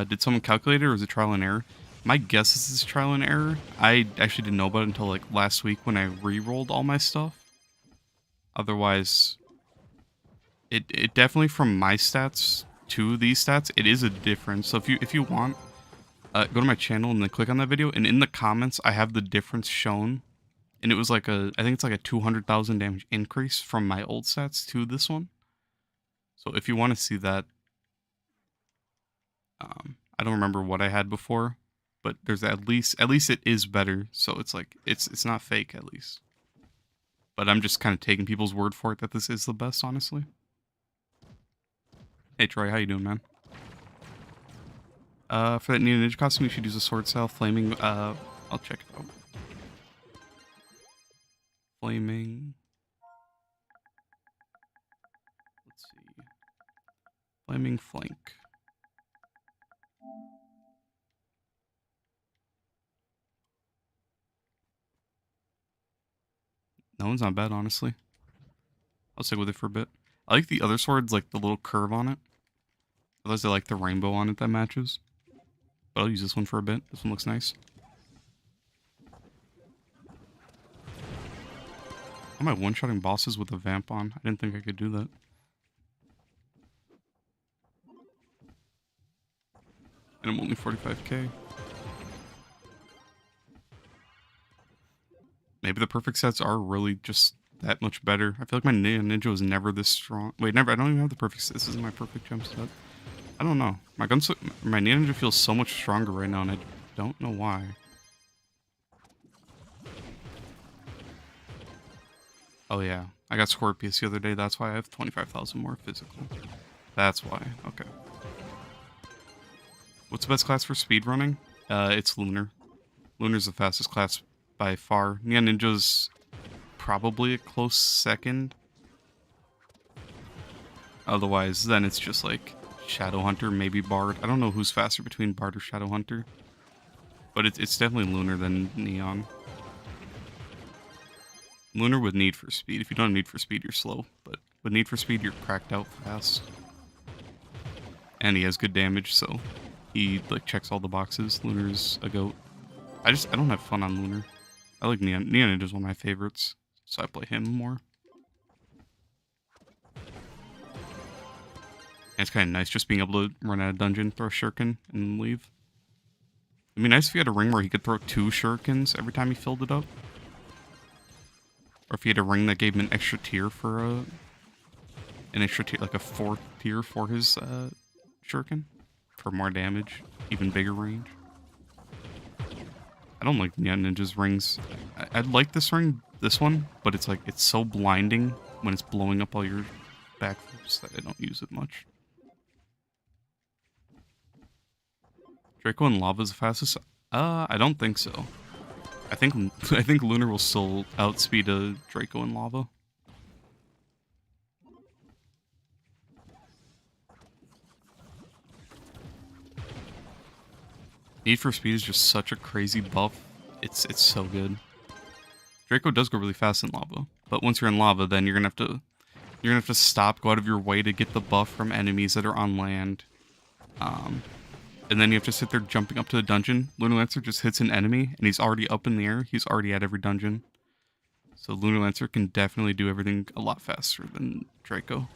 Did someone calculate it, or was it trial and error? My guess is it's trial and error. I actually didn't know about it until like last week when I re-rolled all my stuff. Otherwise, it definitely, from my stats to these stats, it is a difference. So if you want, go to my channel and then click on that video, and in the comments I have the difference shown, and it was like I think it's like a 200,000 damage increase from my old stats to this one. So if you want to see that, I don't remember what I had before, but there's at least it is better. So it's like it's not fake, at least. But I'm just kind of taking people's word for it that this is the best, honestly. Hey Troy, how you doing, man? For that Ninja costume, you should use a sword style flaming. I'll check it out. Flaming. Let's see. Flaming flank. That one's not bad, honestly. I'll stick with it for a bit. I like the other swords, like the little curve on it. Otherwise, I like the rainbow on it that matches. But I'll use this one for a bit. This one looks nice. How am I one-shotting bosses with a vamp on? I didn't think I could do that. And I'm only 45k. Maybe the perfect sets are really just that much better. I feel like my ninja was never this strong. Wait, never. I don't even have the perfect set. This isn't my perfect jump set. I don't know. My ninja feels so much stronger right now, and I don't know why. Oh yeah, I got Scorpius the other day. That's why I have 25,000 more physical. That's why. Okay. What's the best class for speedrunning? It's Lunar. Lunar's the fastest class by far. Neon Ninja's probably a close second. Otherwise, then it's just like Shadowhunter, maybe Bard. I don't know who's faster between Bard or Shadowhunter. But it's definitely Lunar than Neon. Lunar with Need for Speed. If you don't have Need for Speed, you're slow. But with Need for Speed, you're cracked out fast. And he has good damage, so He like checks all the boxes. Lunar's a goat. I don't have fun on Lunar. I like Neon. Neon is one of my favorites, so I play him more. And it's kind of nice just being able to run out of dungeon, throw a shuriken, and leave. It'd be nice if he had a ring where he could throw 2 shurikens every time he filled it up. Or if he had a ring that gave him an extra tier for an extra tier, like a 4th tier for his shuriken. For more damage, even bigger range. I don't like Neon Ninja's rings. I'd like this ring, this one, but it's like, it's so blinding when it's blowing up all your backflips that I don't use it much. Draco in lava is the fastest? I don't think so. I think Lunar will still outspeed a Draco in lava. Need for Speed is just such a crazy buff. It's so good. Draco does go really fast in lava, but once you're in lava, then you're gonna have to stop, go out of your way to get the buff from enemies that are on land. And then you have to sit there jumping up to the dungeon. Lunar Lancer just hits an enemy, and he's already up in the air. He's already at every dungeon. So Lunar Lancer can definitely do everything a lot faster than Draco.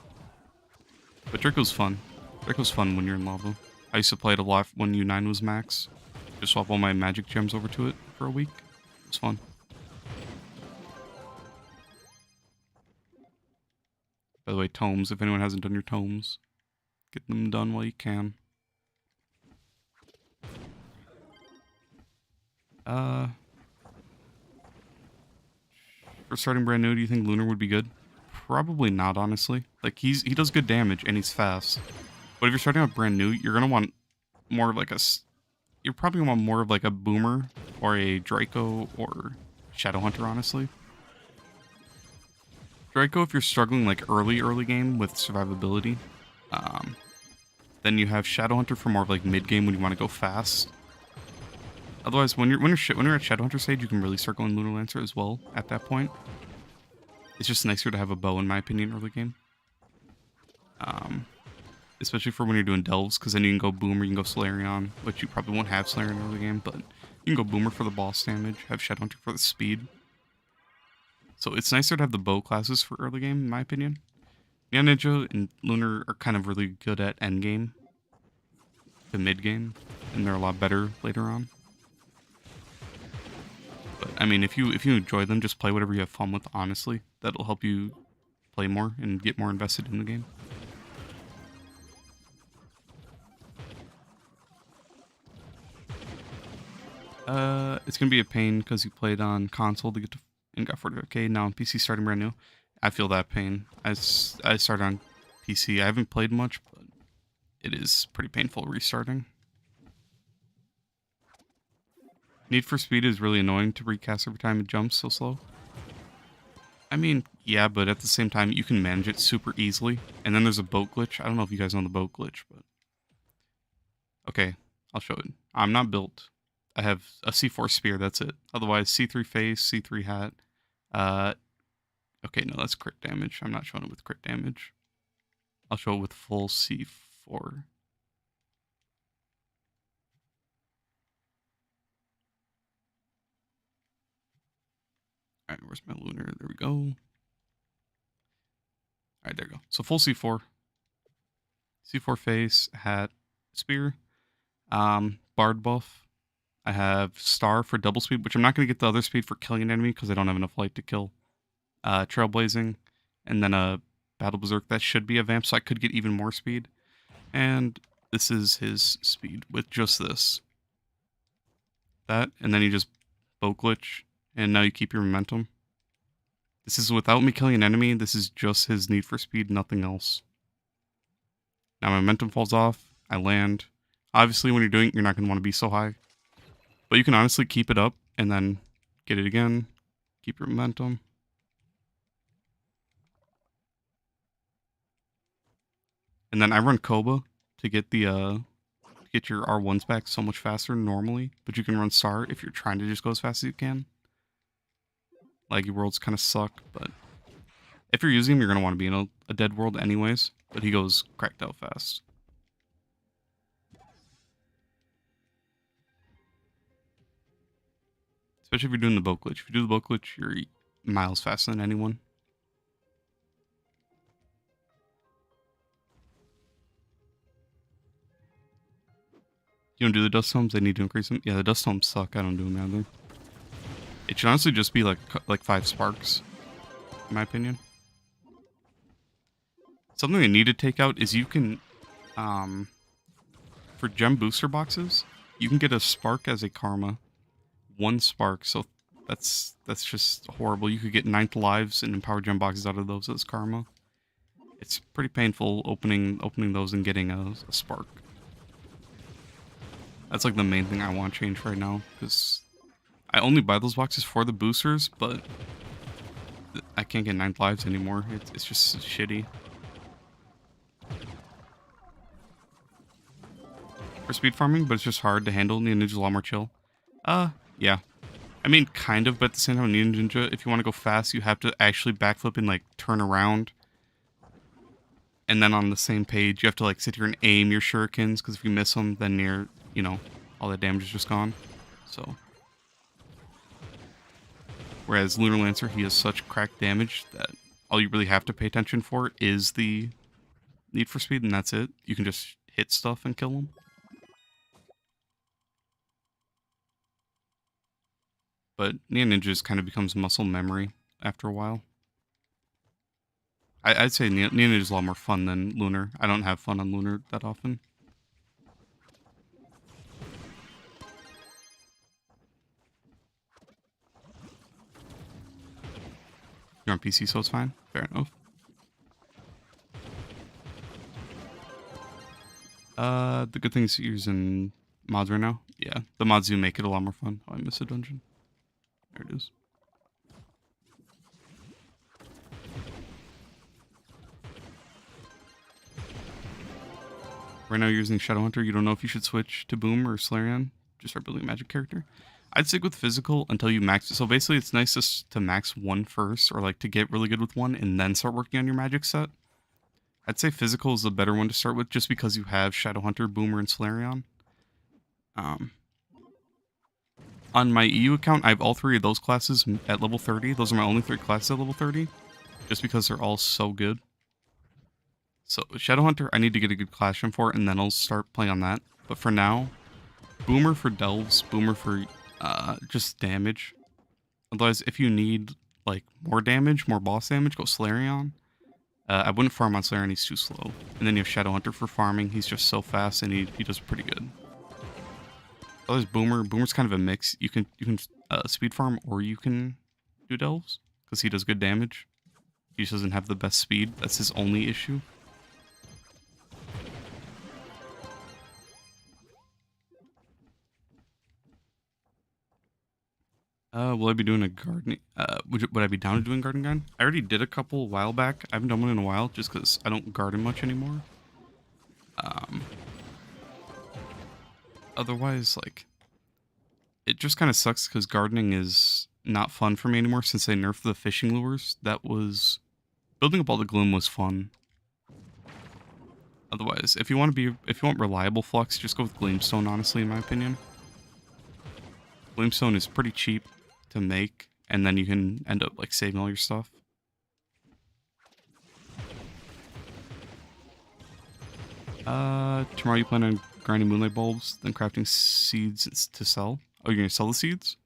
But Draco's fun. Draco's fun when you're in lava. I used to play it a lot when U9 was max. Just swap all my magic gems over to it for a week. It was fun. By the way, tomes, if anyone hasn't done your tomes, get them done while you can. For starting brand new, do you think Lunar would be good? Probably not, honestly. Like, he does good damage, and he's fast. But if you're starting out brand new, you're gonna want more of like you're probably gonna want more of like a Boomer, or a Draco, or Shadowhunter, honestly. Draco, if you're struggling like early game with survivability. Then you have Shadowhunter for more of like mid-game when you want to go fast. Otherwise, when you're at Shadowhunter stage, you can really start going Lunar Lancer as well at that point. It's just nicer to have a bow, in my opinion, early game. Especially for when you're doing delves, because then you can go Boomer, you can go Solarion, which you probably won't have Solarion early game, but you can go Boomer for the boss damage, have Shadowhunter for the speed. So it's nicer to have the bow classes for early game, in my opinion. Neon Ninja and Lunar are kind of really good at endgame to mid-game, and they're a lot better later on. But I mean, if you enjoy them, just play whatever you have fun with, honestly. That'll help you play more and get more invested in the game. It's gonna be a pain because you played on console to get to and got 45k. Now on PC starting brand new. I feel that pain. I started on PC. I haven't played much, but it is pretty painful restarting. Need for Speed is really annoying to recast every time it jumps so slow. I mean, yeah, but at the same time, you can manage it super easily. And then there's a boat glitch. I don't know if you guys know the boat glitch, but... Okay, I'll show it. I'm not built. I have a C4 spear, that's it. Otherwise, C3 face, C3 hat. Okay, no, that's crit damage. I'm not showing it with crit damage. I'll show it with full C4. Alright, where's my Lunar? There we go. Alright, there we go. So full C4. C4 face, hat, spear. Bard buff. I have Star for double speed, which I'm not going to get the other speed for killing an enemy because I don't have enough light to kill. Trailblazing. And then a Battle Berserk. That should be a vamp, so I could get even more speed. And this is his speed with just this. That, and then you just bow glitch, and now you keep your momentum. This is without me killing an enemy. This is just his need for speed, nothing else. Now my momentum falls off. I land. Obviously, when you're doing it, you're not going to want to be so high. But you can honestly keep it up, and then get it again. Keep your momentum. And then I run Koba to get the get your R1s back so much faster normally. But you can run Star if you're trying to just go as fast as you can. Laggy worlds kind of suck, but if you're using him, you're going to want to be in a dead world anyways. But he goes cracked out fast. Especially if you're doing the boat glitch. If you do the boat glitch, you're miles faster than anyone. You don't do the dust homes? They need to increase them? Yeah, the dust homes suck. I don't do them either. It should honestly just be like 5 sparks, in my opinion. Something they need to take out is you can, for gem booster boxes, you can get a spark as a karma. 1 spark, so that's just horrible. You could get 9th lives and empowered gem boxes out of those as karma. It's pretty painful opening those and getting a spark. That's like the main thing I want to change right now, because I only buy those boxes for the boosters, but I can't get 9th lives anymore. It's just shitty. For speed farming, but it's just hard to handle. Ninja Ninja's a lot more chill. Yeah. I mean, kind of, but at the same time, Ninja, if you want to go fast, you have to actually backflip and, like, turn around. And then on the same page, you have to, like, sit here and aim your shurikens, because if you miss them, then you're, you know, all that damage is just gone. So. Whereas Lunar Lancer, he has such cracked damage that all you really have to pay attention for is the need for speed, and that's it. You can just hit stuff and kill them. But Ninja just kind of becomes muscle memory after a while. I'd say Ninja is a lot more fun than Lunar. I don't have fun on Lunar that often. You're on PC, so it's fine. Fair enough. The good thing is you're using mods right now. Yeah, the mods do make it a lot more fun. Oh, I missed a dungeon. There it is. Right now you're using Shadowhunter. You don't know if you should switch to Boom or Slarion. Just start building a magic character. I'd stick with physical until you max it. So basically it's nice to max 1 first, or like to get really good with 1 and then start working on your magic set. I'd say physical is the better one to start with just because you have Shadowhunter, Boomer, and Slarion. On my EU account, I have all 3 of those classes at level 30. Those are my only 3 classes at level 30. Just because they're all so good. So, Shadowhunter, I need to get a good class gem for, and then I'll start playing on that. But for now, Boomer for delves, Boomer for just damage. Otherwise, if you need like more damage, more boss damage, go Slarion. I wouldn't farm on Slarion, he's too slow. And then you have Shadowhunter for farming, he's just so fast and he does pretty good. Otherwise, Boomer's kind of a mix. You can speed farm or you can do delves, because he does good damage. He just doesn't have the best speed, that's his only issue. Will I be doing a gardening? Would I be down to doing garden guide? I already did a couple a while back. I haven't done one in a while just because I don't garden much anymore. Otherwise, like, it just kind of sucks because gardening is not fun for me anymore since they nerfed the fishing lures. That was... Building up all the gloom was fun. Otherwise, if you want reliable flux, just go with Gleamstone, honestly, in my opinion. Gleamstone is pretty cheap to make, and then you can end up like saving all your stuff. Tomorrow you plan on grinding moonlight bulbs, then crafting seeds to sell? Oh, you're gonna sell the seeds?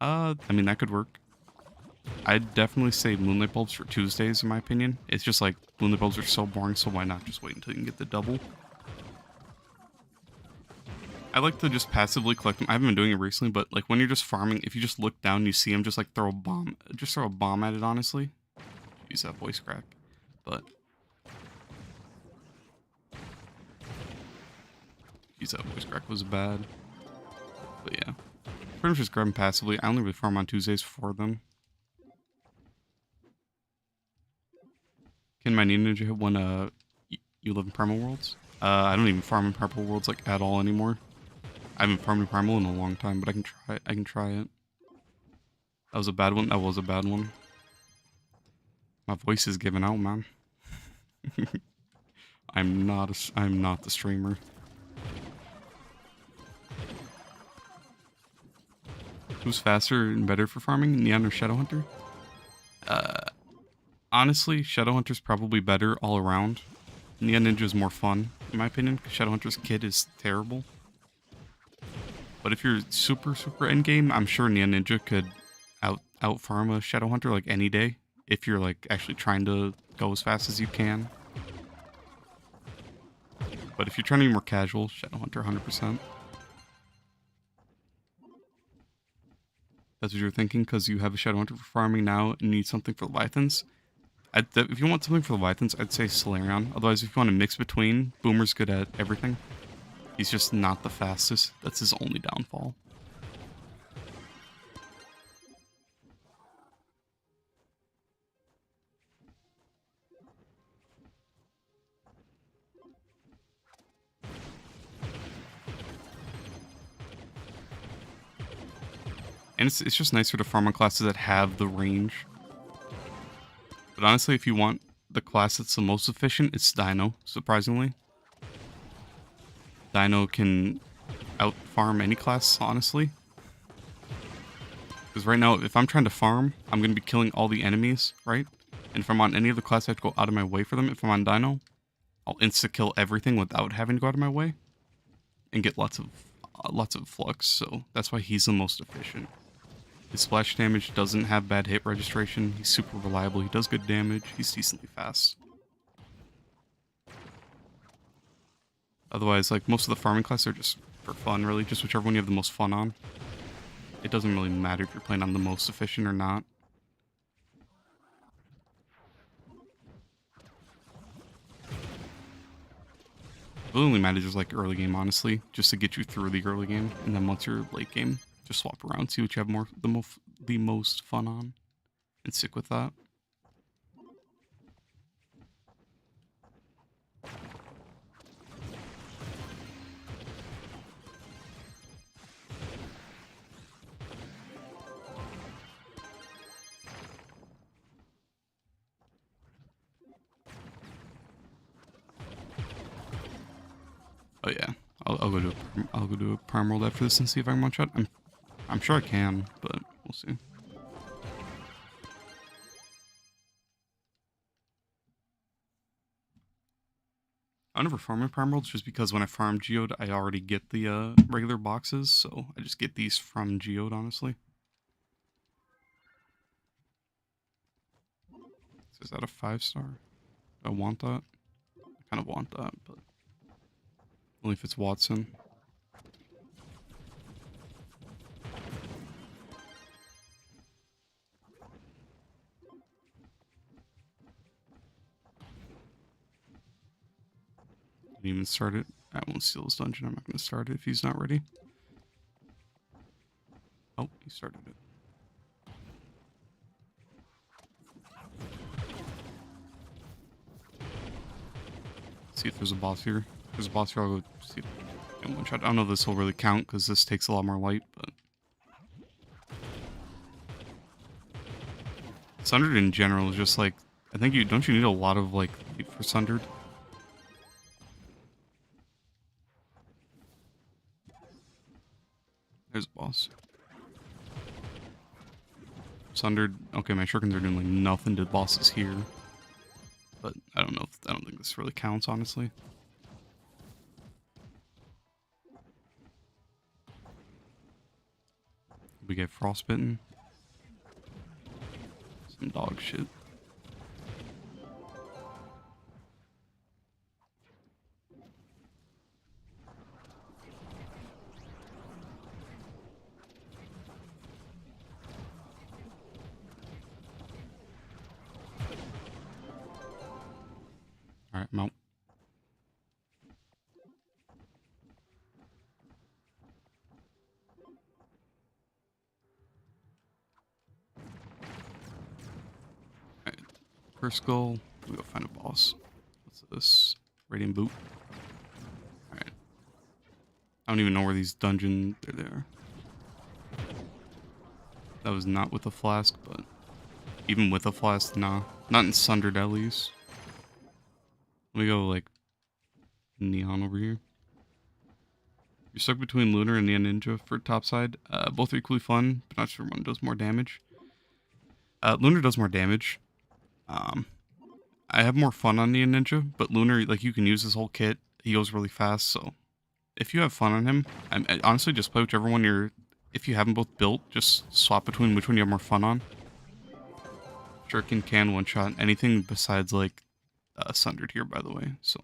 I mean, that could work. I'd definitely say moonlight bulbs for Tuesdays, in my opinion. It's just like, moonlight bulbs are so boring, so why not just wait until you can get the double? I like to just passively collect them. I haven't been doing it recently, but like when you're just farming, if you just look down and you see them, just like throw a bomb. Just throw a bomb at it, honestly. Use that voice crack. But... Use that voice crack was bad. But yeah. Pretty much just grab them passively. I only really farm on Tuesdays for them. Can my ninja hit when you live in Primal Worlds? I don't even farm in Primal Worlds like at all anymore. I haven't farmed in Primal in a long time, but I can try it. That was a bad one. That was a bad one. My voice is giving out, man. I'm not the streamer. Who's faster and better for farming, Neon or Shadowhunter? Honestly, Shadowhunter's probably better all around. Neon Ninja's more fun, in my opinion, because Shadowhunter's kit is terrible. But if you're super endgame, I'm sure Neon Ninja could out farm a Shadowhunter like any day. If you're like actually trying to go as fast as you can. But if you're trying to be more casual, Shadowhunter 100%. That's what you're thinking, because you have a Shadowhunter for farming now and need something for Leviathans. If you want something for Leviathans, I'd say Solarion. Otherwise, if you want to mix between, Boomer's good at everything. He's just not the fastest. That's his only downfall. And it's just nicer to farm on classes that have the range. But honestly, if you want the class that's the most efficient, it's Dino, surprisingly. Dino can out-farm any class, honestly. Because right now, if I'm trying to farm, I'm going to be killing all the enemies, right? And if I'm on any other class, I have to go out of my way for them. If I'm on Dino, I'll insta-kill everything without having to go out of my way. And get lots of flux, so that's why he's the most efficient. His splash damage doesn't have bad hit registration. He's super reliable. He does good damage. He's decently fast. Otherwise, like, most of the farming classes are just for fun, really. Just whichever one you have the most fun on. It doesn't really matter if you're playing on the most efficient or not. It only matters just like early game, honestly. Just to get you through the early game. And then once you're late game, just swap around, see what you have the most fun on, and stick with that. Oh yeah, I'll go do a prime world after this and see if I can one shot. I'm sure I can, but we'll see. I never farm my prime worlds just because when I farm Geode, I already get the regular boxes, so I just get these from Geode, honestly. So is that a 5-star? I want that. I kind of want that, but only if it's Watson. Didn't even start it. I won't steal this dungeon. I'm not going to start it if he's not ready. Oh, he started it. See if there's a boss here. If there's a boss here, I'll go see if I can one shot. I don't know if this will really count because this takes a lot more light, but Sundered in general is just like, I think don't you need a lot of like light for Sundered? There's a boss. Sundered. Okay, my shurikens are doing like nothing to bosses here. But I don't know. I don't think this really counts, honestly. We get frostbitten. Some dog shit. Alright, mount. Alright. First goal, we go find a boss. What's this? Radiant boot. Alright. I don't even know where these dungeons are there. That was not with a flask, but even with a flask, nah. Not in Sundered at least. Let me go like Neon over here. You're stuck between Lunar and the Ninja for topside. Both are equally fun, but not sure one does more damage. Lunar does more damage. I have more fun on the Ninja, but Lunar, like, you can use his whole kit. He goes really fast, so if you have fun on him, I honestly just play whichever one you're... If you have them both built, just swap between which one you have more fun on. Shuriken can one-shot anything besides, like, Sundered here, by the way, so...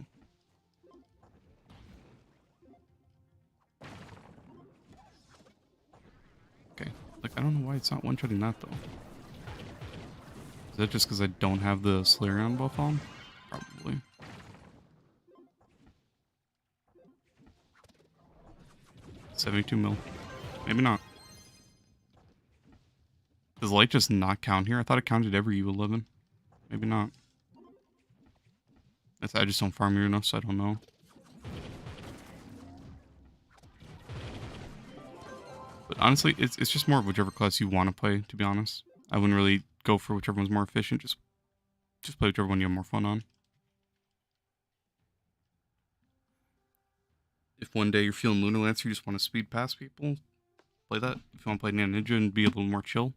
Okay, like, I don't know why it's not one-shotting that, though. Is that just because I don't have the Slayer buff on? Probably. $72 mil. Maybe not. Does light just not count here? I thought it counted every U11. Maybe not. I just don't farm here enough, so I don't know. But honestly, it's just more of whichever class you want to play, to be honest. I wouldn't really go for whichever one's more efficient. Just play whichever one you have more fun on. If one day you're feeling Lunar Lancer, you just want to speed past people, play that. If you want to play Ninja and be a little more chill,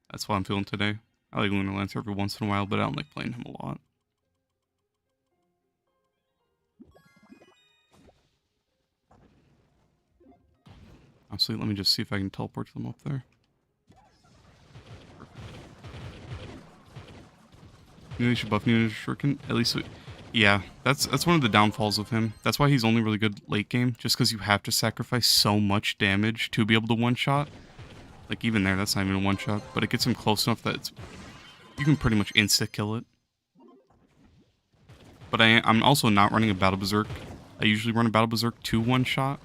that's what I'm feeling today. I like Lunar Lancer every once in a while, but I don't like playing him a lot. Honestly, let me just see if I can teleport them up there. Maybe they should buff Ninja Shuriken. At least, yeah, that's one of the downfalls of him. That's why he's only really good late game, just because you have to sacrifice so much damage to be able to one-shot. Like, even there, that's not even a one-shot, but it gets him close enough that you can pretty much insta-kill it. But I'm also not running a Battle Berserk. I usually run a Battle Berserk to one-shot,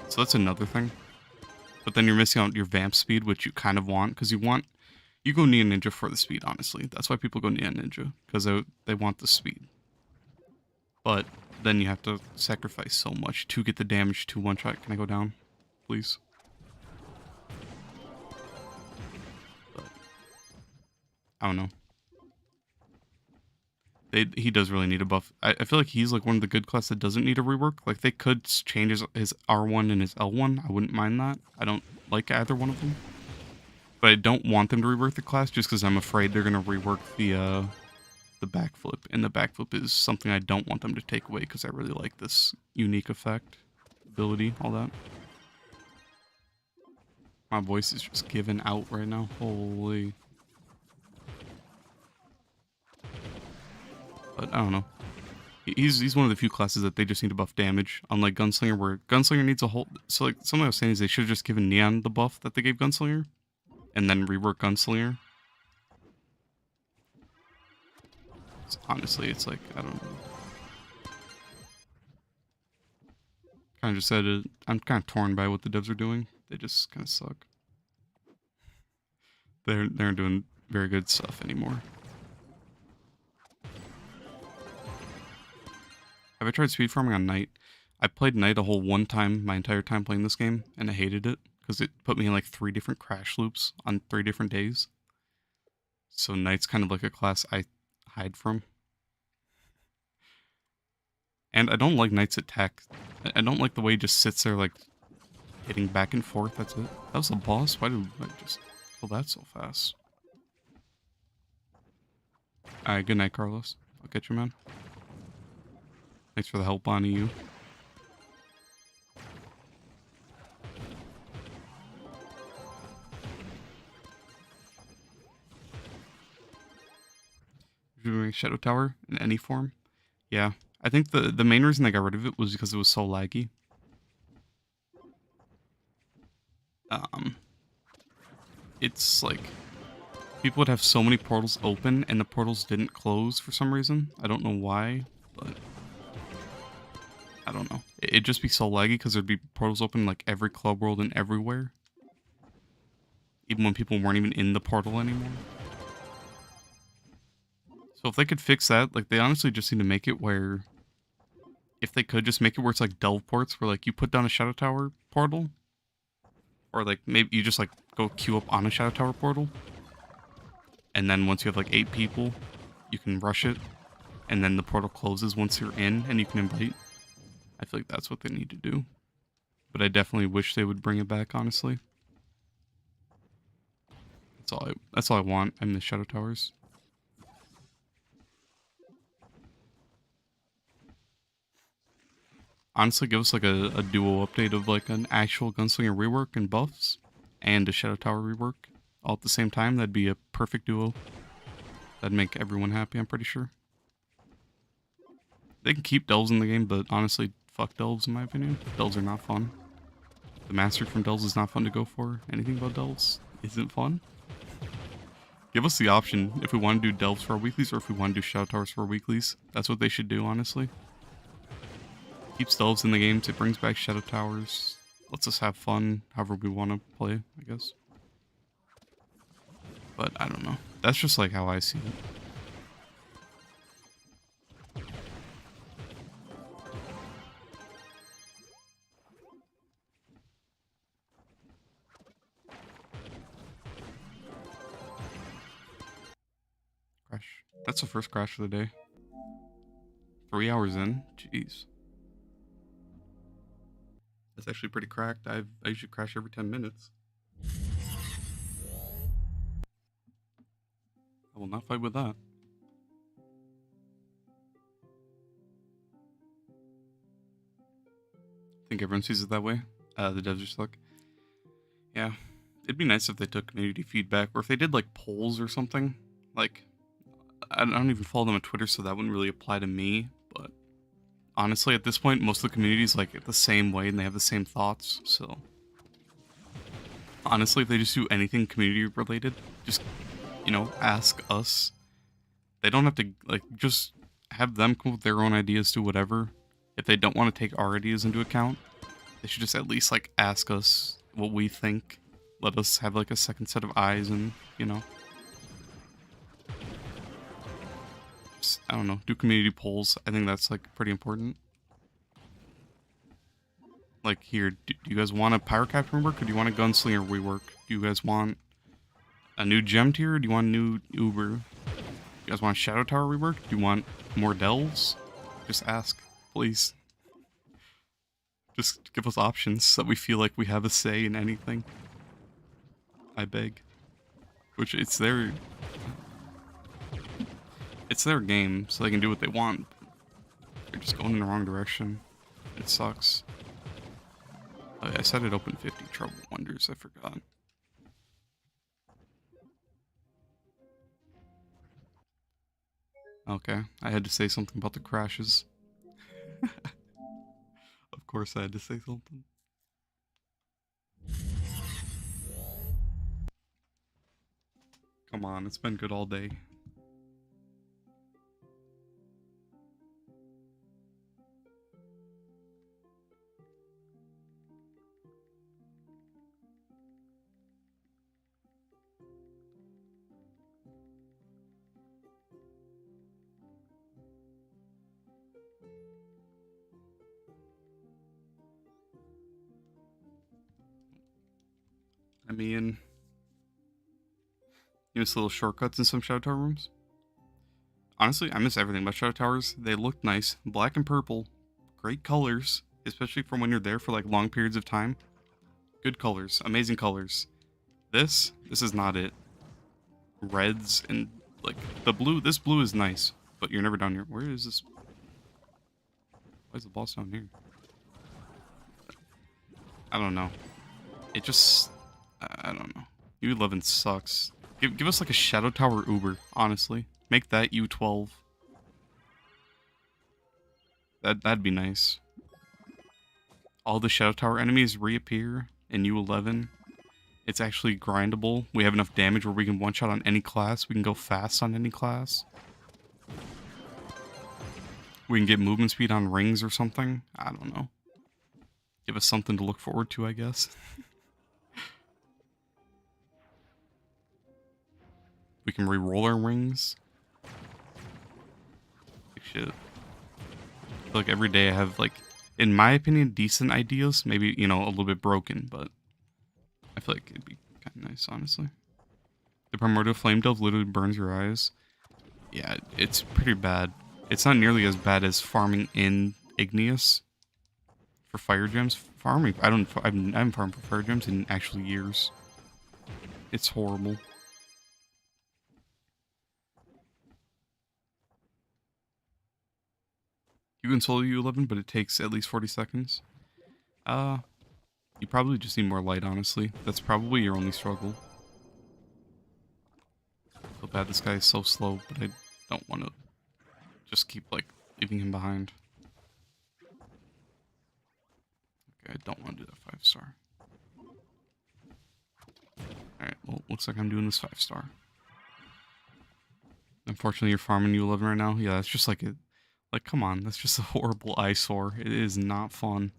so that's another thing. But then you're missing out your vamp speed, which you kind of want, because you go Nia Ninja for the speed, honestly. That's why people go Nia Ninja, because they want the speed. But then you have to sacrifice so much to get the damage to one-shot. Can I go down, please? But, I don't know. He does really need a buff. I feel like he's like one of the good class that doesn't need a rework. Like, they could change his R1 and his L1. I wouldn't mind that. I don't like either one of them. But I don't want them to rework the class just because I'm afraid they're going to rework the backflip. And the backflip is something I don't want them to take away because I really like this unique effect, ability, all that. My voice is just giving out right now. Holy. But I don't know. He's one of the few classes that they just need to buff damage. Unlike Gunslinger, where Gunslinger needs a whole... So, like, something I was saying is they should have just given Neon the buff that they gave Gunslinger. And then rework Gunslinger. Honestly, it's like, I don't know. Kind of just said it. I'm kind of torn by what the devs are doing. They just kind of suck. They aren't doing very good stuff anymore. Have I tried speed farming on Knight? I played Knight a whole one time my entire time playing this game, and I hated it. Because it put me in like 3 different crash loops on 3 different days. So Knight's kind of like a class I hide from. And I don't like Knight's attack. I don't like the way he just sits there like hitting back and forth, that's it. That was a boss? Why did I just kill that so fast? Alright, good night, Carlos. I'll catch you, man. Thanks for the help on you. Doing Shadow Tower in any form. Yeah, I think the main reason I got rid of it was because it was so laggy. It's like people would have so many portals open and the portals didn't close for some reason. I don't know why, but I don't know. It'd just be so laggy because there'd be portals open like every club world and everywhere. Even when people weren't even in the portal anymore. So if they could fix that, like, they honestly just need to make it where... If they could just make it where it's like delve ports, where like you put down a Shadow Tower portal. Or like maybe you just like go queue up on a Shadow Tower portal. And then once you have like 8 people, you can rush it. And then the portal closes once you're in and you can invite. I feel like that's what they need to do. But I definitely wish they would bring it back, honestly. That's all I want. I miss Shadow Towers. Honestly, give us like a duo update of like an actual Gunslinger rework and buffs and a Shadow Tower rework all at the same time. That'd be a perfect duo. That'd make everyone happy, I'm pretty sure. They can keep delves in the game, but honestly, fuck delves in my opinion. Delves are not fun. The mastery from delves is not fun to go for. Anything about delves isn't fun. Give us the option if we want to do delves for our weeklies or if we want to do Shadow Towers for our weeklies. That's what they should do, honestly. Keeps delves in the games, it brings back Shadow Towers. Lets us have fun however we want to play, I guess. But I don't know. That's just like how I see it. Crash. That's the first crash of the day. 3 hours in? Jeez. That's actually pretty cracked. I usually crash every 10 minutes. I will not fight with that. I think everyone sees it that way. The devs just like, yeah. It'd be nice if they took community feedback, or if they did like polls or something. Like, I don't even follow them on Twitter, so that wouldn't really apply to me. But honestly, at this point, most of the community is like the same way, and they have the same thoughts. So honestly, if they just do anything community related, just, you know, ask us. They don't have to, like, just have them come up with their own ideas, do whatever. If they don't want to take our ideas into account, they should just at least, like, ask us what we think. Let us have, like, a second set of eyes and, you know. Just, I don't know, do community polls. I think that's, like, pretty important. Like, here, do you guys want a Pyro Captain rework, or do you want a Gunslinger rework? Do you guys want a new gem tier, or do you want a new Uber? You guys want a Shadow Tower rework? Do you want more delves? Just ask, please. Just give us options so that we feel like we have a say in anything. I beg. Which, it's their game, so they can do what they want. They're just going in the wrong direction. It sucks. Oh, yeah, I said it open 50 Trouble Wonders, I forgot. Okay, I had to say something about the crashes. Of course I had to say something. Come on, it's been good all day. I mean, you miss little shortcuts in some Shadow Tower rooms. Honestly, I miss everything about Shadow Towers. They look nice. Black and purple. Great colors. Especially from when you're there for like long periods of time. Good colors. Amazing colors. This is not it. Reds and like the blue. This blue is nice, but you're never down here. Where is this? Why is the boss down here? I don't know. It just, I don't know. U11 sucks. Give us like a Shadow Tower Uber, honestly. Make that U12. That'd be nice. All the Shadow Tower enemies reappear in U11. It's actually grindable. We have enough damage where we can one-shot on any class. We can go fast on any class. We can get movement speed on rings or something. I don't know. Give us something to look forward to, I guess. We can re-roll our rings. Like shit. I feel like every day I have, like, in my opinion, decent ideas. Maybe, you know, a little bit broken, but I feel like it'd be kind of nice, honestly. The Primordial Flame Delve literally burns your eyes. Yeah, it's pretty bad. It's not nearly as bad as farming in Igneous, for fire gems. Farming, I haven't farmed for fire gems in actually years. It's horrible. You can solo U11, but it takes at least 40 seconds. You probably just need more light, honestly. That's probably your only struggle. So bad this guy is so slow, but I don't want to just keep, like, leaving him behind. Okay, I don't want to do that 5-star. Alright, well, looks like I'm doing this 5-star. Unfortunately, you're farming U11 right now. Yeah, that's just like a... Like, come on, that's just a horrible eyesore. It is not fun.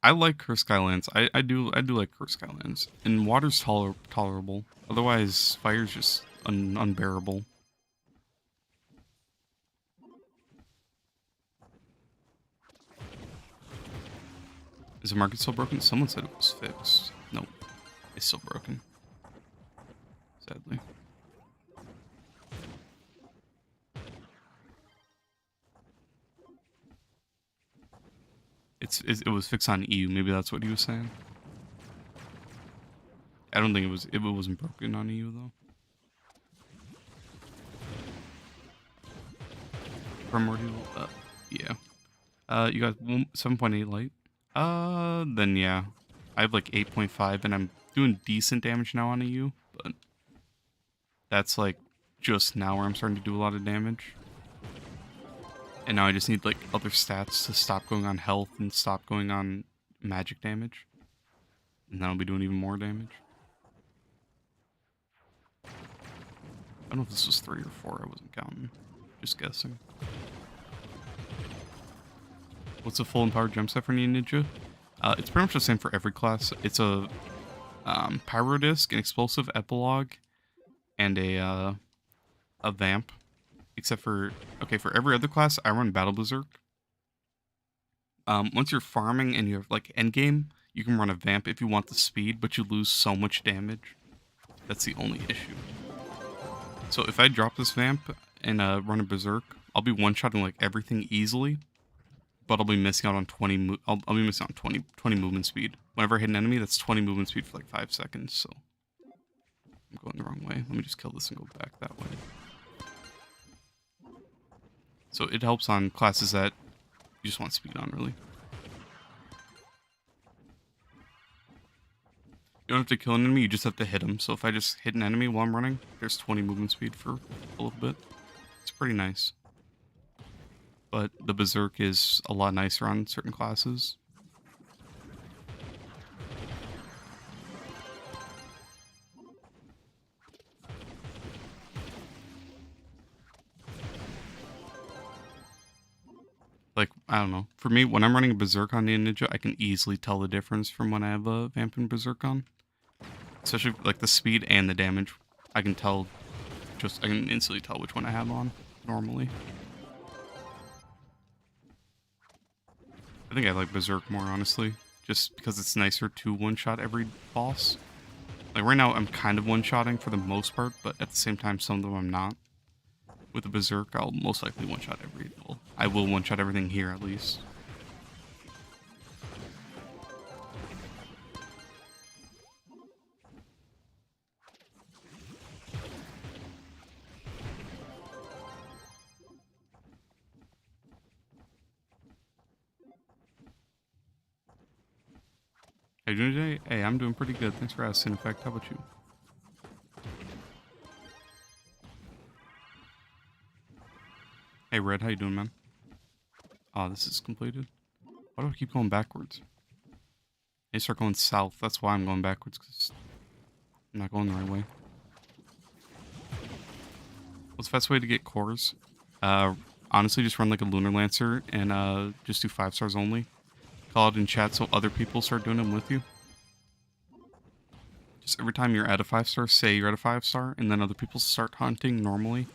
I like Cursed Skylands. I do like Cursed Skylands. And water's tolerable. Otherwise, fire's just unbearable. Is the market still broken? Someone said it was fixed. Nope. It's still broken. Sadly. It was fixed on EU. Maybe that's what he was saying. I don't think it wasn't broken on EU though. Primordial. Yeah. You got 7.8 light. Then yeah, I have like 8.5, and I'm doing decent damage now on EU, but that's like just now where I'm starting to do a lot of damage. And now I just need like other stats to stop going on health and stop going on magic damage. And then I'll be doing even more damage. I don't know if this was 3 or 4, I wasn't counting. Just guessing. What's the full empowered gem set for Ninja? It's pretty much the same for every class. It's a pyro disc, an explosive epilogue, and a vamp. Except for, okay, for every other class, I run Battle Berserk. Once you're farming and you have, like, endgame, you can run a vamp if you want the speed, but you lose so much damage. That's the only issue. So if I drop this vamp and run a Berserk, I'll be one-shotting, like, everything easily, but I'll be missing out on 20, I'll be missing out on 20 movement speed. Whenever I hit an enemy, that's 20 movement speed for, like, 5 seconds, so I'm going the wrong way. Let me just kill this and go back that way. So it helps on classes that you just want speed on, really. You don't have to kill an enemy, you just have to hit him. So if I just hit an enemy while I'm running, there's 20 movement speed for a little bit. It's pretty nice. But the Berserk is a lot nicer on certain classes. Like, I don't know. For me, when I'm running a Berserk on the Ninja, I can easily tell the difference from when I have a Vamp and Berserk on. Especially, like, the speed and the damage. I can tell, I can instantly tell which one I have on, normally. I think I like Berserk more, honestly. Just because it's nicer to one-shot every boss. Like, right now, I'm kind of one-shotting for the most part, but at the same time, some of them I'm not. With the Berserk, I'll most likely one-shot well, I will one-shot everything here, at least. How you doing today? Hey, I'm doing pretty good. Thanks for asking. In fact, how about you? Hey, Red, how you doing, man? Oh, this is completed. Why do I keep going backwards? I start going south. That's why I'm going backwards, because I'm not going the right way. What's the best way to get cores? Honestly, just run like a Lunar Lancer and just do 5 stars only. Call it in chat so other people start doing them with you. Just every time you're at a 5-star, say you're at a 5-star, and then other people start hunting normally.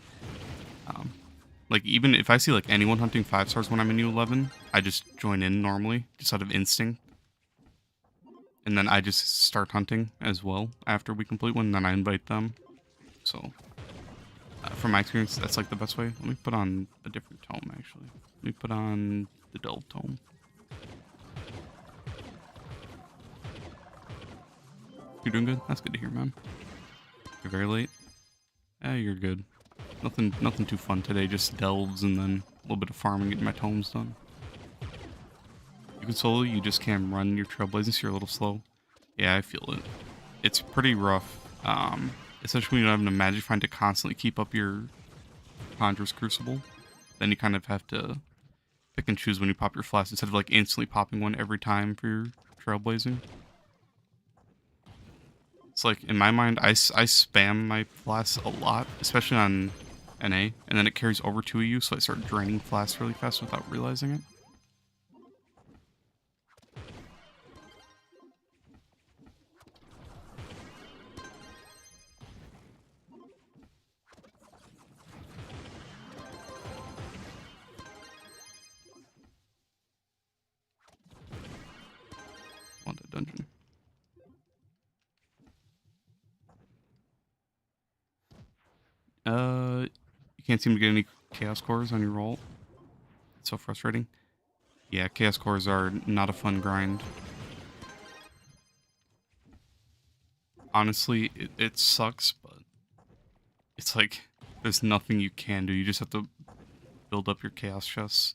Like, even if I see, like, anyone hunting 5 stars when I'm in U11, I just join in normally, just out of instinct. And then I just start hunting as well after we complete one, and then I invite them. So, From my experience, that's like the best way. Let me put on a different tome, actually. Let me put on the Delve tome. You're doing good? That's good to hear, man. You're very late? You're good. Nothing too fun today, just delves and then a little bit of farming, getting my tomes done. You can solo, you just can't run your trailblazing, so you're a little slow. Yeah, I feel it. It's pretty rough, especially when you don't have a magic find to constantly keep up your Conjurer's Crucible. Then you kind of have to pick and choose when you pop your flask instead of like instantly popping one every time for your trailblazing. It's like, in my mind, I spam my flasks a lot, especially on NA, and then it carries over to you, so I start draining flasks really fast without realizing it. Want that dungeon. You can't seem to get any chaos cores on your roll. It's so frustrating. Yeah, chaos cores are not a fun grind. Honestly, it sucks, but it's like there's nothing you can do. You just have to build up your chaos chests.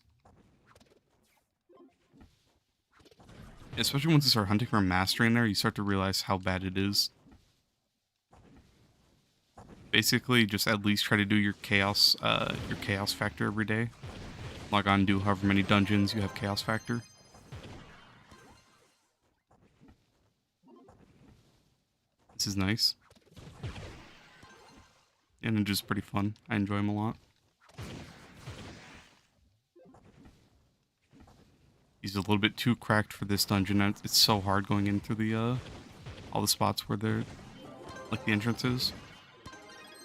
Especially once you start hunting for a mastery in there, you start to realize how bad it is. Basically, just at least try to do your chaos factor every day. Log on, do however many dungeons you have chaos factor. This is nice. And it's just pretty fun. I enjoy them a lot. He's a little bit too cracked for this dungeon. It's so hard going in through the all the spots where they're like the entrance is.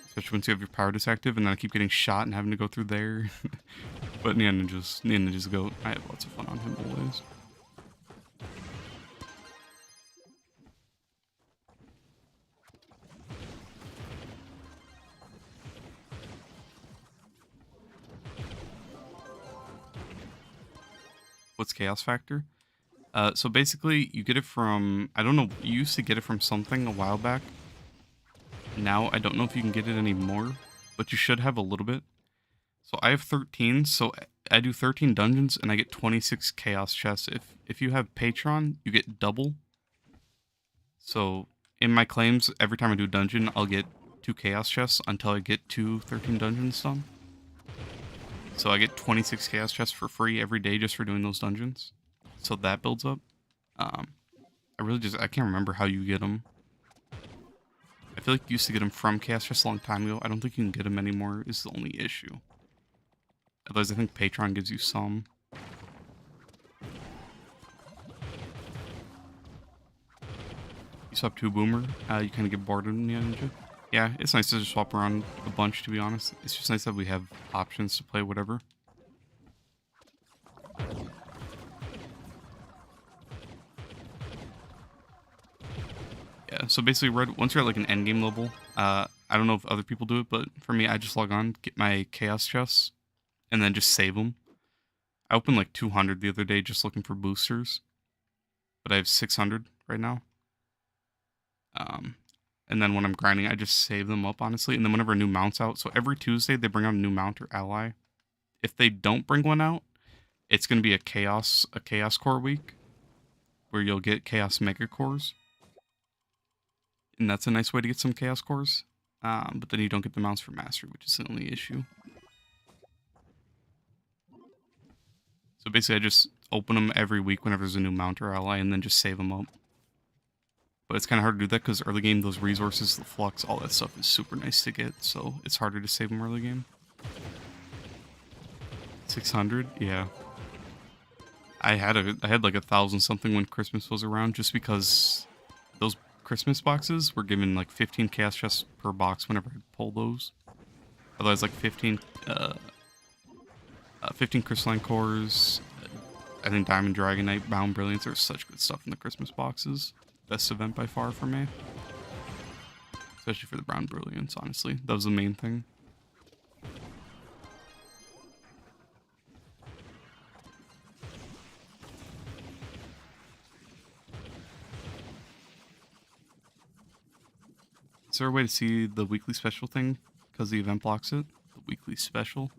Especially once you have your power disc active, and then I keep getting shot and having to go through there. But Ninja's goat. I have lots of fun on him always. What's chaos factor? So basically, you get it from, I don't know, you used to get it from something a while back. Now, I don't know if you can get it anymore, but you should have a little bit. So I have 13, so I do 13 dungeons, and I get 26 chaos chests. If you have Patreon, you get double. So in my claims, every time I do a dungeon, I'll get 2 chaos chests until I get to 13 dungeons done. So I get 26 chaos chests for free every day just for doing those dungeons. So that builds up. I can't remember how you get them. I feel like you used to get them from chaos chests a long time ago. I don't think you can get them anymore is the only issue. Otherwise, I think Patreon gives you some. You swap to a boomer, you kind of get bored of Ninja. Yeah, it's nice to just swap around a bunch, to be honest. It's just nice that we have options to play whatever. Yeah, so basically, once you're at like an endgame level, I don't know if other people do it, but for me, I just log on, get my chaos chests, and then just save them. I opened like 200 the other day just looking for boosters, but I have 600 right now. And then when I'm grinding, I just save them up, honestly. And then whenever a new mount's out, so every Tuesday they bring out a new mount or ally. If they don't bring one out, it's going to be a chaos core week where you'll get chaos mega cores. And that's a nice way to get some chaos cores. But then you don't get the mounts for mastery, which is the only issue. So basically, I just open them every week whenever there's a new mount or ally, and then just save them up. But it's kind of hard to do that because early game, those resources, the flux, all that stuff is super nice to get. So it's harder to save them early game. 600, yeah. I had like 1,000 something when Christmas was around, just because those Christmas boxes were given like 15 chaos chests per box whenever I pull those. Otherwise, like 15 crystalline cores. I think Diamond Dragonite, Bound Brilliance. There's such good stuff in the Christmas boxes. Best event by far for me. Especially for the Brown Brilliance, honestly. That was the main thing. Is there a way to see the weekly special thing? Because the event blocks it? The weekly special?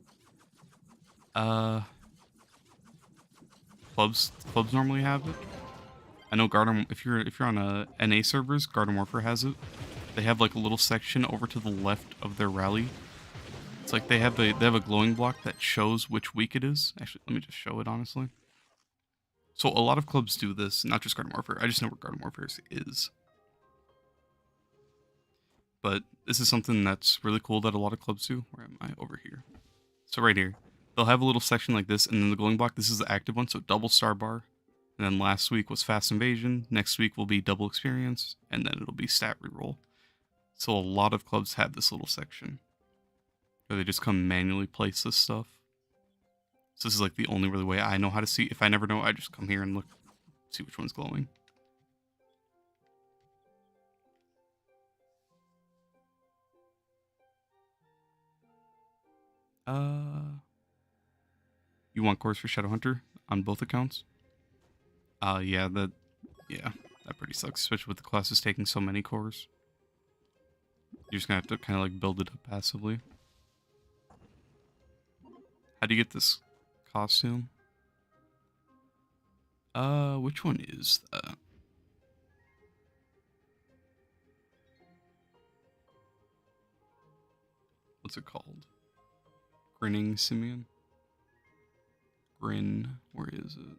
Clubs normally have it. I know Garden, if you're on a NA servers, Garden Warfare has it. They have like a little section over to the left of their rally. It's like they have a glowing block that shows which week it is. Actually, let me just show it honestly. So a lot of clubs do this, not just Garden Warfare. I just know where Garden Warfare is. But this is something that's really cool that a lot of clubs do. Where am I? Over here. So right here. They'll have a little section like this, and then the glowing block, this is the active one, so double star bar. And then last week was Fast Invasion. Next week will be double experience, and then it'll be stat reroll. So a lot of clubs have this little section where they just come manually place this stuff. So this is like the only really way I know how to see. If I never know, I just come here and look, see which one's glowing. You want cores for Shadowhunter on both accounts? Yeah, that pretty sucks, especially with the classes taking so many cores. You're just gonna have to kind of like build it up passively. How do you get this costume? Which one is that? What's it called? Grinning Simeon? Grin, where is it?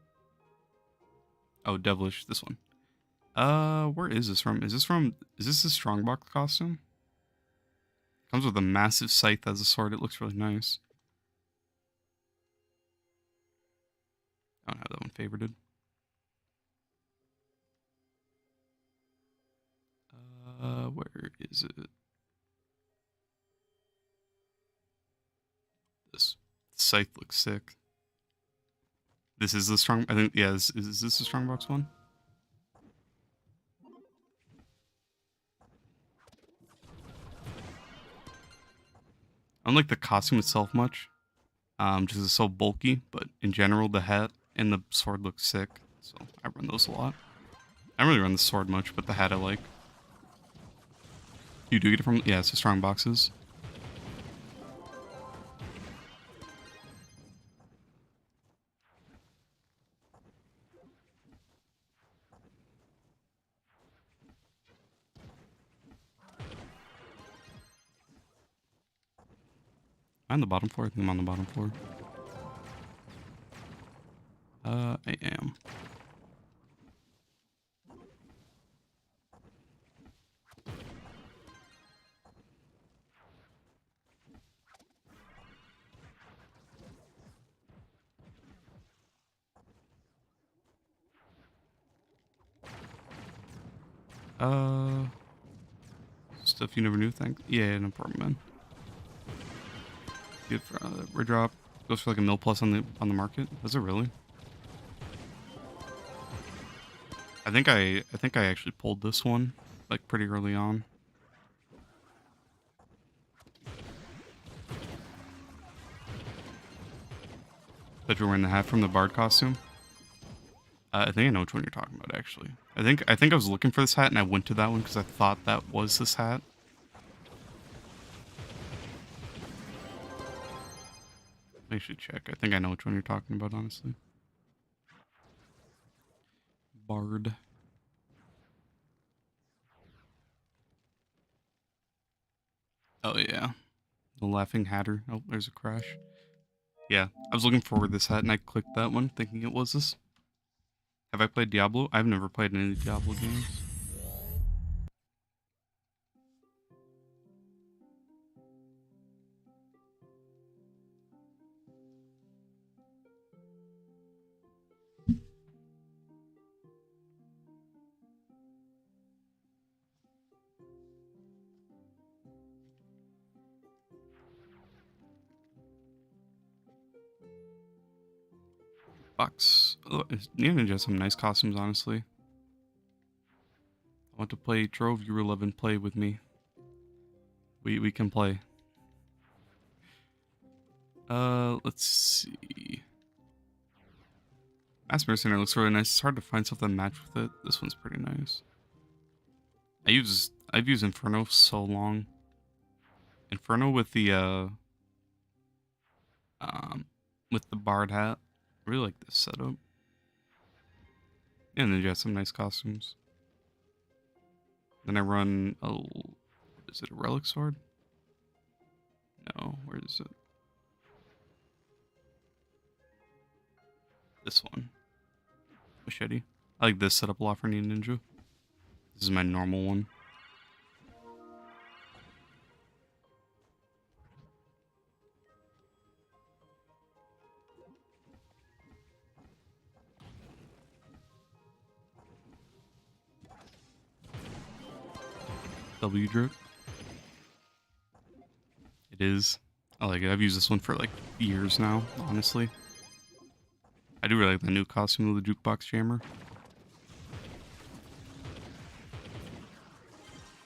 Oh, Devilish, this one. Where is this from? Is this a Strongbox costume? Comes with a massive scythe as a sword. It looks really nice. I don't have that one favorited. Where is it? This scythe looks sick. This is the strong. I think yeah. Is this the Strongbox one? I don't like the costume itself much, just 'cause it's so bulky. But in general, the hat and the sword look sick, so I run those a lot. I don't really run the sword much, but the hat I like. You do get it from yeah, it's the strong boxes. I'm on the bottom floor. I think I'm on the bottom floor. I am. Stuff you never knew. Thanks. Yeah, no problem, man. Good for rare drop. Goes for like a mil plus on the market. Does it really? I think I actually pulled this one like pretty early on. That you're wearing the hat from the Bard costume. I think I know which one you're talking about, actually. I think I was looking for this hat, and I went to that one because I thought that was this hat. I should check. I think I know which one you're talking about, honestly. Bard. Oh, yeah. The Laughing Hatter. Oh, there's a crash. Yeah, I was looking for this hat, and I clicked that one, thinking it was this. Have I played Diablo? I've never played any Diablo games. Box. Oh, Ninja has some nice costumes, honestly. I want to play Trove. You were 11. Play with me. We can play. Let's see. Mass Mercenary looks really nice. It's hard to find stuff that match with it. This one's pretty nice. I've used Inferno so long. Inferno um with the Bard hat. I really like this setup. Yeah, and then you have some nice costumes. Then I run is it a relic sword? No, where is it? This one. Machete. I like this setup a lot for any ninja. This is my normal one. W drip. It is. I like it. I've used this one for like years now, honestly. I do really like the new costume of the jukebox jammer.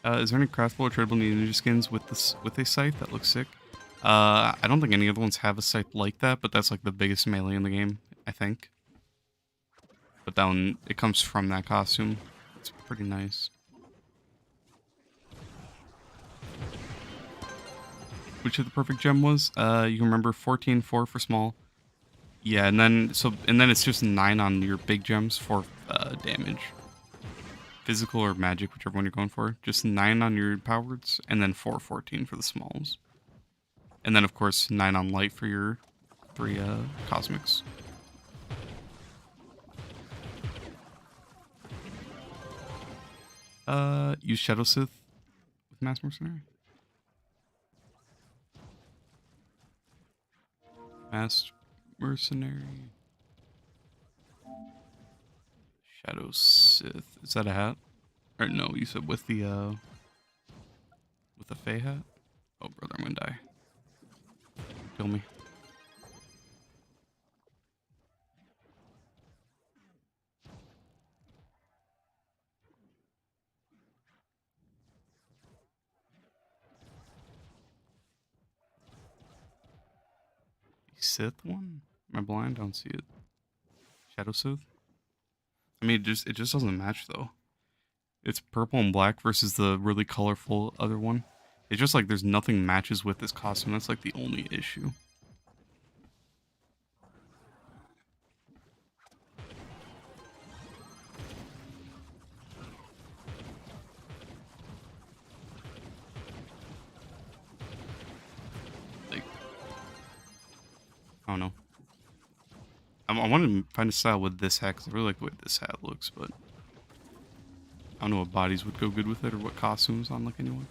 Is there any craftable or tradable ninja skins with a scythe that looks sick? I don't think any other ones have a scythe like that, but that's like the biggest melee in the game, I think. But that one, it comes from that costume. It's pretty nice. Which of the perfect gem was? You can remember 14-4 for small. Yeah, and then it's just 9 on your big gems for damage. Physical or magic, whichever one you're going for. Just 9 on your powereds, and then 14 for the smalls. And then, of course, 9 on light for your 3 cosmics. Use Shadow Sith with Mass Mercenary. Mass Mercenary. Shadow Sith. Is that a hat? Or no, you said with the Fey hat? Oh, brother, I'm gonna die. Kill me. Sith one? Am I blind? I don't see it. Shadow Sith? I mean, it just doesn't match, though. It's purple and black versus the really colorful other one. It's just like there's nothing matches with this costume. That's like the only issue. Like, I don't know. I want to find a style with this hat because I really like the way this hat looks, but I don't know what bodies would go good with it or what costumes on like anyone.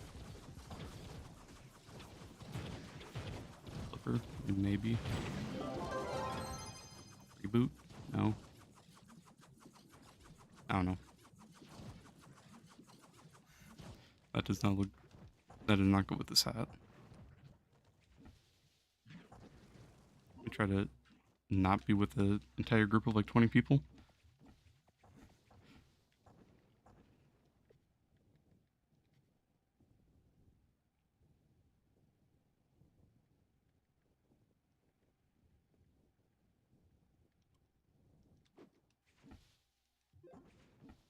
Flipper, maybe. Reboot? No. I don't know. That does not look. That does not go with this hat. I try to not be with an entire group of like 20 people.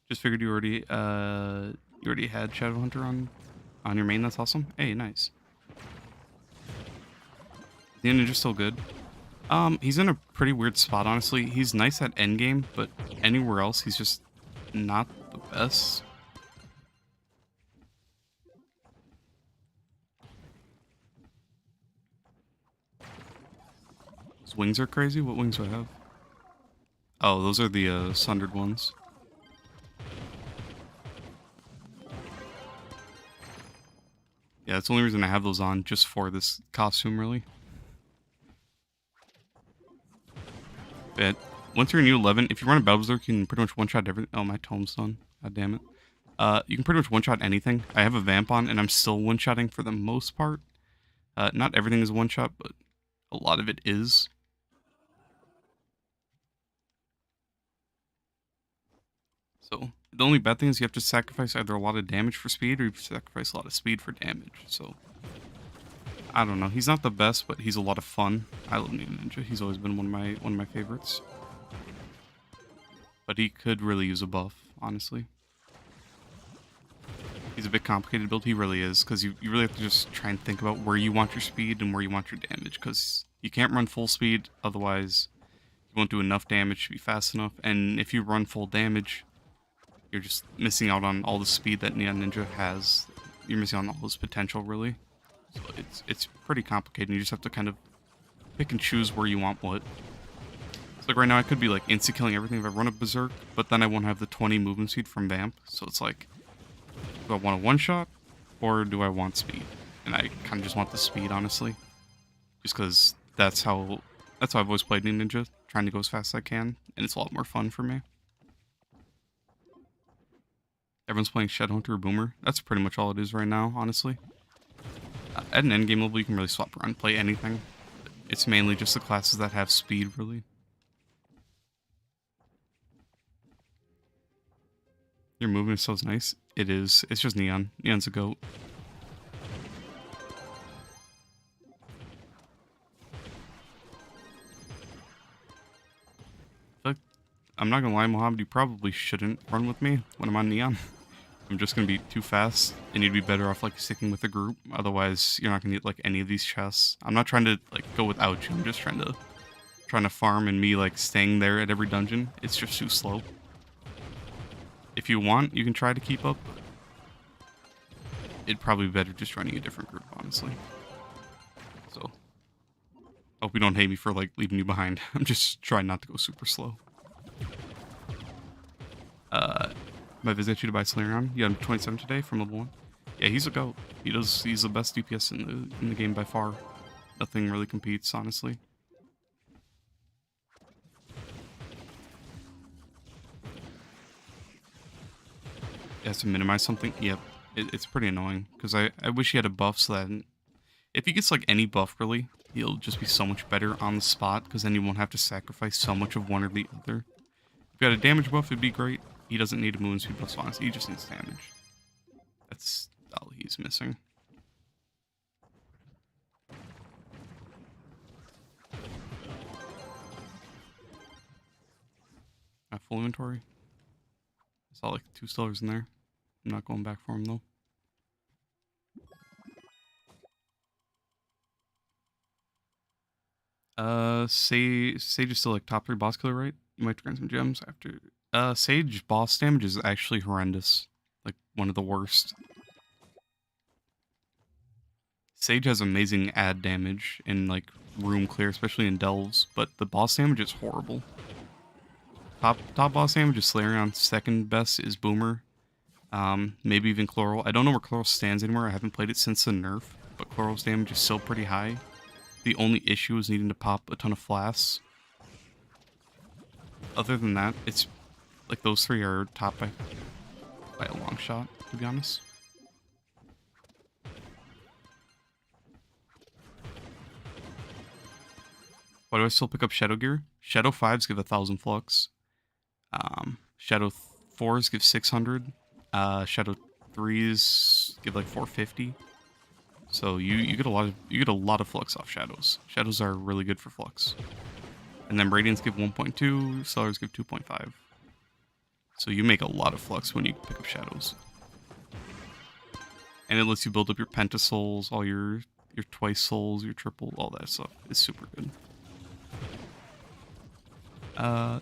Just figured you already had Shadowhunter on your main. That's awesome. Hey, nice. The ninja's still good. He's in a pretty weird spot, honestly. He's nice at endgame, but anywhere else, he's just not the best. His wings are crazy. What wings do I have? Oh, those are the sundered ones. Yeah, that's the only reason I have those on, just for this costume, really. But once you're in U11, if you run a Battle Berserk, you can pretty much one-shot everything. Oh, my tome's done. God damn it. You can pretty much one-shot anything. I have a Vamp on, and I'm still one-shotting for the most part. Not everything is one-shot, but a lot of it is. So, the only bad thing is you have to sacrifice either a lot of damage for speed, or you sacrifice a lot of speed for damage. So, I don't know. He's not the best, but he's a lot of fun. I love Ninja. He's always been one of my favorites. But he could really use a buff, honestly. He's a bit complicated to build. He really is, because you really have to just try and think about where you want your speed and where you want your damage, because you can't run full speed, otherwise you won't do enough damage to be fast enough, and if you run full damage, you're just missing out on all the speed that Neon Ninja has. You're missing out on all his potential, really. So it's pretty complicated, and you just have to kind of pick and choose where you want what. So like right now I could be like insta-killing everything if I run a Berserk, but then I won't have the 20 movement speed from Vamp, so it's like, do I want a one-shot, or do I want speed? And I kind of just want the speed, honestly. Just because that's how I've always played Ninja, trying to go as fast as I can, and it's a lot more fun for me. Everyone's playing Shadowhunter or Boomer. That's pretty much all it is right now, honestly. At an endgame level, you can really swap around and play anything. It's mainly just the classes that have speed, really. Your movement is so nice. It is. It's just Neon. Neon's a goat. I'm not gonna lie, Mohammed, you probably shouldn't run with me when I'm on Neon. I'm just gonna be too fast, and you'd be better off like sticking with the group. Otherwise, you're not gonna get like any of these chests. I'm not trying to like go without you. I'm just trying to farm, and me like staying there at every dungeon. It's just too slow. If you want, you can try to keep up. It'd probably be better just running a different group, honestly. So, hope you don't hate me for like leaving you behind. I'm just trying not to go super slow. My visit you to buy Slayer you got 27 today from level 1. Yeah, he's a goat. He's the best DPS in the game by far. Nothing really competes, honestly. He has to minimize something. Yep, it's pretty annoying, because I wish he had a buff so that if he gets like any buff, really, he'll just be so much better on the spot, because then you won't have to sacrifice so much of one or the other. If you had a damage buff, it'd be great. He doesn't need a movement speed buff, honestly. He just needs damage. That's all he's missing. I have full inventory. I saw like 2 sellers in there. I'm not going back for him though. Sage is still like top 3 boss killer, right? You might grind some gems after. Sage boss damage is actually horrendous. Like one of the worst. Sage has amazing ad damage in like room clear, especially in delves, but the boss damage is horrible. Top boss damage is Slayerion. Second best is Boomer. Maybe even Chloral. I don't know where Chloral stands anymore. I haven't played it since the nerf, but Chloral's damage is still pretty high. The only issue is needing to pop a ton of flasks. Other than that, it's like those 3 are top by a long shot, to be honest. Why do I still pick up Shadow Gear? Shadow 5s give 1,000 flux. Shadow 4s give 600. Shadow 3s give like 450. So you get a lot of flux off shadows. Shadows are really good for flux. And then Radiants give 1.2, Sellers give 2.5. So you make a lot of flux when you pick up shadows. And it lets you build up your pentasouls, all your twice souls, your triple, all that stuff. It's super good.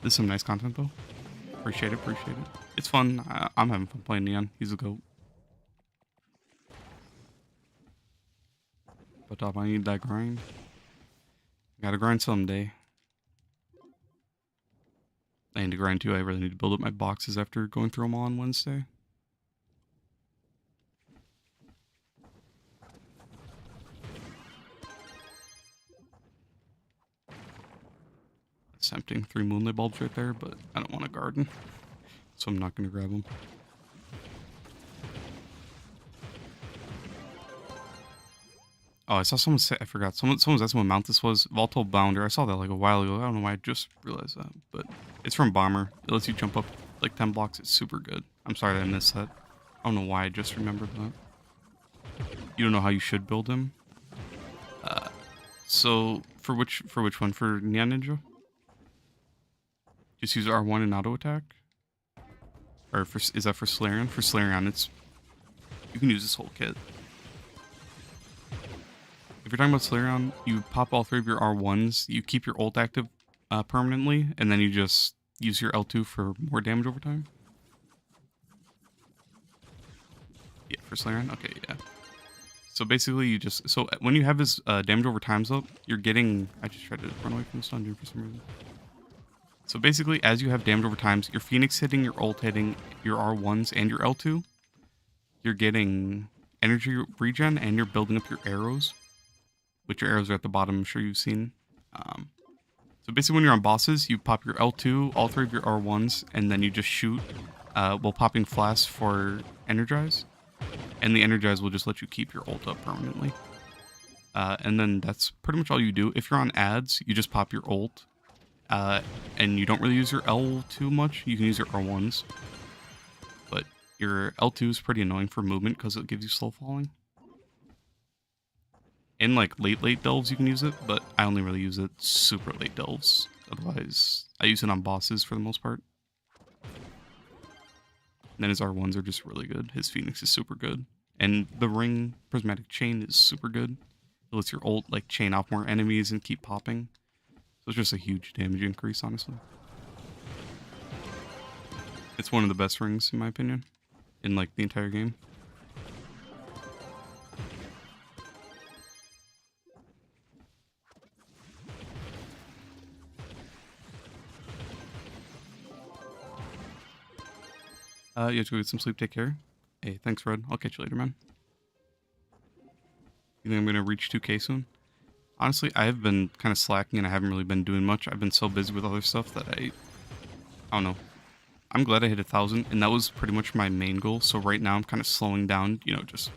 This is some nice content though. Appreciate it. It's fun. I'm having fun playing Neon. He's a goat. But I need that grind. Gotta grind someday. I need to grind too. I really need to build up my boxes after going through them all on Wednesday. It's tempting. 3 moonlight bulbs right there, but I don't want a garden. So I'm not going to grab them. Oh, I saw someone say, I forgot. Someone was asking what mount this was. Volatile Bounder. I saw that like a while ago. I don't know why I just realized that. But it's from Bomber. It lets you jump up like 10 blocks. It's super good. I'm sorry that I missed that. I don't know why I just remembered that. You don't know how you should build him? So, for which one? For Neon Ninja? Just use R1 and auto attack? Or is that for Slayerion? For Slayerion, it's you can use this whole kit. If you're talking about Flareon, you pop all 3 of your R1s, you keep your ult active permanently, and then you just use your L2 for more damage over time. Yeah, for Flareon? Okay, yeah. So basically, you just... So when you have his damage over times up, you're getting... I just tried to run away from the stun dude for some reason. So basically, as you have damage over times, your Phoenix hitting, your ult hitting, your R1s, and your L2, you're getting energy regen, and you're building up your arrows. Which your arrows are at the bottom, I'm sure you've seen. So basically, when you're on bosses, you pop your L2, all 3 of your R1s, and then you just shoot while popping flasks for Energize. And the Energize will just let you keep your ult up permanently. And then that's pretty much all you do. If you're on ads, you just pop your ult. And you don't really use your L2 much. You can use your R1s. But your L2 is pretty annoying for movement because it gives you slow falling. In like late delves you can use it, but I only really use it super late delves. Otherwise, I use it on bosses for the most part. And then his R1s are just really good. His Phoenix is super good. And the ring prismatic chain is super good. It lets your ult like chain off more enemies and keep popping. So it's just a huge damage increase, honestly. It's one of the best rings in my opinion. In like the entire game. You have to go get some sleep, take care. Hey, thanks, Red. I'll catch you later, man. You think I'm gonna reach 2K soon? Honestly, I have been kind of slacking and I haven't really been doing much. I've been so busy with other stuff that I don't know. I'm glad I hit 1,000, and that was pretty much my main goal. So right now I'm kind of slowing down, you know, just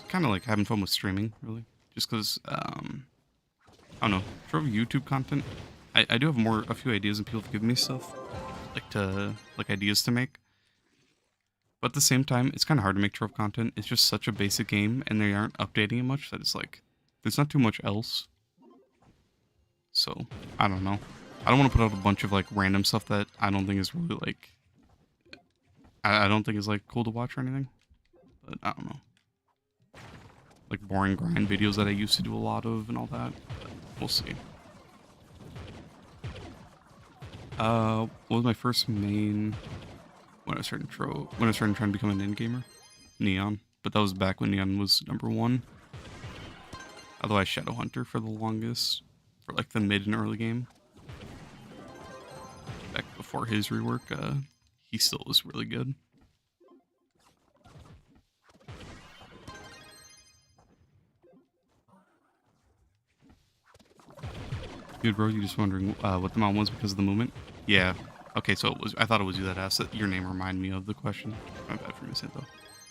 kind of like having fun with streaming, really. Just because, I don't know, Trove YouTube content. I do have a few ideas and people have given me stuff. Like ideas to make. But at the same time, it's kind of hard to make Trove content. It's just such a basic game, and they aren't updating it much that it's like, there's not too much else. So, I don't know. I don't want to put out a bunch of like random stuff that I don't think is really like, I don't think is like cool to watch or anything. But I don't know. Like boring grind videos that I used to do a lot of and all that. But we'll see. What was my first main when I started trying to become an endgamer? Neon. But that was back when Neon was #1. Otherwise Shadowhunter for the longest. For like the mid and early game. Back before his rework, he still was really good. Dude, bro, you just wondering what the mom was because of the movement? Yeah. Okay, so it was. I thought it was you that asked it. Your name reminded me of the question. My bad for missing it though.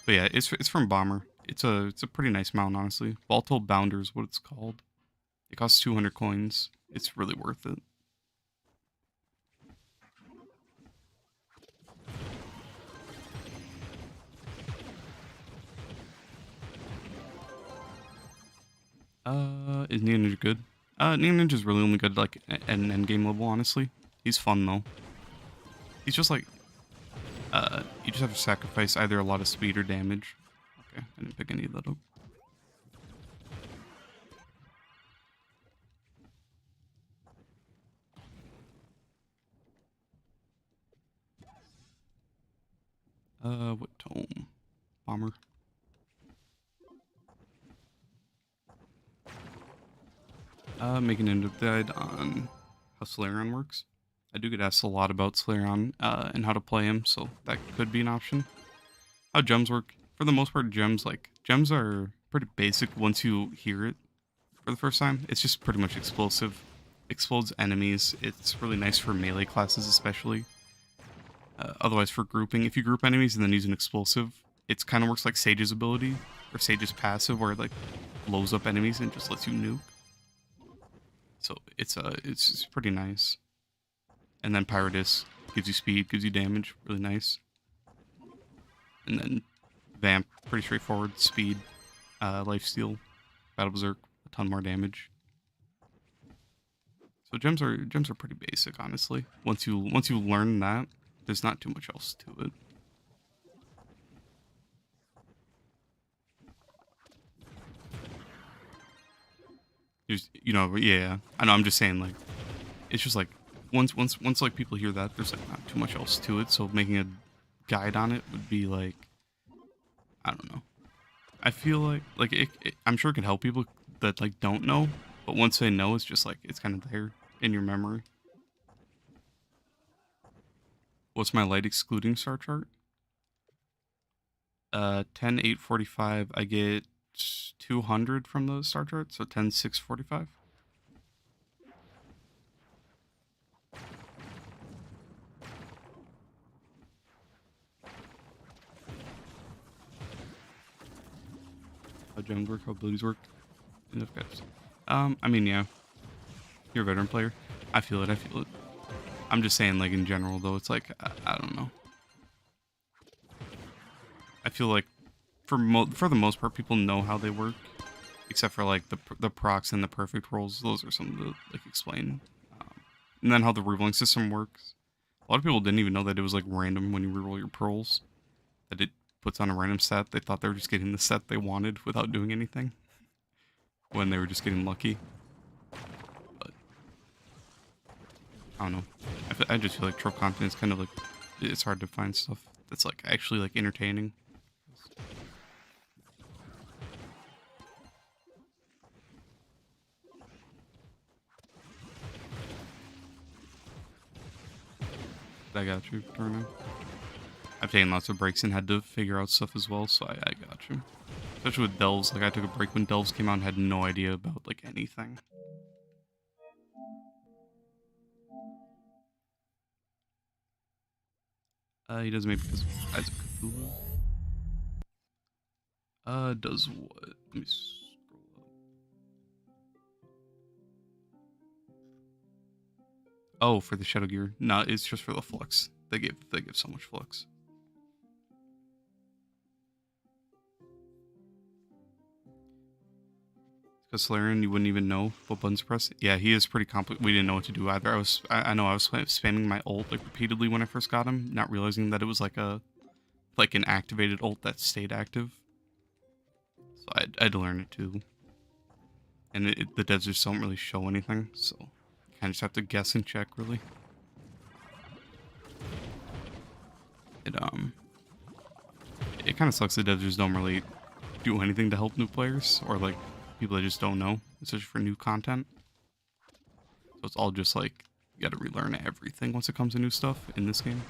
But yeah, it's from Bomber. It's a pretty nice mount, honestly. Volatile Bounder is what it's called. It costs 200 coins. It's really worth it. Is Neon Ninja good? Neon Ninja's really only good like at an endgame level, honestly. He's fun though. He's just like, you just have to sacrifice either a lot of speed or damage. Okay, I didn't pick any of that up. What tome? Bomber. Making an in-depth guide on how Flareon works. I do get asked a lot about Flareon and how to play him, so that could be an option. How gems work. For the most part, gems are pretty basic once you hear it for the first time. It's just pretty much explosive. Explodes enemies. It's really nice for melee classes especially. Otherwise for grouping, if you group enemies and then use an explosive, it kind of works like Sage's ability, or Sage's passive, where it like blows up enemies and just lets you nuke. So it's just pretty nice. And then Pyrodis gives you speed, gives you damage, really nice. And then Vamp, pretty straightforward, speed, lifesteal, Battle Berserk, a ton more damage. So gems are pretty basic, honestly. Once you learn that, there's not too much else to it. Just, you know, yeah. I know. I'm just saying, like, it's just like once like people hear that, there's like not too much else to it. So making a guide on it would be like, I don't know. I feel like I'm sure it can help people that like don't know, but once they know, it's just like it's kind of there in your memory. What's my light excluding star chart? 10, 8, 45. I get 200 from the star chart, so 10, 6, 45. How gems work, how abilities work. Enough guys. I mean, yeah, you're a veteran player. I feel it. I feel it. I'm just saying, like in general, though, it's like I don't know. I feel like for the most part, people know how they work, except for like the procs and the perfect rolls. Those are some of the like explain, and then how the rerolling system works. A lot of people didn't even know that it was like random when you reroll your pearls. That it puts on a random set. They thought they were just getting the set they wanted without doing anything, when they were just getting lucky. But I don't know. I just feel like Trove content is kind of like, it's hard to find stuff that's like actually like entertaining. I got you, Torno. I've taken lots of breaks and had to figure out stuff as well, so I got you. Especially with Delves, like I took a break when Delves came out and had no idea about like anything. He does maybe because Eyes of Cthulhu. Does what? Let me scroll up. Oh, for the Shadow Gear. No, it's just for the flux. They give so much flux. Because Solarian, you wouldn't even know what buttons to press. Yeah, he is pretty complicated. We didn't know what to do either. I know I was spamming my ult like repeatedly when I first got him, not realizing that it was like an activated ult that stayed active. So I had to learn it too. And the devs just don't really show anything, so you kind of just have to guess and check really. It kind of sucks that devs just don't really do anything to help new players or like people that just don't know, especially for new content. So it's all just like you got to relearn everything once it comes to new stuff in this game.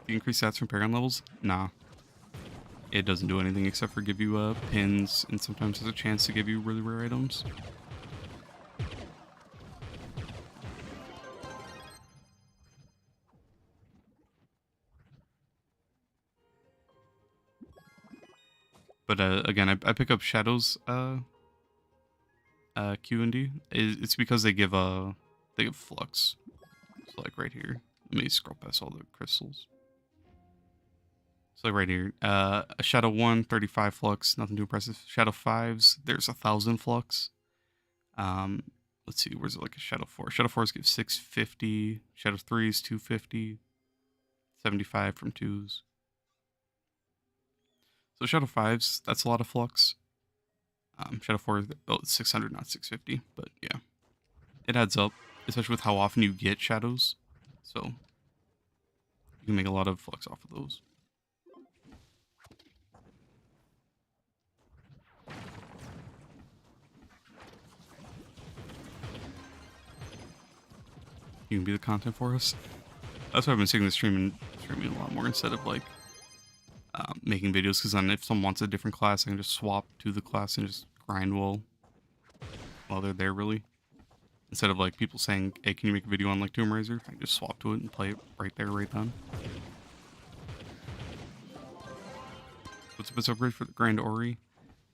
You increase stats from Paragon levels? Nah. It doesn't do anything except for give you pins, and sometimes there's a chance to give you really rare items. But again, I pick up Shadows Q and D. It's because they give flux. So like right here. Let me scroll past all the crystals. So like right here, a Shadow 1, 35 flux, nothing too impressive. Shadow 5s, there's 1,000 flux. Let's see, where's it like a Shadow 4? Shadow 4s give 650, Shadow 3s 250, 75 from 2s. So Shadow 5s, that's a lot of flux. Shadow 4, oh, it's 600, not 650, but yeah. It adds up, especially with how often you get Shadows. So you can make a lot of flux off of those. You can be the content for us. That's why I've been sitting the streaming a lot more instead of like making videos, because then if someone wants a different class, I can just swap to the class and just grind while they're there really. Instead of like people saying, hey, can you make a video on like Tomb Raider? I can just swap to it and play it right there, right then. What's the best upgrade for the Grand Ori?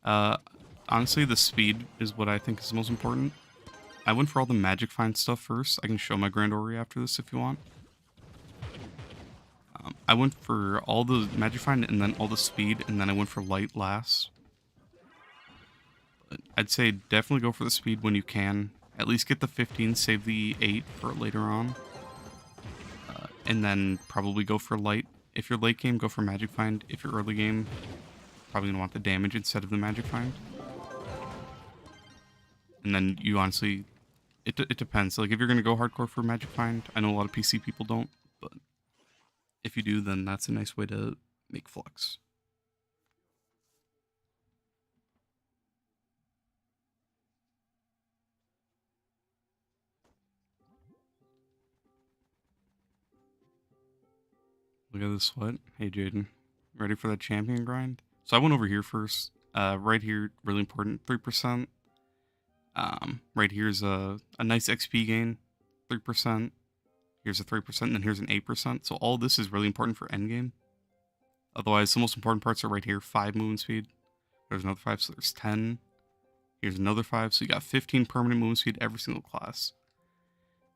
Honestly, the speed is what I think is the most important. I went for all the Magic Find stuff first. I can show my Grand Ori after this if you want. I went for all the Magic Find and then all the speed, and then I went for light last. But I'd say definitely go for the speed when you can. At least get the 15, save the 8 for later on. And then probably go for light. If you're late game, go for Magic Find. If you're early game, probably gonna want the damage instead of the magic find. And then you honestly, it depends. Like if you're gonna go hardcore for magic find, I know a lot of PC people don't, but if you do, then that's a nice way to make flux. Look at this sweat. Hey Jaden, ready for that champion grind? So I went over here first. Right here, really important, 3%. Right here's a nice XP gain, 3%. Here's a 3%, and then here's an 8%. So all this is really important for endgame. Otherwise, the most important parts are right here, 5 movement speed. There's another 5, so there's 10. Here's another 5, so you got 15 permanent movement speed every single class.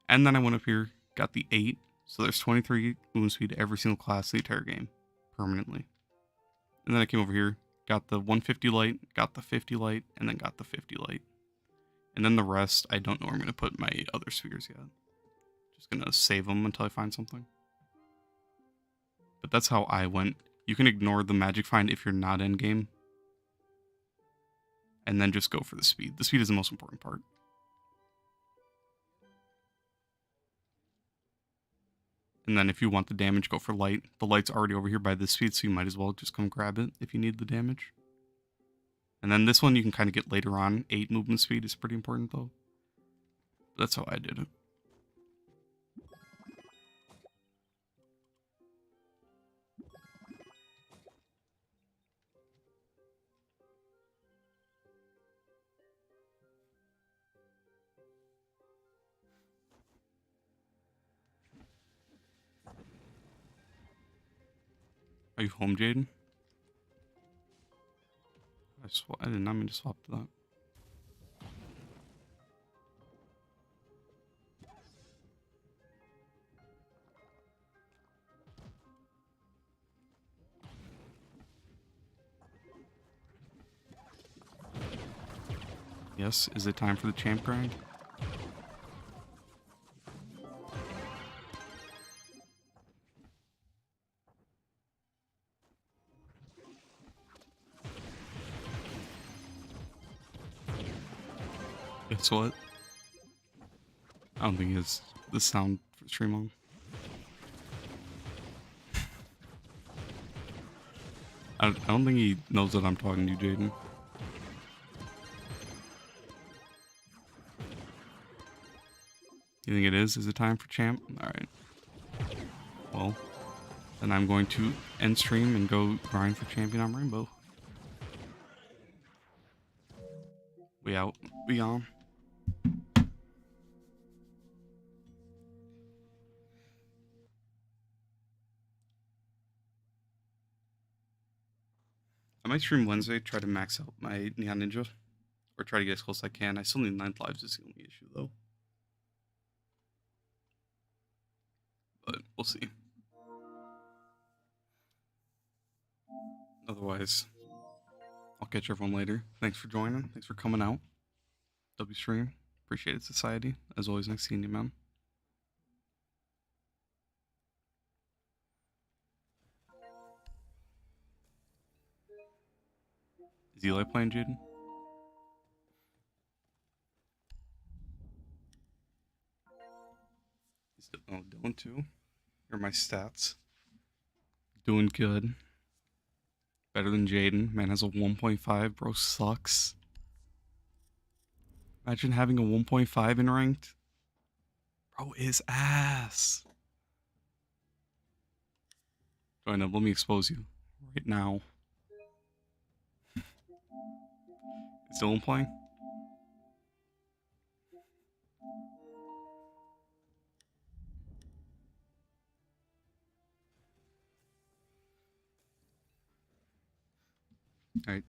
And then I went up here, got the 8, so there's 23 movement speed every single class the entire game, permanently. And then I came over here, got the 150 light, got the 50 light, and then got the 50 light. And then the rest, I don't know where I'm going to put my other spheres yet. Just going to save them until I find something. But that's how I went. You can ignore the magic find if you're not endgame. And then just go for the speed. The speed is the most important part. And then if you want the damage, go for light. The light's already over here by this speed, so you might as well just come grab it if you need the damage. And then this one you can kind of get later on. 8 movement speed is pretty important though. That's how I did it. Are you home, Jaden? I did not mean to swap to that. Yes, is it time for the champ grind? Guess what? I don't think it's the sound for stream on. I don't think he knows that I'm talking to you, Jaden. You think it is? Is it time for champ? Alright. Well, then I'm going to end stream and go grind for champion on Rainbow. We out. We on. I might stream Wednesday, try to max out my Neon Ninja. Or try to get as close as I can. I still need 9 lives, is the only issue though. But we'll see. Otherwise, I'll catch everyone later. Thanks for joining. Thanks for coming out. W stream. Appreciate it, society. As always, nice seeing you, man. Is Eli playing, Jaden? Oh, Dylan too. Here are my stats. Doing good. Better than Jaden. Man has a 1.5. Bro sucks. Imagine having a 1.5 in ranked. Bro is ass. Join up. Let me expose you right now. Is Dylan playing? Alright,